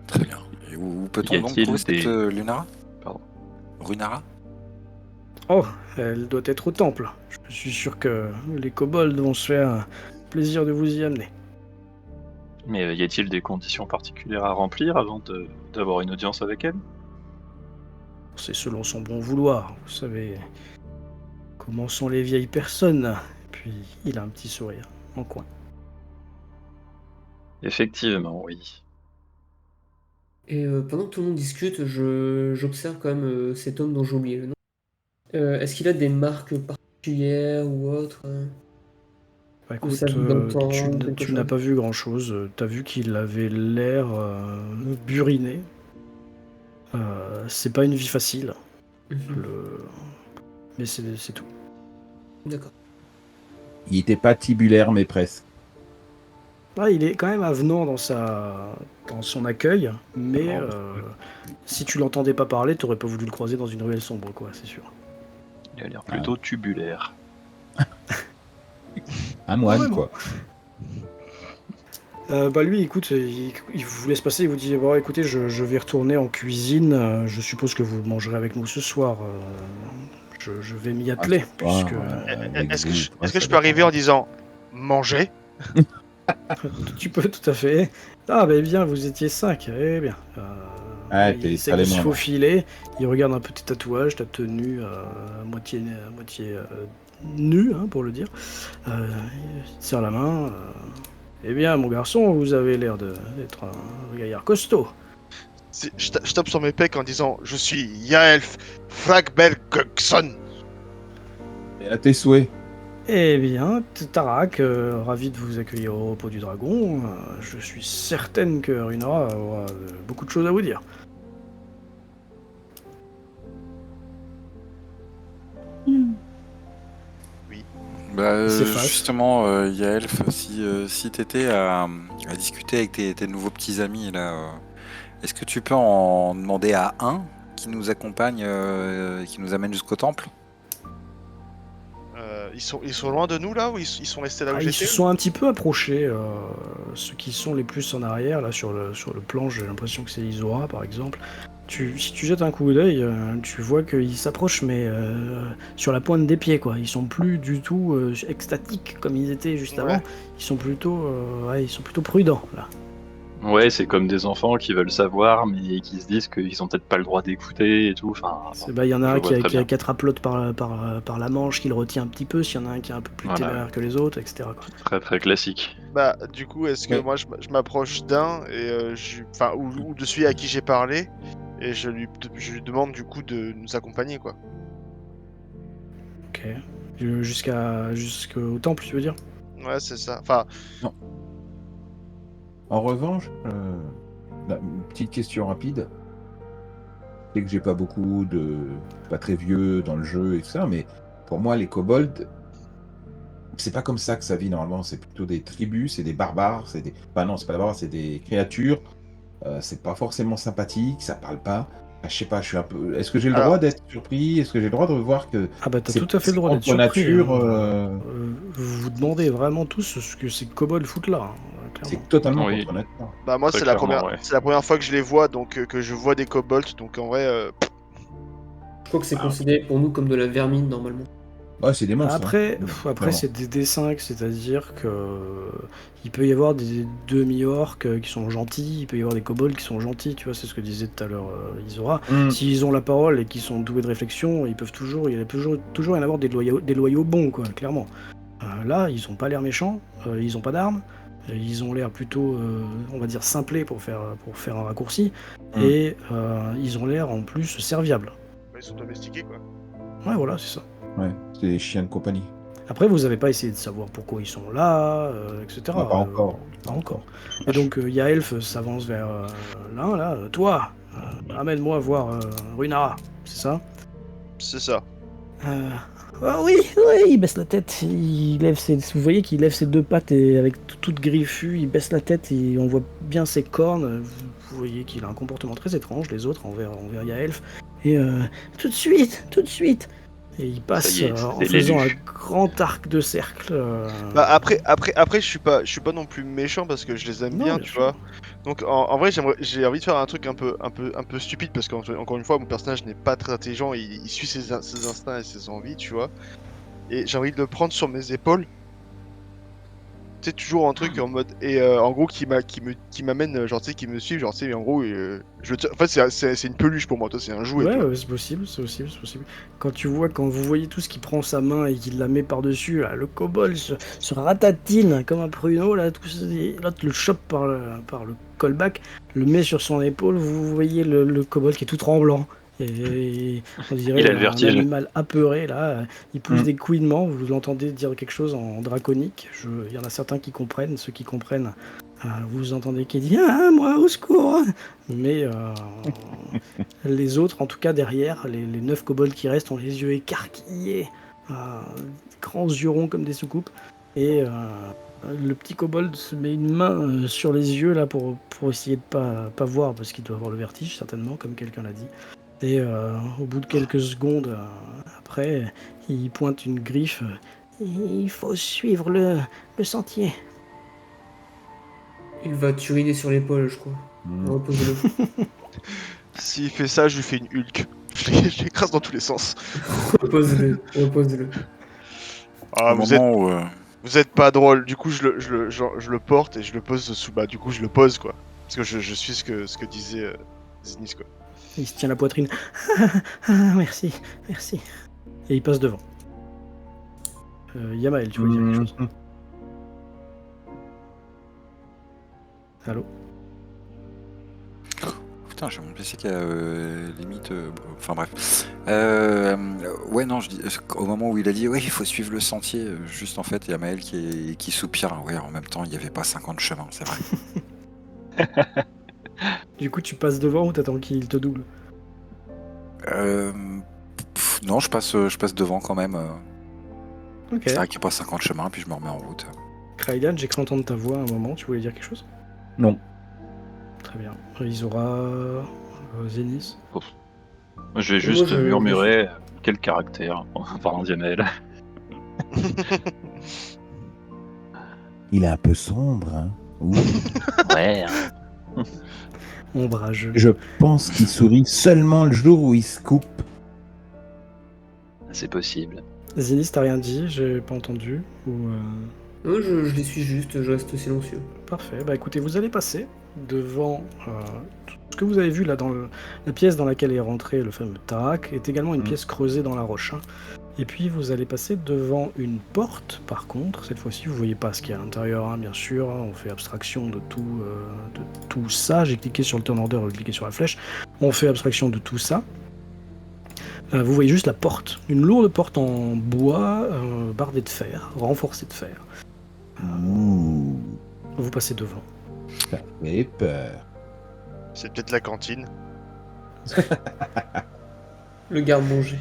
Speaker 2: Très bien. Et où peut-on
Speaker 3: Y
Speaker 2: donc
Speaker 3: a-t-il
Speaker 2: trouver cette
Speaker 3: des-
Speaker 2: Lunara?
Speaker 3: Pardon.
Speaker 2: Runara?
Speaker 1: Oh, elle doit être au temple. Je suis sûr que les kobolds vont se faire plaisir de vous y amener.
Speaker 3: Mais y a-t-il des conditions particulières à remplir avant d'avoir une audience avec elle?
Speaker 1: C'est selon son bon vouloir, vous savez comment sont les vieilles personnes. Puis il a un petit sourire en coin.
Speaker 3: Effectivement, oui.
Speaker 6: Et pendant que tout le monde discute, j'observe quand même cet homme dont j'ai oublié le nom. Est-ce qu'il a des marques particulières ou autres
Speaker 1: Bah,
Speaker 6: Ou
Speaker 1: écoute,
Speaker 6: ça vit dans le temps,
Speaker 1: tu
Speaker 6: quelque
Speaker 1: n'as
Speaker 6: chose.
Speaker 1: pas vu grand-chose. T'as vu qu'il avait l'air buriné. C'est pas une vie facile,
Speaker 6: Mhm.
Speaker 1: mais c'est tout.
Speaker 6: D'accord.
Speaker 8: Il était pas tibulaire, mais presque.
Speaker 1: Il est quand même avenant dans son accueil, mais si tu l'entendais pas parler, t'aurais pas voulu le croiser dans une ruelle sombre, quoi, c'est sûr.
Speaker 3: Il a l'air plutôt tubulaire.
Speaker 8: Un moine,
Speaker 1: Vraiment.
Speaker 8: quoi.
Speaker 1: Bah lui, écoute, il vous laisse passer, il vous dit bon, écoutez, je vais retourner en cuisine. Je suppose que vous mangerez avec nous ce soir. Je vais m'y
Speaker 8: Ah,
Speaker 1: atteler,
Speaker 8: ce soir,
Speaker 1: puisque
Speaker 8: avec
Speaker 5: Est-ce que
Speaker 8: vous,
Speaker 5: je,
Speaker 8: après,
Speaker 5: est-ce que
Speaker 8: ça
Speaker 5: je peux arriver en
Speaker 8: dépendra.
Speaker 5: disant manger?
Speaker 1: tu peux tout à fait. Ah, bah bien, vous étiez 5. Eh bien.
Speaker 8: Ah,
Speaker 1: Il
Speaker 8: t'es
Speaker 1: essaie
Speaker 8: pas
Speaker 1: de
Speaker 8: les
Speaker 1: se
Speaker 8: moindres.
Speaker 1: faufiler. Il regarde un peu tes tatouages, ta tenue à moitié nue, hein, pour le dire. Il te serre la main. Eh bien, mon garçon, vous avez l'air d'être un gaillard costaud.
Speaker 5: Je tape sur mes pecs en disant je suis Yaelf Fragbergson.
Speaker 8: Et à tes souhaits.
Speaker 1: Eh bien, Tarak, ravi de vous accueillir au repos du dragon. Je suis certaine que Runara aura beaucoup de choses à vous dire. Il s'efface.
Speaker 2: Justement, Yaelf, si t'étais à discuter avec tes nouveaux petits amis là, est-ce que tu peux en demander à un qui nous accompagne, qui nous amène jusqu'au temple?
Speaker 5: Ils sont loin de nous là ou ils sont restés là où
Speaker 1: Ils se
Speaker 5: j'étais?
Speaker 1: sont un petit peu approchés. Ceux qui sont les plus en arrière, là, sur le plan, j'ai l'impression que c'est Isora, par exemple. Si tu jettes un coup d'œil, tu vois qu'ils s'approchent, mais sur la pointe des pieds, quoi. Ils sont plus du tout extatiques comme ils étaient juste
Speaker 5: Ouais.
Speaker 1: avant. Ils sont plutôt prudents, là.
Speaker 3: Ouais, c'est comme des enfants qui veulent savoir, mais qui se disent qu'ils ont peut-être pas le droit d'écouter et tout. Enfin,
Speaker 1: Il y en a
Speaker 3: je
Speaker 1: un
Speaker 3: vois très bien.
Speaker 1: qui attrape par la manche, qui le retient un petit peu, s'il y en a un qui est un peu plus
Speaker 3: Voilà.
Speaker 1: téméraire que les autres, etc. quoi.
Speaker 3: Très très classique.
Speaker 5: Bah du coup est-ce que
Speaker 8: Ouais.
Speaker 5: moi je m'approche d'un et ou de celui à qui j'ai parlé et je lui demande du coup de nous accompagner quoi.
Speaker 1: Ok. Jusqu'au temple, tu veux dire?
Speaker 5: Ouais c'est ça. Enfin
Speaker 8: En revanche, une petite question rapide. Je sais que j'ai pas beaucoup de. Pas très vieux dans le jeu et tout ça, mais pour moi, les kobolds, c'est pas comme ça que ça vit normalement. C'est plutôt des tribus, c'est des barbares, c'est des. Enfin, non, c'est pas des barbares, c'est des créatures. C'est pas forcément sympathique, ça parle pas. Enfin, je sais pas, je suis un peu. Est-ce que j'ai le
Speaker 5: alors
Speaker 8: droit d'être surpris? Est-ce que j'ai le droit de voir que
Speaker 1: Ah bah t'as
Speaker 8: c'est
Speaker 1: tout à fait le droit d'être
Speaker 8: contre
Speaker 1: surpris.
Speaker 8: nature,
Speaker 1: Vous vous demandez vraiment tous ce que ces kobolds foutent là, hein, clairement.
Speaker 8: c'est totalement
Speaker 3: Oui.
Speaker 8: contre nature.
Speaker 5: bah moi
Speaker 3: Très
Speaker 5: c'est la
Speaker 3: clairement,
Speaker 5: première
Speaker 3: ouais.
Speaker 5: c'est la première fois que je les vois donc que je vois des kobolds donc en vrai
Speaker 6: Je crois que c'est
Speaker 8: Ah,
Speaker 6: considéré pour nous comme de la vermine normalement.
Speaker 8: Ouais, c'est des monstres.
Speaker 1: Après,
Speaker 8: Clairement.
Speaker 1: c'est des D5, c'est-à-dire que il peut y avoir des demi-orques qui sont gentils, il peut y avoir des kobolds qui sont gentils, tu vois, c'est ce que disait tout à l'heure Isora.
Speaker 8: Mm.
Speaker 1: S'ils ont la parole et qu'ils sont doués de réflexion, il y a toujours y en avoir des loyaux bons, quoi, clairement. Là, ils ont pas l'air méchants, ils ont pas d'armes, ils ont l'air plutôt, on va dire, simplés pour faire un raccourci, et ils ont l'air en plus serviables.
Speaker 5: ils sont domestiqués quoi.
Speaker 1: Ouais, voilà, c'est ça.
Speaker 8: Ouais, c'est des chiens de compagnie.
Speaker 1: Après, vous n'avez pas essayé de savoir pourquoi ils sont là, etc.
Speaker 8: Ah, pas encore.
Speaker 1: Pas encore. Et donc, Yaelf s'avance vers l'un, là. Toi, amène-moi voir Runara, c'est ça?
Speaker 5: C'est ça.
Speaker 1: Ah oui, il baisse la tête. Vous voyez qu'il lève ses deux pattes et avec toute griffue, il baisse la tête et on voit bien ses cornes. Vous voyez qu'il a un comportement très étrange, les autres, envers Yaelf. Et tout de suite. Et il passe
Speaker 3: Ça y est,
Speaker 1: en
Speaker 3: c'est
Speaker 1: faisant un
Speaker 3: l'élu.
Speaker 1: grand arc de cercle.
Speaker 5: Bah après je suis pas non plus méchant parce que je les aime
Speaker 1: Non,
Speaker 5: bien,
Speaker 1: bien
Speaker 5: tu
Speaker 1: sûr.
Speaker 5: vois. Donc en vrai j'ai envie de faire un truc un peu stupide parce qu'encore une fois mon personnage n'est pas très intelligent, il suit ses instincts et ses envies, tu vois. Et j'ai envie de le prendre sur mes épaules. Tu sais toujours un truc en mode et en gros qui m'amène genre tu sais qui me suit genre tu sais en gros en fait c'est une peluche pour moi, toi c'est un jouet, tu vois.
Speaker 1: Ouais, c'est possible. Quand vous voyez tout ce qu'il prend sa main et qu'il la met par-dessus, là, le kobold se ratatine comme un pruneau, là, l'autre le chope par le callback, le met sur son épaule, vous voyez le kobold qui est tout tremblant. Et on dirait
Speaker 3: Il a le
Speaker 1: un
Speaker 3: vertige.
Speaker 1: animal apeuré, là, il pousse
Speaker 8: Mm.
Speaker 1: des couinements, vous l'entendez dire quelque chose en draconique, il y en a certains qui comprennent, ceux qui comprennent, vous entendez qui dit « Ah, moi, au secours !» Mais les autres, en tout cas derrière, les 9 kobolds qui restent ont les yeux écarquillés, grands yeux ronds comme des soucoupes, et le petit kobold se met une main sur les yeux là pour essayer de pas voir, parce qu'il doit avoir le vertige certainement, comme quelqu'un l'a dit. Et au bout de quelques secondes après, il pointe une griffe. Il faut suivre le sentier.
Speaker 6: Il va t'uriner sur l'épaule, je crois. Repose-le.
Speaker 5: S'il fait ça, je lui fais une Hulk. Je l'écrase dans tous les sens.
Speaker 6: Repose-le.
Speaker 5: Ah,
Speaker 2: Au moment où,
Speaker 5: vous êtes pas drôle. Du coup, je le porte et je le pose sous bas. Du coup, je le pose, quoi. Parce que je suis ce que disait Zenith, quoi.
Speaker 1: Il se tient la poitrine. Merci. Et il passe devant. Yamael, tu veux dire quelque chose? Allô?
Speaker 2: Putain, j'ai mon PC qui a limite. Enfin bref. Ouais, non, je dis, au moment où il a dit, oui, il faut suivre le sentier, juste en fait, il y a Maël qui soupire. Ouais, en même temps, il n'y avait pas 50 chemins, c'est vrai.
Speaker 1: Du coup, tu passes devant ou t'attends qu'il te double?
Speaker 2: Non, je passe devant quand même.
Speaker 1: Ok.
Speaker 2: C'est vrai qu'il n'y a pas 50 chemins, puis je me remets en route.
Speaker 1: Krailian, j'ai cru entendre ta voix à un moment. Tu voulais dire quelque chose?
Speaker 8: Non.
Speaker 1: Très bien. Isora, Zénis.
Speaker 3: Je vais juste murmurer quel caractère en parlant d'Yamael.
Speaker 8: Il est un peu sombre, hein. Ouh.
Speaker 3: Ouais.
Speaker 1: Ombrageux.
Speaker 8: Je pense qu'il sourit seulement le jour où il se coupe.
Speaker 3: C'est possible.
Speaker 1: Zénis, t'as rien dit? J'ai pas entendu. Ou
Speaker 6: Non, je les suis juste, je reste silencieux.
Speaker 1: Parfait. Bah écoutez, vous allez passer devant tout ce que vous avez vu là dans la pièce dans laquelle est rentré le fameux Tarak est également une pièce creusée dans la roche. Hein. Et puis vous allez passer devant une porte. Par contre, cette fois-ci, vous voyez pas ce qu'il y a à l'intérieur, hein, bien sûr. Hein, on fait abstraction de tout ça. J'ai cliqué sur le turn order, j'ai cliqué sur la flèche. On fait abstraction de tout ça. Vous voyez juste la porte, une lourde porte en bois, bardée de fer, renforcée de fer.
Speaker 8: Ouh.
Speaker 1: Vous passez devant.
Speaker 8: Ça fait peur.
Speaker 5: C'est peut-être la cantine.
Speaker 6: Le garde-manger.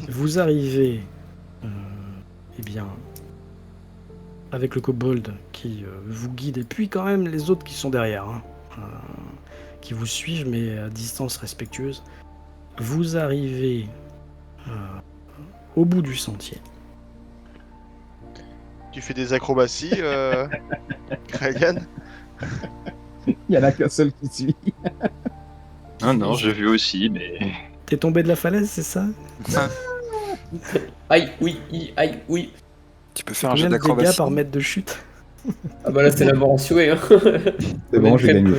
Speaker 1: Vous arrivez, eh bien, avec le kobold qui vous guide, et puis quand même les autres qui sont derrière, hein, qui vous suivent, mais à distance respectueuse. Vous arrivez au bout du sentier.
Speaker 5: Tu fais des acrobaties, Kragan?
Speaker 8: Il y en a qu'un seul qui suit.
Speaker 3: Non, j'ai vu aussi, mais...
Speaker 1: T'es tombé de la falaise, c'est ça?
Speaker 6: Aïe, oui.
Speaker 2: Tu peux faire un jeu
Speaker 1: Combien de dégâts
Speaker 2: d'acrobatie.
Speaker 1: par mètre de chute?
Speaker 6: Ah bah là, c'est la mort assurée. Hein.
Speaker 8: C'est bon, j'ai gagné.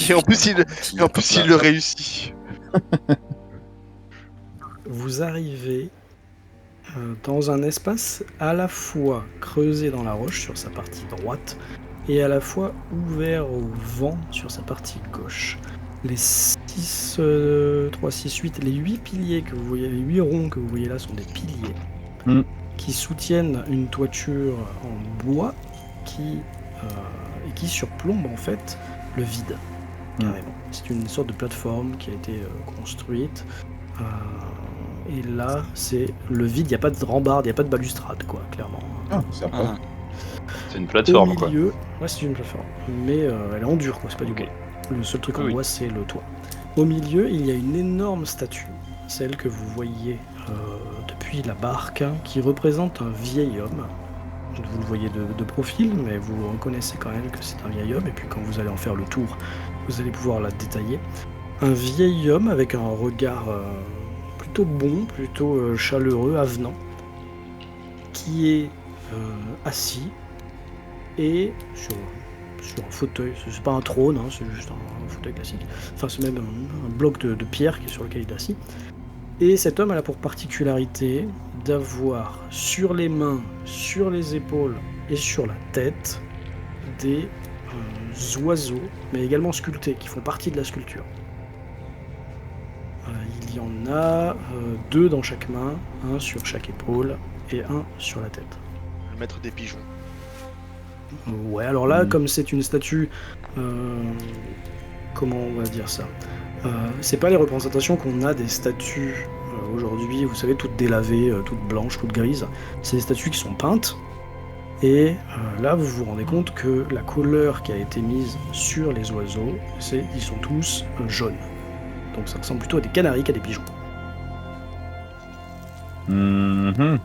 Speaker 5: Et en plus, il le réussit.
Speaker 1: Vous arrivez dans un espace à la fois creusé dans la roche sur sa partie droite et à la fois ouvert au vent sur sa partie gauche. Les 3, 6, 8, les 8 piliers que vous voyez, les 8 ronds que vous voyez là sont des piliers qui soutiennent une toiture en bois et qui surplombe en fait le vide. Carrément. C'est une sorte de plateforme qui a été construite. Et là, c'est le vide, il n'y a pas de rambarde, il n'y a pas de balustrade, quoi, clairement.
Speaker 8: Ah, sympa.
Speaker 3: C'est une plateforme,
Speaker 1: Au milieu, ouais, c'est une plateforme, mais elle est en dur, quoi, c'est pas du bois. Le seul truc en bois, c'est le toit. Au milieu, il y a une énorme statue, celle que vous voyez depuis la barque, hein, qui représente un vieil homme. Vous le voyez de profil, mais vous reconnaissez quand même que c'est un vieil homme, et puis quand vous allez en faire le tour, vous allez pouvoir la détailler. Un vieil homme avec un regard plutôt bon, plutôt chaleureux, avenant, qui est assis et sur un fauteuil. C'est pas un trône, hein, c'est juste un fauteuil classique. Enfin, c'est même un bloc de pierre qui est sur lequel il est assis. Et cet homme a pour particularité d'avoir sur les mains, sur les épaules et sur la tête des oiseaux, mais également sculptés, qui font partie de la sculpture. Il y en a 2 dans chaque main, un sur chaque épaule et un sur la tête.
Speaker 5: Le maître des pigeons.
Speaker 1: Ouais, alors là, comme c'est une statue, comment on va dire ça, c'est pas les représentations qu'on a des statues aujourd'hui, vous savez, toutes délavées, toutes blanches, toutes grises. C'est des statues qui sont peintes. Et là, vous vous rendez compte que la couleur qui a été mise sur les oiseaux, ils sont tous jaunes. Donc ça ressemble plutôt à des canaris qu'à des pigeons.
Speaker 8: Mm-hmm.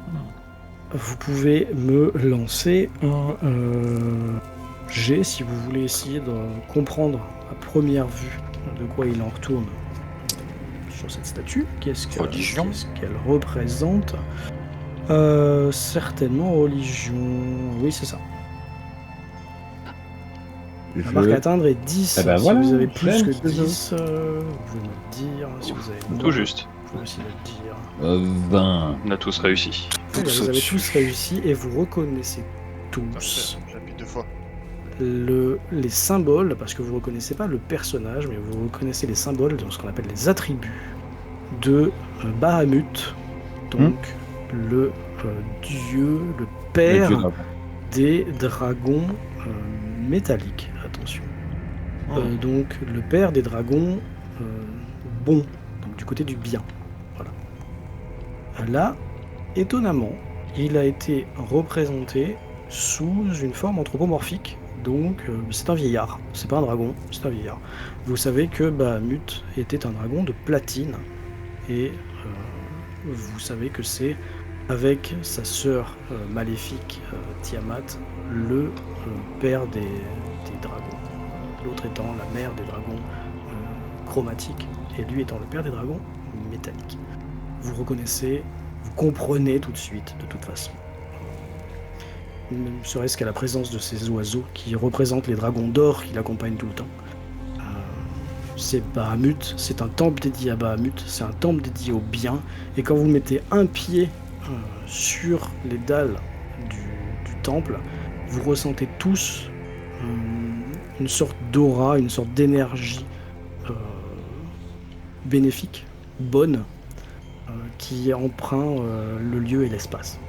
Speaker 1: Vous pouvez me lancer jet si vous voulez essayer de comprendre à première vue de quoi il en retourne sur cette statue.
Speaker 2: Religion.
Speaker 1: Qu'est-ce qu'elle représente? Certainement religion. Oui, c'est ça. La marque à atteindre est 10.
Speaker 8: Ah bah
Speaker 1: si
Speaker 8: voilà,
Speaker 1: vous avez plus
Speaker 8: j'aime
Speaker 1: que
Speaker 8: ce jeu.
Speaker 1: 10, vous pouvez me le dire. Si vous avez moins,
Speaker 3: Tout juste.
Speaker 1: vous pouvez aussi me le dire.
Speaker 8: 20.
Speaker 3: On a tous réussi.
Speaker 1: Eh bien, vous avez
Speaker 2: au-dessus.
Speaker 1: tous réussi et vous reconnaissez tous
Speaker 5: Parfait, j'appuie 2 fois.
Speaker 1: les symboles, parce que vous ne reconnaissez pas le personnage, mais vous reconnaissez les symboles, de ce qu'on appelle les attributs de Bahamut, donc le dieu, le père
Speaker 8: Le dieu dragon.
Speaker 1: des dragons métalliques. Attention. Donc le père des dragons bons, donc du côté du bien. Voilà. Là, étonnamment, il a été représenté sous une forme anthropomorphique. Donc c'est un vieillard, c'est pas un dragon, c'est un vieillard. Vous savez que Bahamut était un dragon de platine et vous savez que c'est avec sa sœur maléfique Tiamat, le père des dragons. L'autre étant la mère des dragons chromatiques et lui étant le père des dragons métalliques. Vous reconnaissez, vous comprenez tout de suite de toute façon. Ne serait-ce qu'à la présence de ces oiseaux qui représentent les dragons d'or qui l'accompagnent tout le temps. C'est Bahamut, c'est un temple dédié à Bahamut, c'est un temple dédié au bien, et quand vous mettez un pied sur les dalles du temple, vous ressentez tous une sorte d'aura, une sorte d'énergie bénéfique, bonne, qui empreint le lieu et l'espace.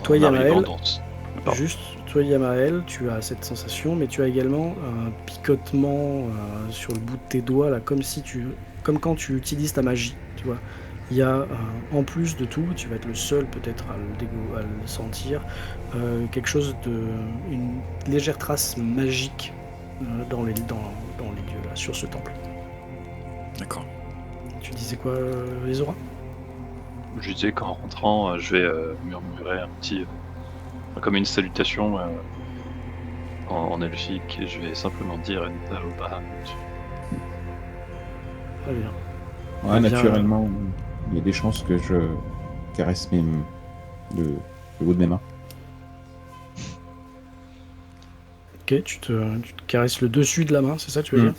Speaker 1: Toi,
Speaker 3: On arrive en
Speaker 1: Yamael,
Speaker 3: danse. Pardon.
Speaker 1: juste, toi Yamael, tu as cette sensation, mais tu as également un picotement sur le bout de tes doigts, là, comme quand tu utilises ta magie, tu vois. Il y a, en plus de tout, tu vas être le seul peut-être à le sentir, quelque chose une légère trace magique dans les lieux, là, sur ce temple.
Speaker 2: D'accord.
Speaker 1: Tu disais quoi, Ezora?
Speaker 3: Je disais qu'en rentrant, je vais murmurer un petit. Comme une salutation en elfique, et je vais simplement dire Nidao Bahamut.
Speaker 1: Très bien.
Speaker 8: Ouais,
Speaker 1: Bien,
Speaker 8: naturellement, il y a des chances que je caresse le haut de mes mains.
Speaker 1: Ok, tu te caresses le dessus de la main, c'est ça que tu veux dire?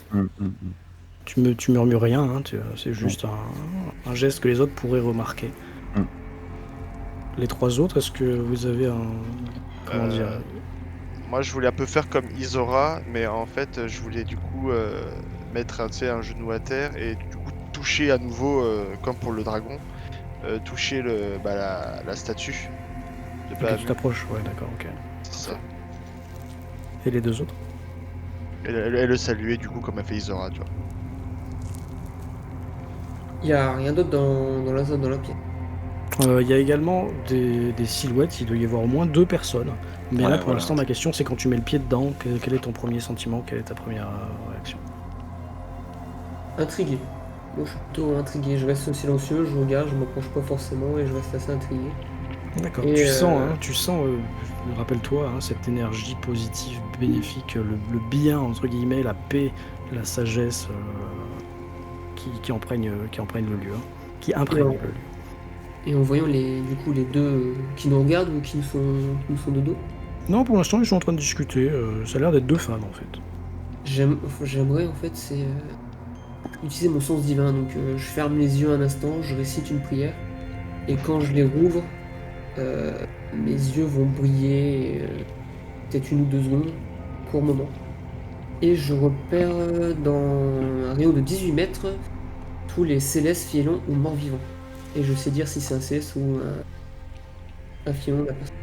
Speaker 1: Tu murmures rien, hein, c'est juste un geste que les autres pourraient remarquer. Les trois autres, est-ce que vous avez comment dire?
Speaker 5: Moi, je voulais un peu faire comme Izora, mais en fait, je voulais du coup mettre un genou à terre et du coup toucher à nouveau, comme pour le dragon, toucher la statue de
Speaker 1: Ok,
Speaker 5: Bahamut.
Speaker 1: tu t'approches, ouais, d'accord, ok.
Speaker 5: C'est ça.
Speaker 1: Et les deux autres?
Speaker 5: Et le saluer du coup comme a fait Izora, tu vois.
Speaker 6: Il y a rien d'autre dans la zone, dans la pièce.
Speaker 1: Il y a également des silhouettes, il doit y avoir au moins 2 personnes. Mais
Speaker 2: Ouais,
Speaker 1: là, pour
Speaker 2: voilà.
Speaker 1: l'instant, ma question, c'est quand tu mets le pied dedans, quel est ton premier sentiment, quelle est ta première réaction?
Speaker 6: Intrigué. Moi, je suis plutôt intrigué. Je reste silencieux, je regarde, je m'approche pas forcément et je reste assez intrigué.
Speaker 1: D'accord.
Speaker 6: Et,
Speaker 1: Tu sens, rappelle-toi, hein, cette énergie positive, bénéfique, le bien, entre guillemets, la paix, la sagesse qui imprègne le lieu. Qui imprègne
Speaker 6: Ouais.
Speaker 1: le lieu.
Speaker 6: Et en voyant les deux qui nous regardent ou qui nous sont de dos,
Speaker 1: Non, pour l'instant, ils sont en train de discuter. Ça a l'air d'être 2 femmes, en fait.
Speaker 6: j'aimerais en fait c'est utiliser mon sens divin. Donc je ferme les yeux un instant, je récite une prière et quand je les rouvre, mes yeux vont briller peut-être 1 ou 2 secondes, court moment. Et je repère dans un rayon de 18 mètres tous les célestes, fielons ou morts vivants. Et je sais dire si c'est un céleste ou un fielon de la personne.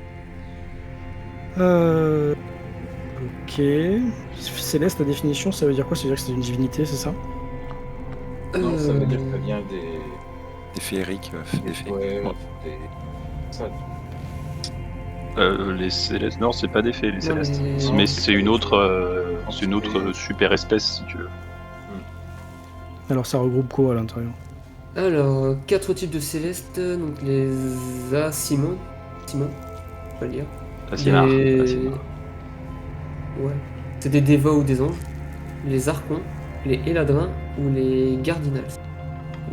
Speaker 1: Ok. Céleste, la définition, ça veut dire quoi? Ça veut dire que c'est une divinité, c'est ça?
Speaker 4: Non, ça veut dire que ça vient des.
Speaker 2: Des féeriques, des fées.
Speaker 4: Ouais,
Speaker 3: Ouais.
Speaker 4: ça.
Speaker 3: Les célestes, non, c'est pas des fées, les
Speaker 6: Non,
Speaker 3: célestes.
Speaker 6: mais-
Speaker 3: Mais
Speaker 4: Non,
Speaker 3: c'est
Speaker 4: c'est
Speaker 3: une
Speaker 4: pas
Speaker 3: autre,
Speaker 4: des
Speaker 3: c'est une autre super espèce, si tu veux.
Speaker 1: Alors ça regroupe quoi à l'intérieur?
Speaker 6: Alors, 4 types de célestes, donc les Simon, on va le dire.
Speaker 3: Facile.
Speaker 6: Ouais. C'est des dévots ou des anges, les archons, les Eladrins ou les Gardinals.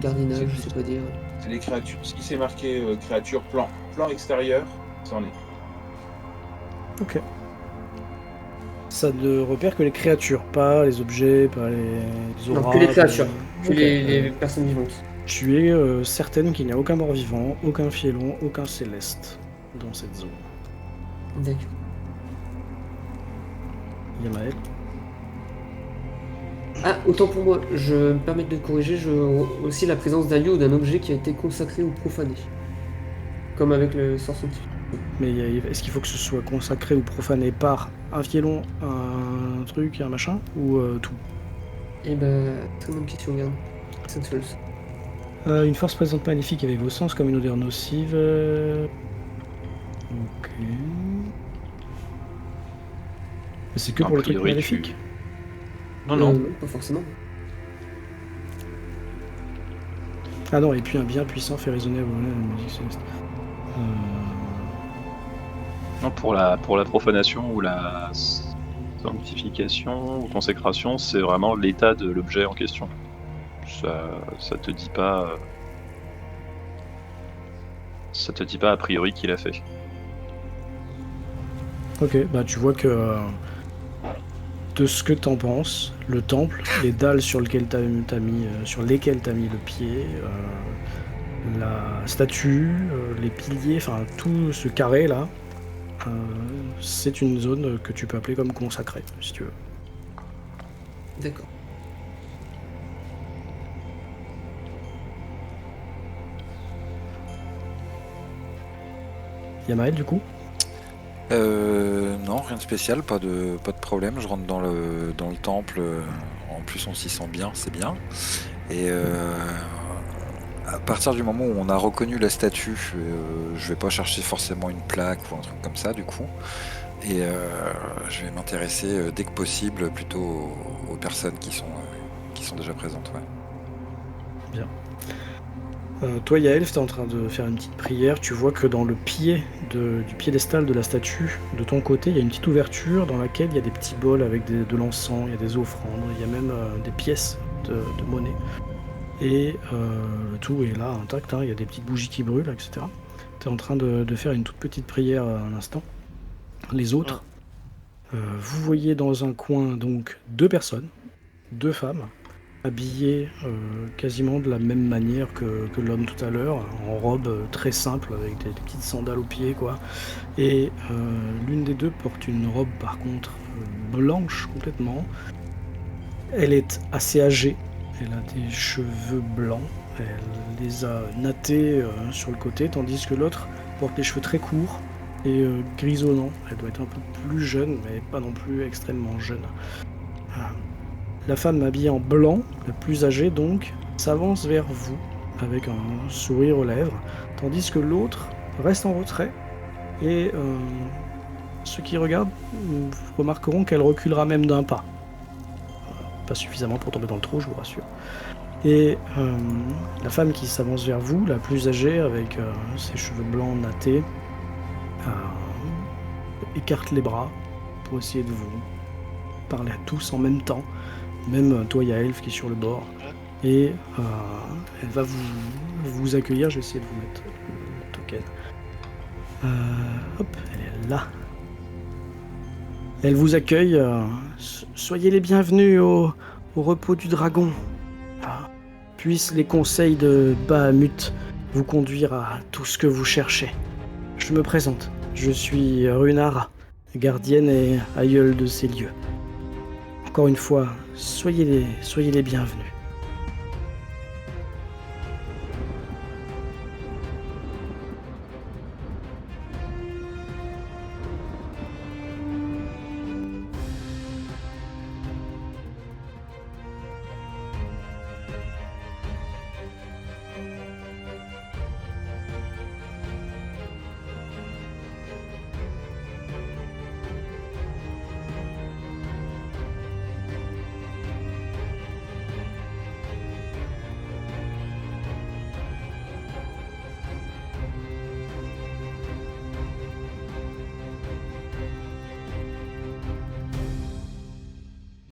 Speaker 6: Gardinals, je sais pas dire.
Speaker 8: C'est les créatures. Si c'est marqué créature plan extérieur, c'en est.
Speaker 1: Ok. Ça ne repère que les créatures, pas les objets, pas les auras.
Speaker 6: Non, que les créatures, que
Speaker 1: Ok.
Speaker 6: les personnes vivantes.
Speaker 1: Tu es certaine qu'il n'y a aucun mort-vivant, aucun fielon, aucun céleste dans cette zone.
Speaker 6: D'accord.
Speaker 1: Yamael.
Speaker 6: Ah, autant pour moi, je me permets de te corriger, je aussi la présence d'un lieu ou d'un objet qui a été consacré ou profané. Comme avec le sort scientifique.
Speaker 1: Mais est-ce qu'il faut que ce soit consacré ou profané par un fielon, un truc, un machin, ou tout?
Speaker 6: Eh ben, très bonne question, regarde. Sensuals.
Speaker 1: Une force présente maléfique avec vos sens comme une odeur nocive. Ok. Mais c'est que
Speaker 3: A
Speaker 1: pour le truc
Speaker 3: priori,
Speaker 1: maléfique?
Speaker 3: Non.
Speaker 6: Pas forcément.
Speaker 1: Ah non, et puis un bien puissant fait résonner la musique céleste.
Speaker 3: Non, pour la profanation ou la sanctification ou consécration, c'est vraiment l'état de l'objet en question. Ça te dit pas. Ça te dit pas a priori qu'il a fait.
Speaker 1: Ok, bah tu vois que de ce que t'en penses, le temple, les dalles sur lesquelles t'as mis le pied, la statue, les piliers, enfin tout ce carré là, c'est une zone que tu peux appeler comme consacrée, si tu veux.
Speaker 6: D'accord.
Speaker 1: Yamael du coup?
Speaker 2: Non, rien de spécial, pas de problème. Je rentre dans le temple. En plus, on s'y sent bien, c'est bien. Et à partir du moment où on a reconnu la statue, je vais pas chercher forcément une plaque ou un truc comme ça, du coup. Et je vais m'intéresser dès que possible plutôt aux personnes qui sont déjà présentes. Ouais.
Speaker 1: Bien. Toi, Yael, t'es en train de faire une petite prière. Tu vois que dans le pied du piédestal de la statue, de ton côté, il y a une petite ouverture dans laquelle il y a des petits bols avec de l'encens, il y a des offrandes, il y a même des pièces de monnaie. Et le tout est là, intact, hein, il y a des petites bougies qui brûlent, etc. T'es en train de faire une toute petite prière à un instant. Les autres, vous voyez dans un coin donc 2 personnes, 2 femmes, habillées quasiment de la même manière que l'homme tout à l'heure, en robe très simple avec des petites sandales aux pieds, quoi. Et l'une des deux porte une robe par contre blanche complètement. Elle est assez âgée, elle a des cheveux blancs, elle les a nattés sur le côté, tandis que l'autre porte les cheveux très courts et grisonnants. Elle doit être un peu plus jeune, mais pas non plus extrêmement jeune. La femme habillée en blanc, la plus âgée donc, s'avance vers vous avec un sourire aux lèvres, tandis que l'autre reste en retrait et ceux qui regardent remarqueront qu'elle reculera même d'un pas. Pas suffisamment pour tomber dans le trou, je vous rassure. Et la femme qui s'avance vers vous, la plus âgée, avec ses cheveux blancs nattés, écarte les bras pour essayer de vous parler à tous en même temps. Même toi, Yaelf qui est sur le bord. Et elle va vous accueillir. Je vais essayer de vous mettre le token. Hop, elle est là. Elle vous accueille. Soyez les bienvenus au repos du dragon. Puissent les conseils de Bahamut vous conduire à tout ce que vous cherchez. Je me présente. Je suis Runara, gardienne et aïeule de ces lieux. Encore une fois, soyez les bienvenus.